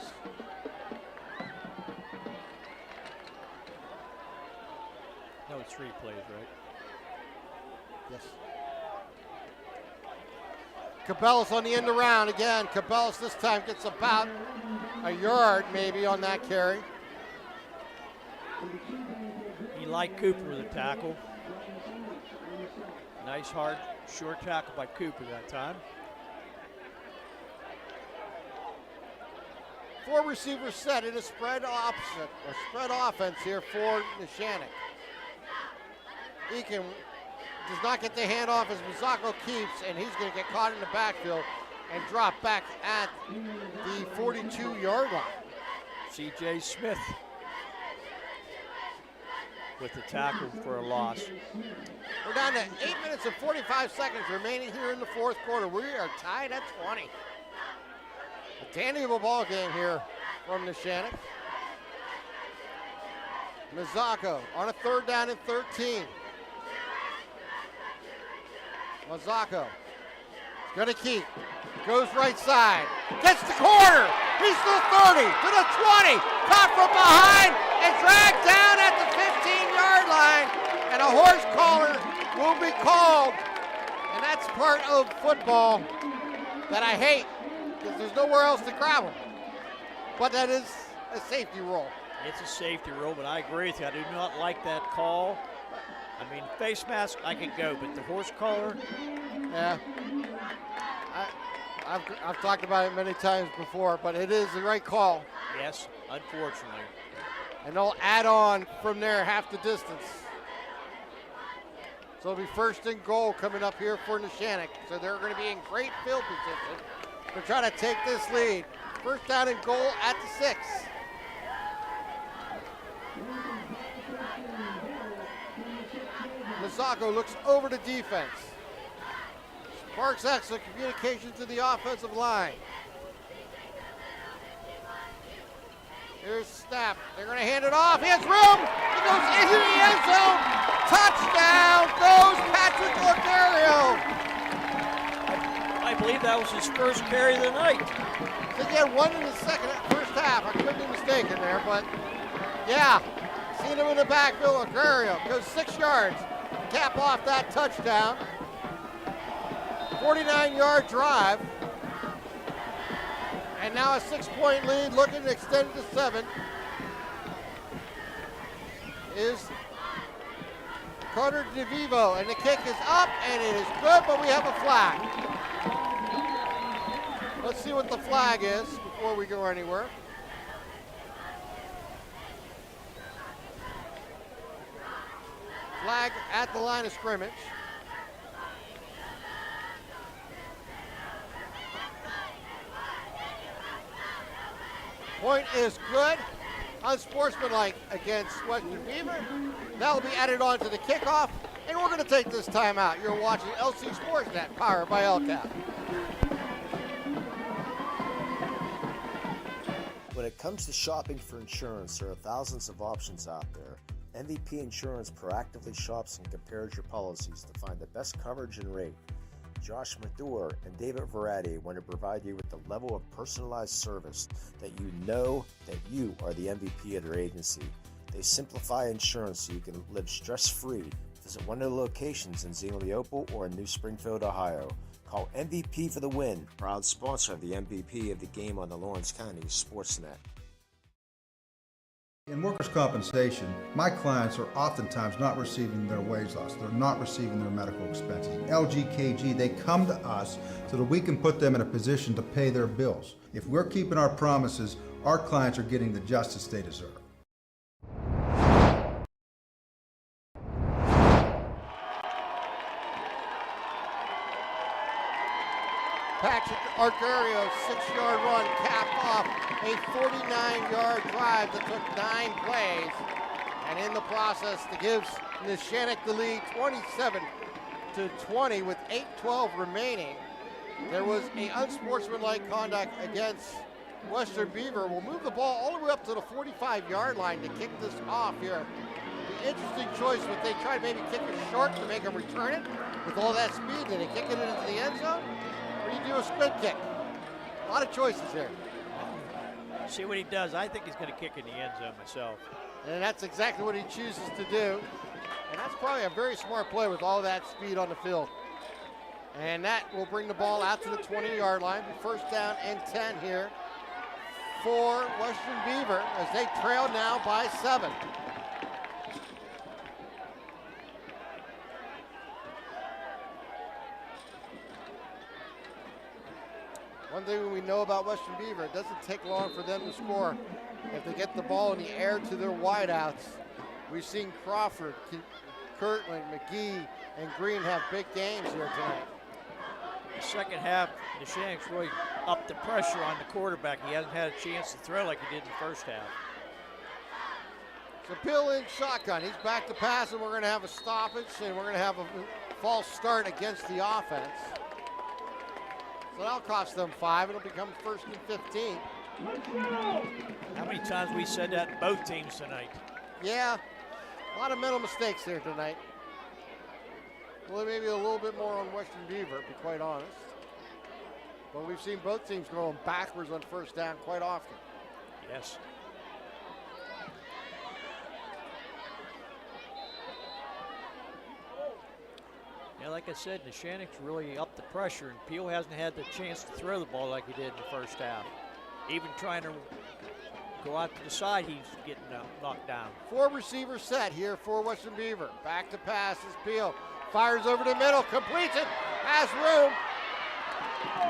No, it's 3 plays, right? Yes. Cabellas on the end around again. Cabellas this time gets about a yard maybe on that carry. He liked Cooper with a tackle. Nice hard short tackle by Cooper that time. 4 receivers set in a spread offense here for Neshannock. Eakin does not get the handoff as Mazzocco keeps, and he's going to get caught in the backfield and drop back at the 42-yard line. C.J. Smith with the tackle for a loss. We're down to 8 minutes and 45 seconds remaining here in the 4th quarter. We are tied at 20. A dandy of a ball game here from Neshannock. Mazzocco on a 3rd down and 13. Mazzocco is going to keep. Goes right side. Gets the corner. He's to the 30, to the 20. Caught from behind and dragged down at the 15-yard line. And a horse collar will be called. And that's part of football that I hate, because there's nowhere else to grab him. But that is a safety rule. It's a safety rule, but I agree with you. I do not like that call. I mean, face mask, I can go, but the horse collar? Yeah. I've talked about it many times before, but it is the right call. Yes, unfortunately. And they'll add on from there half the distance. So it'll be 1st and goal coming up here for Neshannock. So they're going to be in great field position to try to take this lead. 1st down and goal at the 6. Mazzocco looks over the defense. Sparks excellent communication to the offensive line. Here's the snap. They're going to hand it off. He has room. He goes into the end zone. Touchdown goes Patrick Locario. I believe that was his first carry of the night. They get one in the first half. I could be mistaken there, but yeah. Seen him in the backfield. Locario goes 6 yards. Cap off that touchdown. 49-yard drive. And now a 6-point lead, looking to extend it to 7. is Carter DeVivo, and the kick is up, and it is good, but we have a flag. Let's see what the flag is before we go anywhere. Flag at the line of scrimmage. Point is good. Unsportsmanlike against Western Beaver. That will be added on to the kickoff, and we're going to take this time out. You're watching LC SportsNet, powered by LCAP. When it comes to shopping for insurance, there are thousands of options out there. MVP Insurance proactively shops and compares your policies to find the best coverage and rate. Josh Madore and David Verratti want to provide you with the level of personalized service that you know that you are the MVP of their agency. They simplify insurance so you can live stress-free. Visit one of the locations in Zingleople or in New Springfield, Ohio. Call MVP for the win. Proud sponsor of the MVP of the game on the Lawrence County SportsNet. In workers' compensation, my clients are oftentimes not receiving their wage loss. They're not receiving their medical expenses. LGKG, they come to us so that we can put them in a position to pay their bills. If we're keeping our promises, our clients are getting the justice they deserve. Patrick Arcario, 6-yard run, capped off a 49-yard drive that took 9 plays. And in the process, that gives Neshannock the lead 27-20 with 8:12 remaining. There was an unsportsmanlike conduct against Western Beaver. We'll move the ball all the way up to the 45-yard line to kick this off here. The interesting choice, but they tried to maybe kick it short to make him return it with all that speed. Did they kick it into the end zone? Or do you do a squib kick? A lot of choices here. See what he does. I think he's going to kick in the end zone myself. And that's exactly what he chooses to do. And that's probably a very smart play with all that speed on the field. And that will bring the ball out to the 20-yard line. First down and 10 here for Western Beaver as they trail now by 7. One thing we know about Western Beaver, it doesn't take long for them to score. If they get the ball in the air to their wideouts, we've seen Crawford, Kirtland, McGee, and Green have big games here tonight. The second half, Neshannock's really upped the pressure on the quarterback. He hasn't had a chance to throw like he did in the first half. So Bill in shotgun. He's back to pass, and we're going to have a stoppage, and we're going to have a false start against the offense. So that'll cost them 5. It'll become 1st and 15. How many times we said that in both teams tonight? Yeah, a lot of mental mistakes here tonight. Well, maybe a little bit more on Western Beaver, to be quite honest. But we've seen both teams going backwards on first down quite often. Yes. Yeah, like I said, Neshannock's really upped the pressure, and Peel hasn't had the chance to throw the ball like he did in the first half. Even trying to go out to the side, he's getting knocked down. 4 receivers set here for Western Beaver. Back to pass is Peel. Fires over the middle, completes it, has room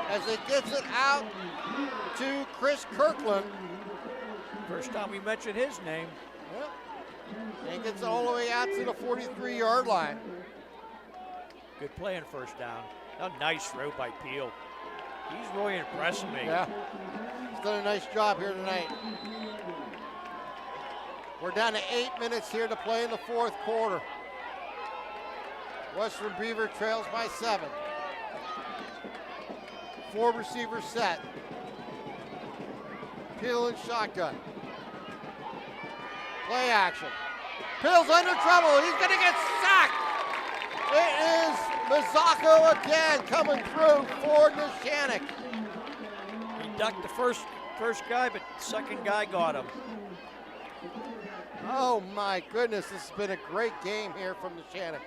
as it gets it out to Chris Kirkland. First time we mentioned his name. Yep. And gets it all the way out to the 43-yard line. Good play in first down. A nice throw by Peel. He's really impressing me. Yeah, he's done a nice job here tonight. We're down to 8 minutes here to play in the 4th quarter. Western Beaver trails by 7. 4 receivers set. Peel in shotgun. Play action. Peel's under trouble. He's going to get sacked. It is Mazzocco again coming through for Neshannock. He ducked the first guy, but the second guy got him. Oh my goodness, this has been a great game here from Neshannock.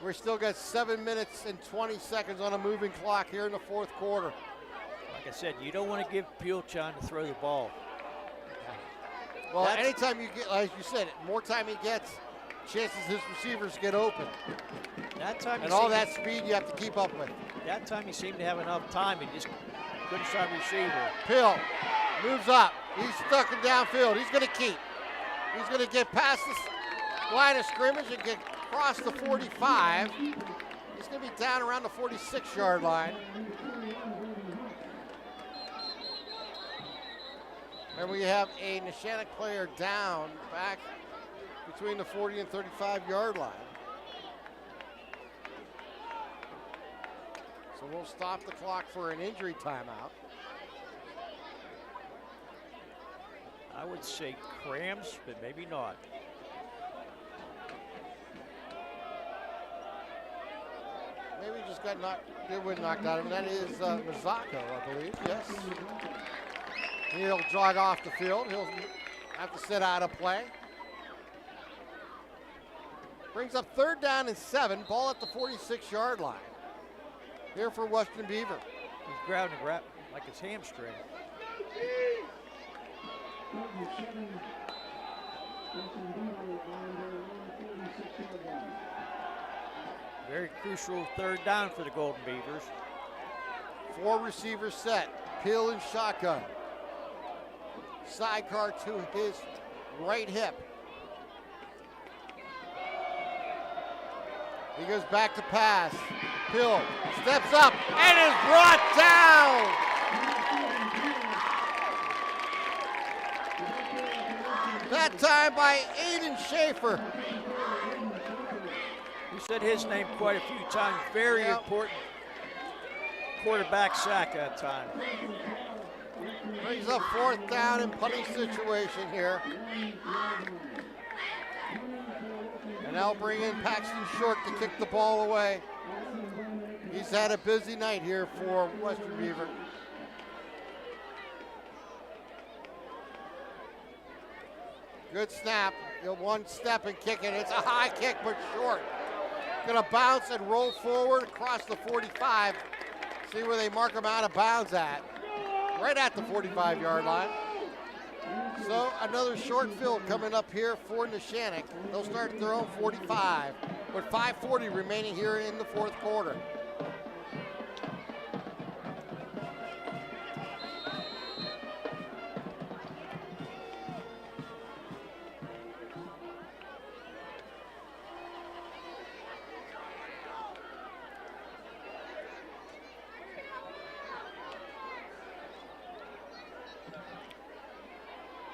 We're still got 7 minutes and 20 seconds on a moving clock here in the 4th quarter. Like I said, you don't want to give Peel time to throw the ball. Well, anytime you get, like you said, more time he gets, chances his receivers get open. That time and all that speed you have to keep up with. That time he seemed to have enough time. He just couldn't find receiver. Pill moves up. He's stuck in downfield. He's going to keep. He's going to get past the line of scrimmage and get across the 45. He's going to be down around the 46-yard line. And we have a Neshannock player down back between the 40 and 35-yard line. So we'll stop the clock for an injury timeout. I would say cramps, but maybe not. Maybe he just got knocked out. And that is Mazzocco, I believe. Yes. He'll jog off the field. He'll have to sit out of play. Brings up 3rd down and 7. Ball at the 46-yard line. Here for Western Beaver. He's grabbing like his hamstring. Very crucial 3rd down for the Golden Beavers. 4 receivers set. Pill and shotgun. Sidecar to his right hip. He goes back to pass. Pill steps up and is brought down. That time by Aiden Schaefer. We said his name quite a few times. Very important quarterback sack that time. Brings up 4th down and punting situation here. And they'll bring in Paxton Short to kick the ball away. He's had a busy night here for Western Beaver. Good snap. He'll one step and kick it. It's a high kick, but short. Gonna bounce and roll forward across the 45. See where they mark him out of bounds at. Right at the 45-yard line. So another short field coming up here for Neshannock. They'll start at their own 45, with 5:40 remaining here in the 4th quarter.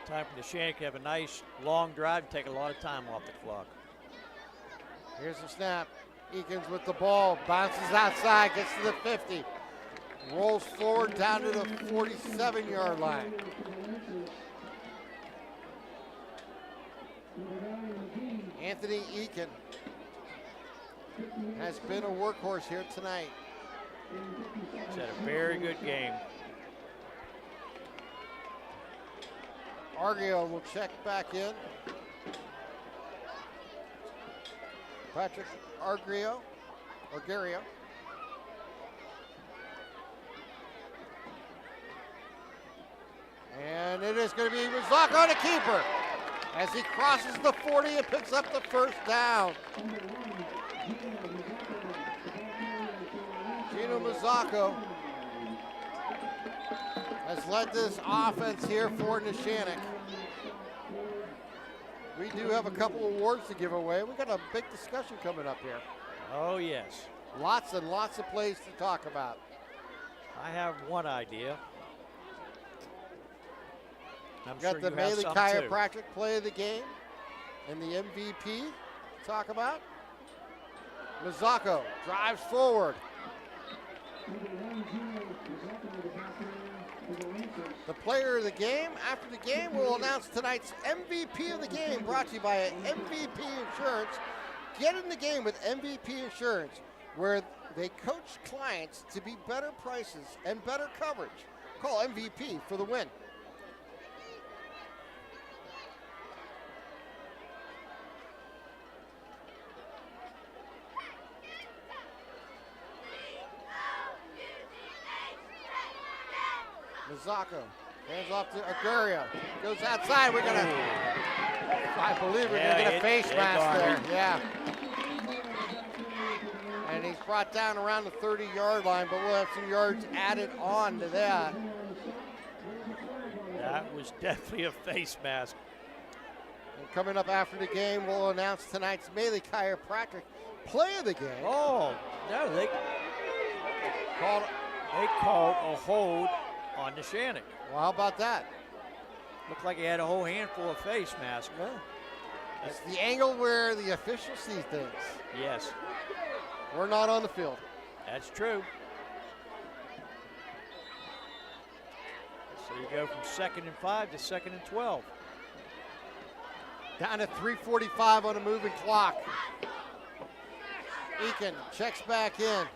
Time for Neshannock to have a nice long drive and take a lot of time off the clock. Here's the snap. Eakins with the ball, bounces outside, gets to the 50. Rolls forward down to the 47-yard line. Anthony Eakin has been a workhorse here tonight. He's had a very good game. Argio will check back in. Patrick Argio. And it is going to be Mazzocco, the keeper, as he crosses the 40 and picks up the 1st down. Gino Mazzocco has led this offense here for Neshannock. We do have a couple awards to give away. We've got a big discussion coming up here. Oh, yes. Lots and lots of plays to talk about. I have one idea. We've got the Maley Chiropractic play of the game and the MVP to talk about. Mazzocco drives forward. The player of the game, after the game, will announce tonight's MVP of the game, brought to you by MVP Insurance. Get in the game with MVP Insurance, where they coach clients to be better prices and better coverage. Call MVP for the win. Mazzocco Hands off to Aguirre. Goes outside. We're gonna. I believe we're gonna get a face mask there. Yeah. And he's brought down around the 30-yard line, but we'll have some yards added on to that. That was definitely a face mask. And coming up after the game, we'll announce tonight's Melee Chiropractic play of the game. Oh, no, they called a hold on Neshannock. Well, how about that? Looked like he had a whole handful of face masks. Yeah. It's the angle where the officials see things. Yes. We're not on the field. That's true. So you go from 2nd and 5 to 2nd and 12. Down to 3:45 on a moving clock. Eakin checks back in.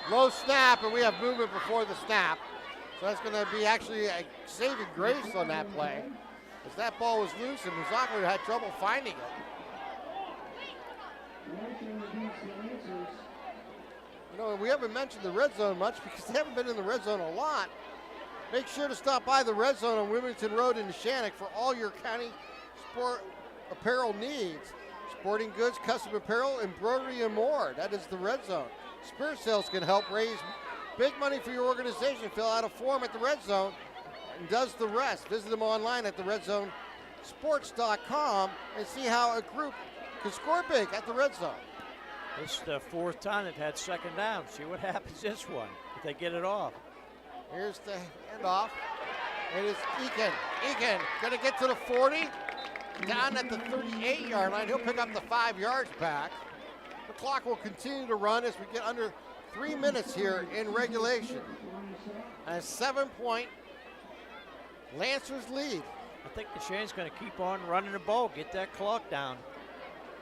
Low snap, and we have movement before the snap. So that's going to be actually a saving grace on that play, as that ball was loose and Mazzocco had trouble finding it. You know, we haven't mentioned the red zone much because they haven't been in the red zone a lot. Make sure to stop by the red zone on Wilmington Road in Neshannock for all your county sport apparel needs. Sporting goods, custom apparel, embroidery, and more. That is the red zone. Spirit sales can help raise big money for your organization. Fill out a form at the red zone and does the rest. Visit them online at theredzonesports.com and see how a group can score big at the red zone. This is the 4th time they've had 2nd down. See what happens this one if they get it off. Here's the handoff. It is Eakin. Eakin going to get to the 40. Down at the 38-yard line. He'll pick up the 5 yards back. The clock will continue to run as we get under 3 minutes here in regulation. A 7-point Lancers lead. I think Neshannock's going to keep on running the ball, get that clock down.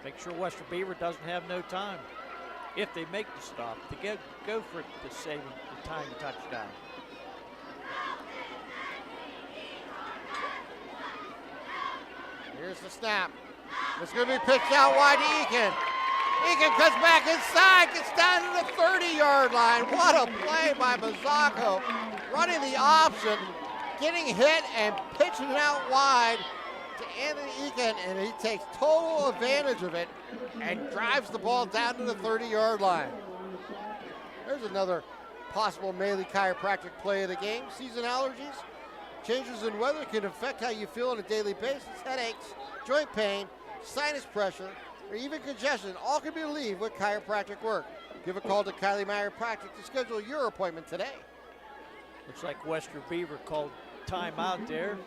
Make sure Western Beaver doesn't have no time. If they make the stop, to go for it to save the time touchdown. Here's the snap. It's going to be pitched out wide to Eakin. Eakin comes back inside, gets down to the 30-yard line. What a play by Mazzocco. Running the option, getting hit and pitching it out wide to Anthony Eakin, and he takes total advantage of it and drives the ball down to the 30-yard line. There's another possible Melee Chiropractic play of the game. Season allergies, changes in weather can affect how you feel on a daily basis. Headaches, joint pain, sinus pressure, or even congestion, all can be relieved with chiropractic work. Give a call to Kylie Chiropractic to schedule your appointment today. Looks like Western Beaver called timeout there.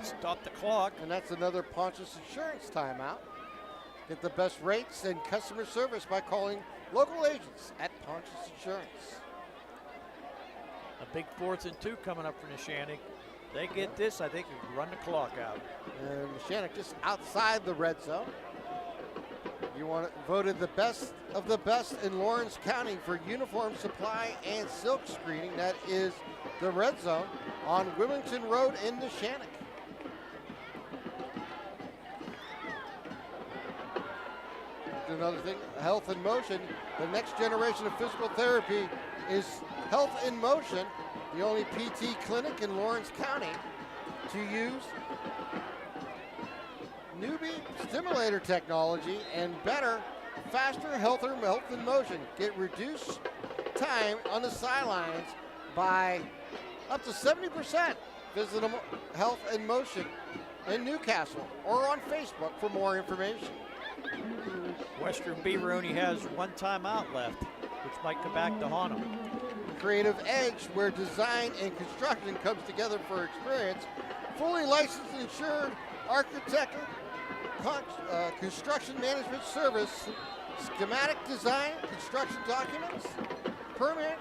Stop the clock. And that's another Pontius Insurance timeout. Get the best rates and customer service by calling local agents at Pontius Insurance. A big 4th and 2 coming up for Neshannock. They get this, I think we can run the clock out. And Neshannock just outside the red zone. You want it voted the best of the best in Lawrence County for uniform supply and silk screening. That is the red zone on Wilmington Road in Neshannock. Another thing, Health in Motion. The next generation of physical therapy is Health in Motion, the only PT clinic in Lawrence County to use newbie stimulator technology and better, faster, healthier Health in Motion. Get reduced time on the sidelines by up to 70%. Visit them, Health in Motion in Newcastle or on Facebook for more information. Western Beaver only has 1 timeout left, which might come back to haunt them. Creative Edge, where design and construction comes together for experience. Fully licensed and insured architect, construction management service, schematic design, construction documents, permit,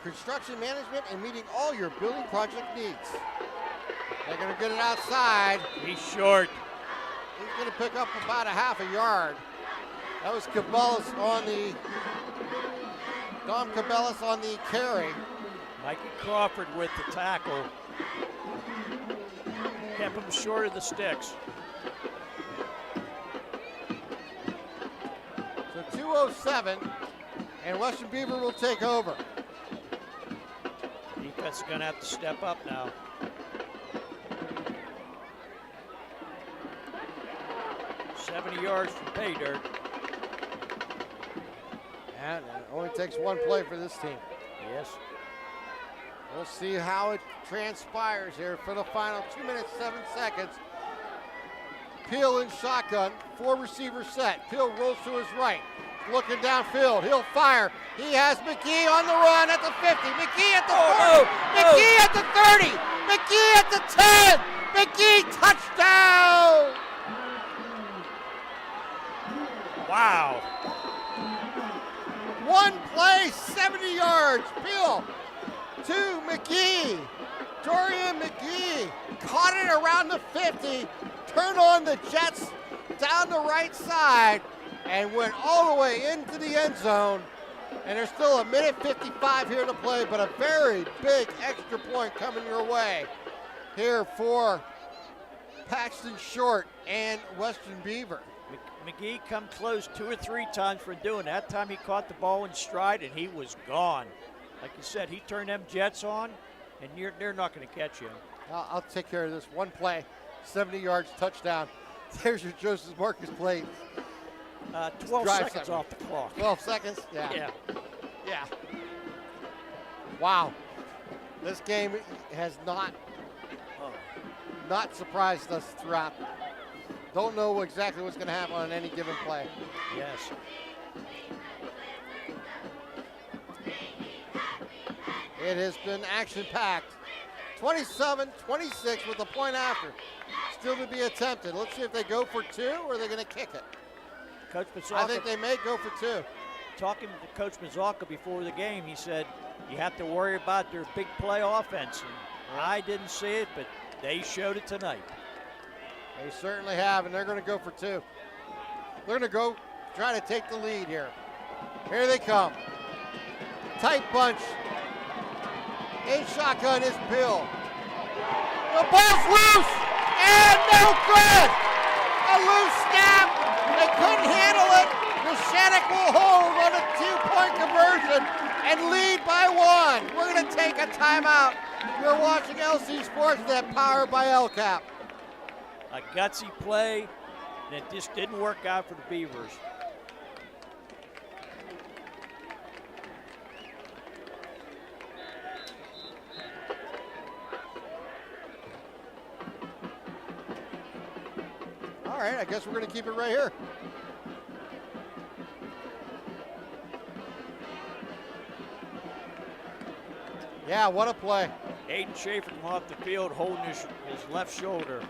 construction management, and meeting all your building project needs. They're going to get it outside. He's short. He's going to pick up about a half a yard. That was Cabellas on the, Dom Cabellas on the carry. Mikey Crawford with the tackle. Kept him short of the sticks. So 2:07, And Western Beaver will take over. Defense is going to have to step up now. "70 yards from pay dirt." And it only takes one play for this team. Yes. We'll see how it transpires here for the final 2 minutes, 7 seconds. Peel in shotgun, 4 receivers set. Peel rolls to his right, looking downfield. He'll fire. He has McGee on the run at the 50. McGee at the 40. McGee at the 30. McGee at the 10. McGee touchdown. Wow. One play, 70 yards. Peel to McGee. Dorian McGee caught it around the 50, turned on the Jets down the right side, and went all the way into the end zone. And there's still 1:55 here to play, but a very big extra point coming your way here for Paxton Short and Western Beaver. McGee come close 2 or 3 times for doing that. Time he caught the ball in stride, and he was gone. Like you said, he turned them Jets on, and they're not going to catch him. I'll take care of this. One play, 70 yards, touchdown. There's your Joseph Marcus play. 12 seconds off the clock. 12 seconds? Yeah. Yeah. Wow. This game has not surprised us throughout. Don't know exactly what's going to happen on any given play. Yes. It has been action-packed. 27-26 with a point after. Still to be attempted. Let's see if they go for 2 or they're going to kick it. Coach Mazaka, I think they may go for 2. Talking to Coach Mazaka before the game, he said you have to worry about their big play offense. And I didn't see it, but they showed it tonight. They certainly have, and they're going to go for 2. They're going to go try to take the lead here. Here they come. Tight bunch. In shotgun is Bill. The ball's loose, and no good. A loose snap. They couldn't handle it. Neshannock will hold on a 2-point conversion and lead by 1. We're going to take a timeout. You're watching LC SportsNet, powered by LCAP. A gutsy play that just didn't work out for the Beavers. All right, I guess we're going to keep it right here. Yeah, what a play. Aiden Schaefer come off the field holding his left shoulder.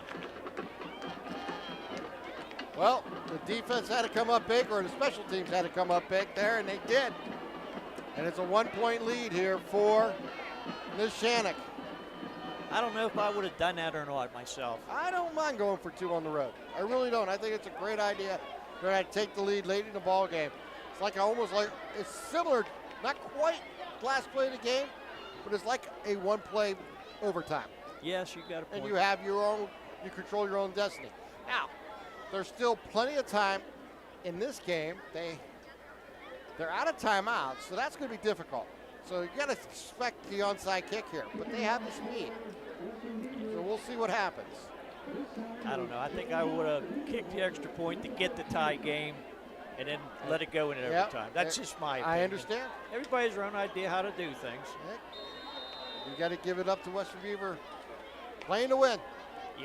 Well, the defense had to come up big, or the special teams had to come up big there, and they did. And it's a 1-point lead here for Neshannock. I don't know if I would have done that or not myself. I don't mind going for 2 on the road. I really don't. I think it's a great idea to take the lead late in the ball game. It's like it's similar, not quite last play of the game, but it's like a 1-play overtime. Yes, you got a point. And you have you control your own destiny. Now, there's still plenty of time in this game. They're out of timeouts, so that's going to be difficult. So you got to expect the onside kick here, but they have the speed. So we'll see what happens. I don't know. I think I would have kicked the extra point to get the tie game and then let it go in overtime. That's just my opinion. I understand. Everybody has their own idea how to do things. You got to give it up to Western Beaver playing to win.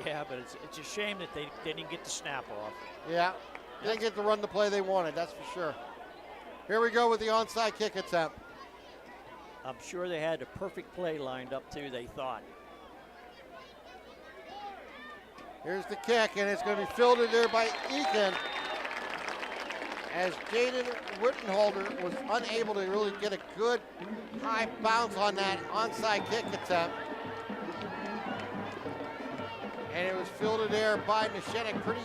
Yeah, but it's a shame that they didn't get the snap off. Yeah, they didn't get to run the play they wanted, that's for sure. Here we go with the onside kick attempt. I'm sure they had a perfect play lined up too, they thought. Here's the kick, and it's going to be fielded there by Eakin, as Jaden Wittenholder was unable to really get a good high bounce on that onside kick attempt. And it was fielded there by Neshannock, pretty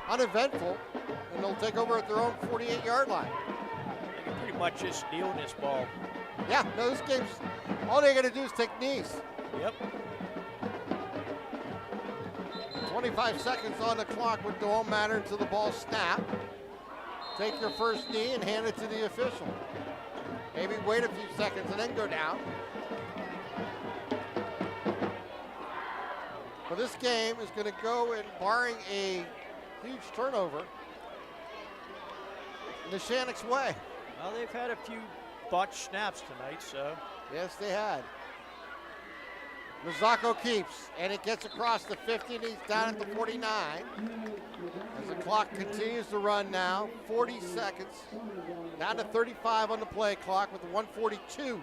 uneventful, and they'll take over at their own 48-yard line. They can pretty much just steal this ball. Yeah, no, this game's, all they got to do is take knees. Yep. 25 seconds on the clock, which don't matter until the ball snap. Take your first knee and hand it to the official. Maybe wait a few seconds and then go down. But this game is going to go in, barring a huge turnover, Neshannock's way. Well, they've had a few botched snaps tonight, so. Yes, they had. Mazzocco keeps, and it gets across the 50, and he's down at the 49. As the clock continues to run now, 40 seconds, down to 35 on the play clock with 1:42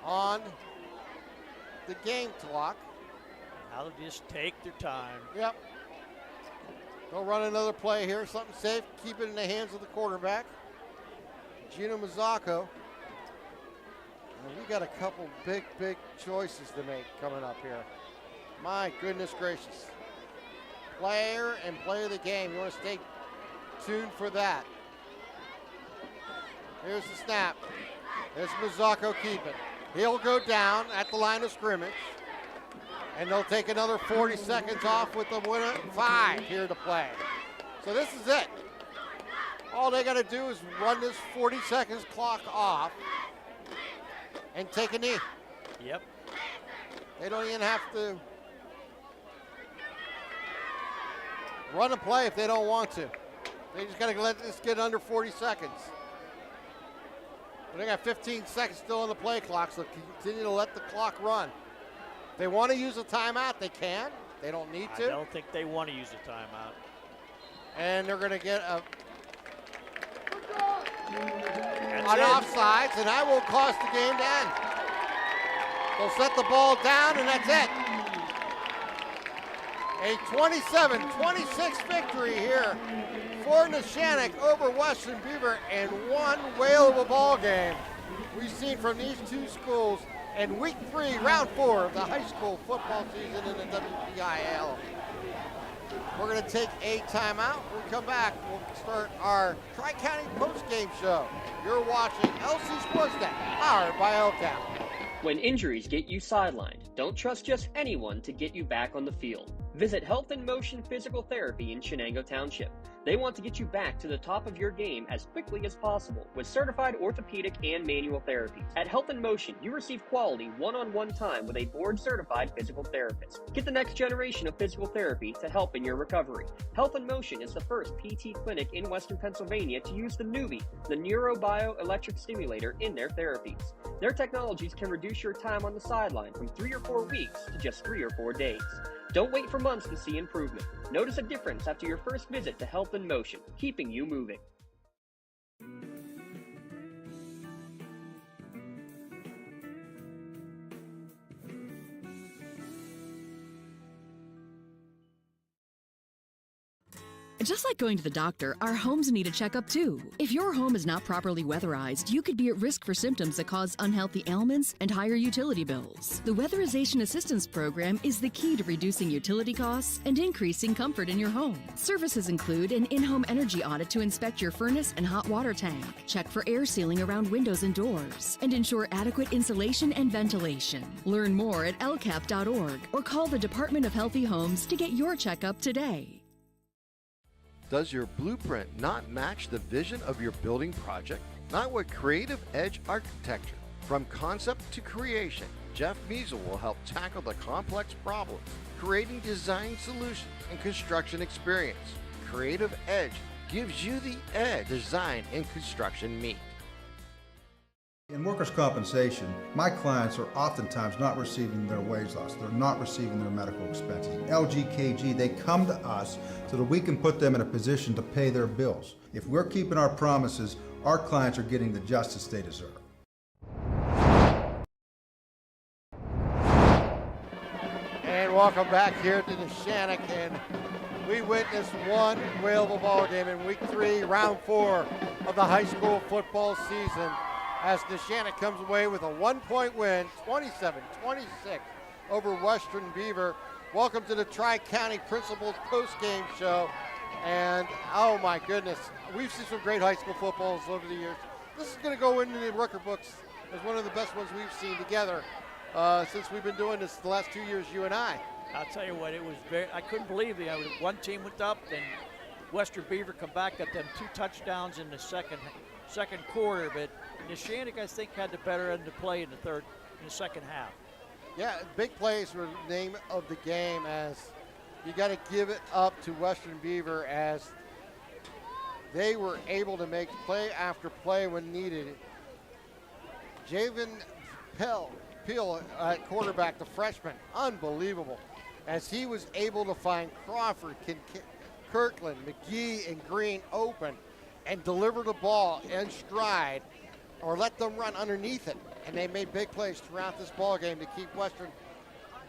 on the game clock. Now they'll just take their time. Yep. They'll run another play here, something safe, keep it in the hands of the quarterback, Gino Mazzocco. And we got a couple big choices to make coming up here. My goodness gracious. Player and play of the game. You want to stay tuned for that. Here's the snap. There's Mazzocco keeping. He'll go down at the line of scrimmage. And they'll take another 40 seconds off with the winner 5 here to play. So this is it. All they got to do is run this 40 seconds clock off and take a knee. Yep. They don't even have to run a play if they don't want to. They just got to let this get under 40 seconds. But they got 15 seconds still on the play clock, so continue to let the clock run. If they want to use a timeout, they can. They don't need to. I don't think they want to use a timeout. And they're going to get That's an it. offsides, and that will cost the game to end. They'll set the ball down, and that's it. A 27-26 victory here for Neshannock over Western Beaver, and one whale of a ball game we've seen from these two schools in week 3, round 4 of the high school football season in the WPIL. We're going to take a timeout. When we come back, we'll start our Tri-County post-game show. You're watching LC SportsNet, powered by LCAP. When injuries get you sidelined, don't trust just anyone to get you back on the field. Visit Health in Motion Physical Therapy in Shenango Township. They want to get you back to the top of your game as quickly as possible with certified orthopedic and manual therapies. At Health in Motion, you receive quality one-on-one time with a board-certified physical therapist. Get the next generation of physical therapy to help in your recovery. Health in Motion is the first PT clinic in Western Pennsylvania to use the Nuvie, the neurobioelectric stimulator, in their therapies. Their technologies can reduce your time on the sideline from 3 or 4 weeks to just 3 or 4 days. Don't wait for months to see improvement. Notice a difference after your first visit to Health in Motion, keeping you moving. Just like going to the doctor, our homes need a checkup too. If your home is not properly weatherized, you could be at risk for symptoms that cause unhealthy ailments and higher utility bills. The Weatherization Assistance Program is the key to reducing utility costs and increasing comfort in your home. Services include an in-home energy audit to inspect your furnace and hot water tank, check for air sealing around windows and doors, and ensure adequate insulation and ventilation. Learn more at lcap.org or call the Department of Healthy Homes to get your checkup today. Does your blueprint not match the vision of your building project? Not with Creative Edge Architecture. From concept to creation, Jeff Measle will help tackle the complex problems, creating design solutions and construction experience. Creative Edge gives you the edge design and construction meet. In workers' compensation, my clients are oftentimes not receiving their wage loss. They're not receiving their medical expenses. LGKG, they come to us so that we can put them in a position to pay their bills. If we're keeping our promises, our clients are getting the justice they deserve. And welcome back here to Neshannock, and we witnessed one whale of a ball game in week 3, round 4 of the high school football season, as Neshannock comes away with a 1-point win, 27-26 over Western Beaver. Welcome to the Tri-County Principals post-game show. And oh my goodness, we've seen some great high school footballs over the years. This is going to go into the record books as one of the best ones we've seen together since we've been doing this the last 2 years, you and I. I'll tell you what, it was I couldn't believe it. One team went up, then Western Beaver come back, got them 2 touchdowns in the second quarter, but Neshannock, I think, had the better end of play in the second half. Yeah, big plays were the name of the game, as you got to give it up to Western Beaver as they were able to make play after play when needed. Javen Peel at quarterback, the freshman, unbelievable, as he was able to find Crawford, Kirkland, McGee, and Green open and deliver the ball in stride or let them run underneath it. And they made big plays throughout this ball game to keep Western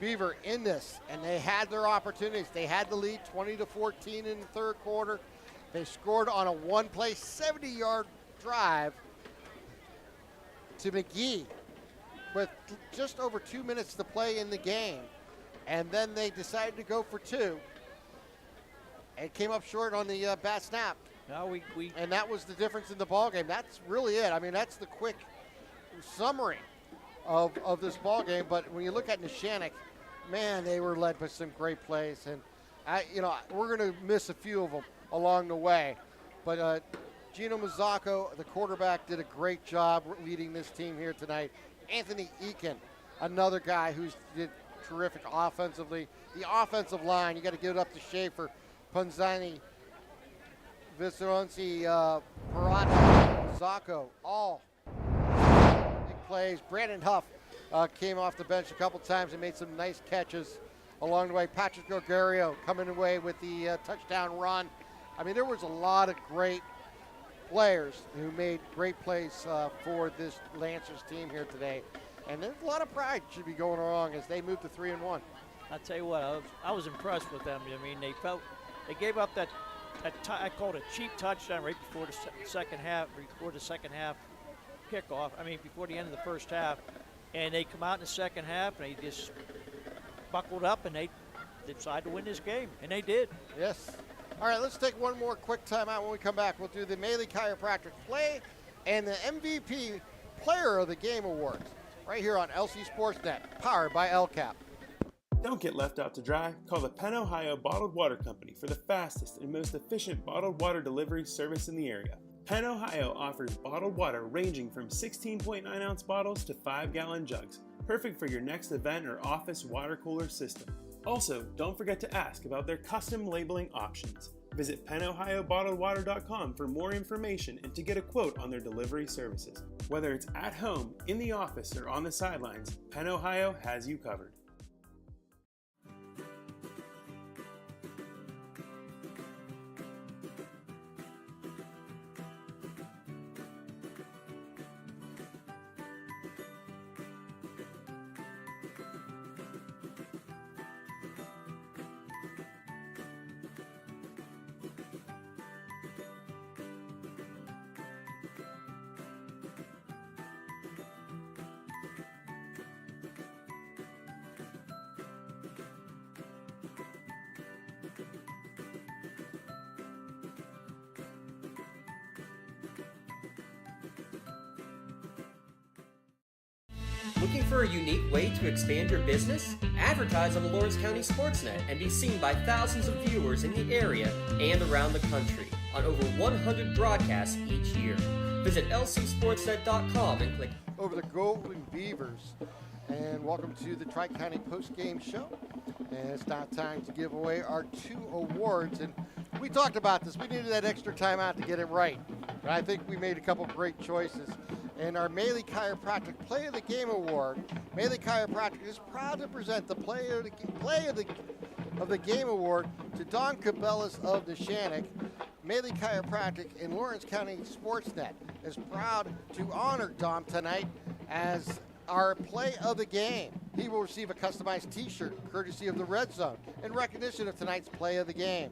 Beaver in this. And they had their opportunities. They had the lead 20-14 in the third quarter. They scored on a one-play 70-yard drive to McGee with just over 2 minutes to play in the game. And then they decided to go for two and came up short on the bat snap. Now and that was the difference in the ball game. That's really it. I mean, that's the quick summary of this ball game. But when you look at Neshannock, man, they were led by some great plays. And, we're going to miss a few of them along the way. But Gino Mazzacco, the quarterback, did a great job leading this team here tonight. Anthony Eakin, another guy who's did terrific offensively. The offensive line, you got to give it up to Schaefer, Ponzani, Visceronci, Parada, Mazzacco, all big plays. Brandon Huff came off the bench a couple times and made some nice catches along the way. Patrick Gregario coming away with the touchdown run. I mean, there was a lot of great players who made great plays for this Lancers team here today. And there's a lot of pride should be going along as they move to 3-1. I'll tell you what, I was impressed with them. I mean, they gave up that I called it a cheap touchdown right before the second half kickoff. I mean, before the end of the first half. And they come out in the second half and they just buckled up and they decided to win this game. And they did. Yes. All right, let's take one more quick timeout. When we come back, we'll do the Maley Chiropractic Play and the MVP Player of the Game Awards right here on LC SportsNet, powered by LCAP. Don't get left out to dry. Call the Penn Ohio Bottled Water Company for the fastest and most efficient bottled water delivery service in the area. Penn Ohio offers bottled water ranging from 16.9-ounce bottles to 5-gallon jugs, perfect for your next event or office water cooler system. Also, don't forget to ask about their custom labeling options. Visit PenOhioBottledWater.com for more information and to get a quote on their delivery services. Whether it's at home, in the office, or on the sidelines, Penn Ohio has you covered. Looking for a unique way to expand your business? Advertise on the Lawrence County SportsNet and be seen by thousands of viewers in the area and around the country on over 100 broadcasts each year. Visit lcsportsnet.com and click over the Golden Beavers. And welcome to the Tri-County Post-Game Show. And it's now time to give away our 2 awards. And we talked about this. We needed that extra time out to get it right. And I think we made a couple great choices. And our Maley Chiropractic Play of the Game Award, Maley Chiropractic is proud to present the Play of the Game Award to Don Cabela's of Neshannock. Maley Chiropractic in Lawrence County SportsNet is proud to honor Dom tonight as our Play of the Game. He will receive a customized t-shirt courtesy of the Red Zone in recognition of tonight's Play of the Game.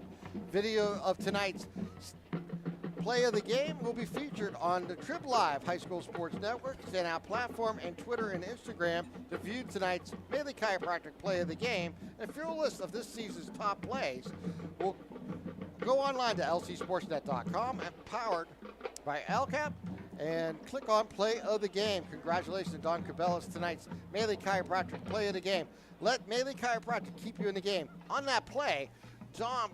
Video of tonight's Play of the Game will be featured on the Trib Live High School Sports Network, Standout Platform, and Twitter and Instagram to view tonight's Maley Chiropractic Play of the Game. And for a list of this season's top plays, we'll go online to lcsportsnet.com and powered by LCAP and click on Play of the Game. Congratulations to Don Cabela's tonight's Maley Chiropractic Play of the Game. Let Maley Chiropractic keep you in the game. On that play, Don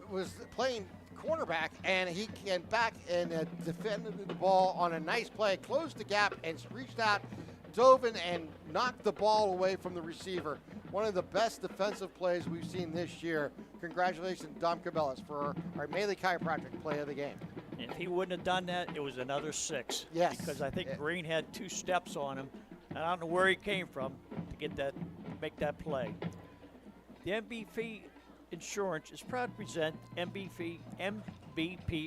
was playing cornerback, and he came back and defended the ball on a nice play, closed the gap, and reached out, dove in, and knocked the ball away from the receiver. One of the best defensive plays we've seen this year. Congratulations, Dom Cabellas, for our Maley Chiropractic play of the game. If he wouldn't have done that, it was another 6. Yes. Because I think Green had 2 steps on him, and I don't know where he came from to get that, make that play. The MVP Insurance is proud to present MVP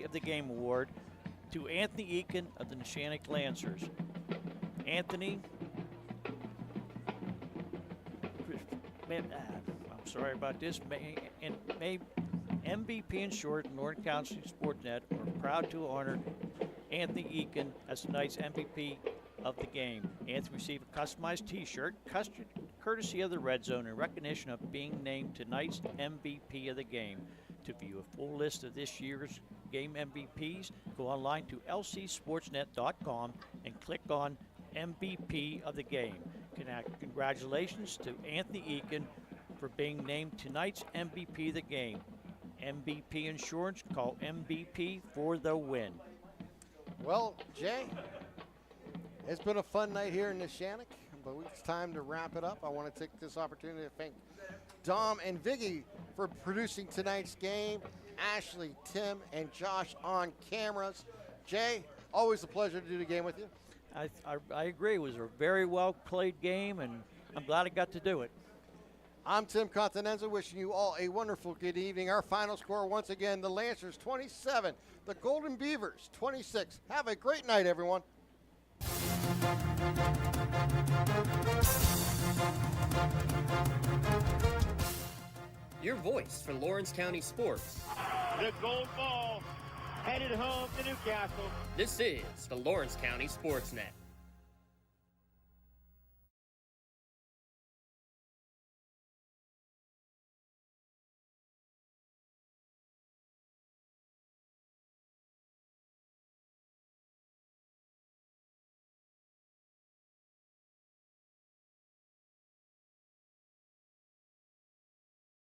of the Game Award to Anthony Eakin of the Neshannock Lancers. Anthony, I'm sorry about this, MVP Insurance and Lawrence County SportsNet are proud to honor Anthony Eakin as tonight's MVP of the game. Anthony received a customized t-shirt, courtesy of the Red Zone, in recognition of being named tonight's MVP of the game. To view a full list of this year's game MVPs, go online to lcsportsnet.com and click on MVP of the game. Congratulations to Anthony Eakin for being named tonight's MVP of the game. MVP Insurance, call MVP for the win. Well, Jay, it's been a fun night here in Neshannock, but it's time to wrap it up. I want to take this opportunity to thank Dom and Viggy for producing tonight's game, Ashley, Tim, and Josh on cameras. Jay, always a pleasure to do the game with you. I agree. It was a very well played game, and I'm glad I got to do it. I'm Tim Continenza, wishing you all a wonderful good evening. Our final score, once again, the Lancers 27, the Golden Beavers 26. Have a great night, everyone. Your voice for Lawrence County sports. The gold ball headed home to Newcastle. This is the Lawrence County SportsNet.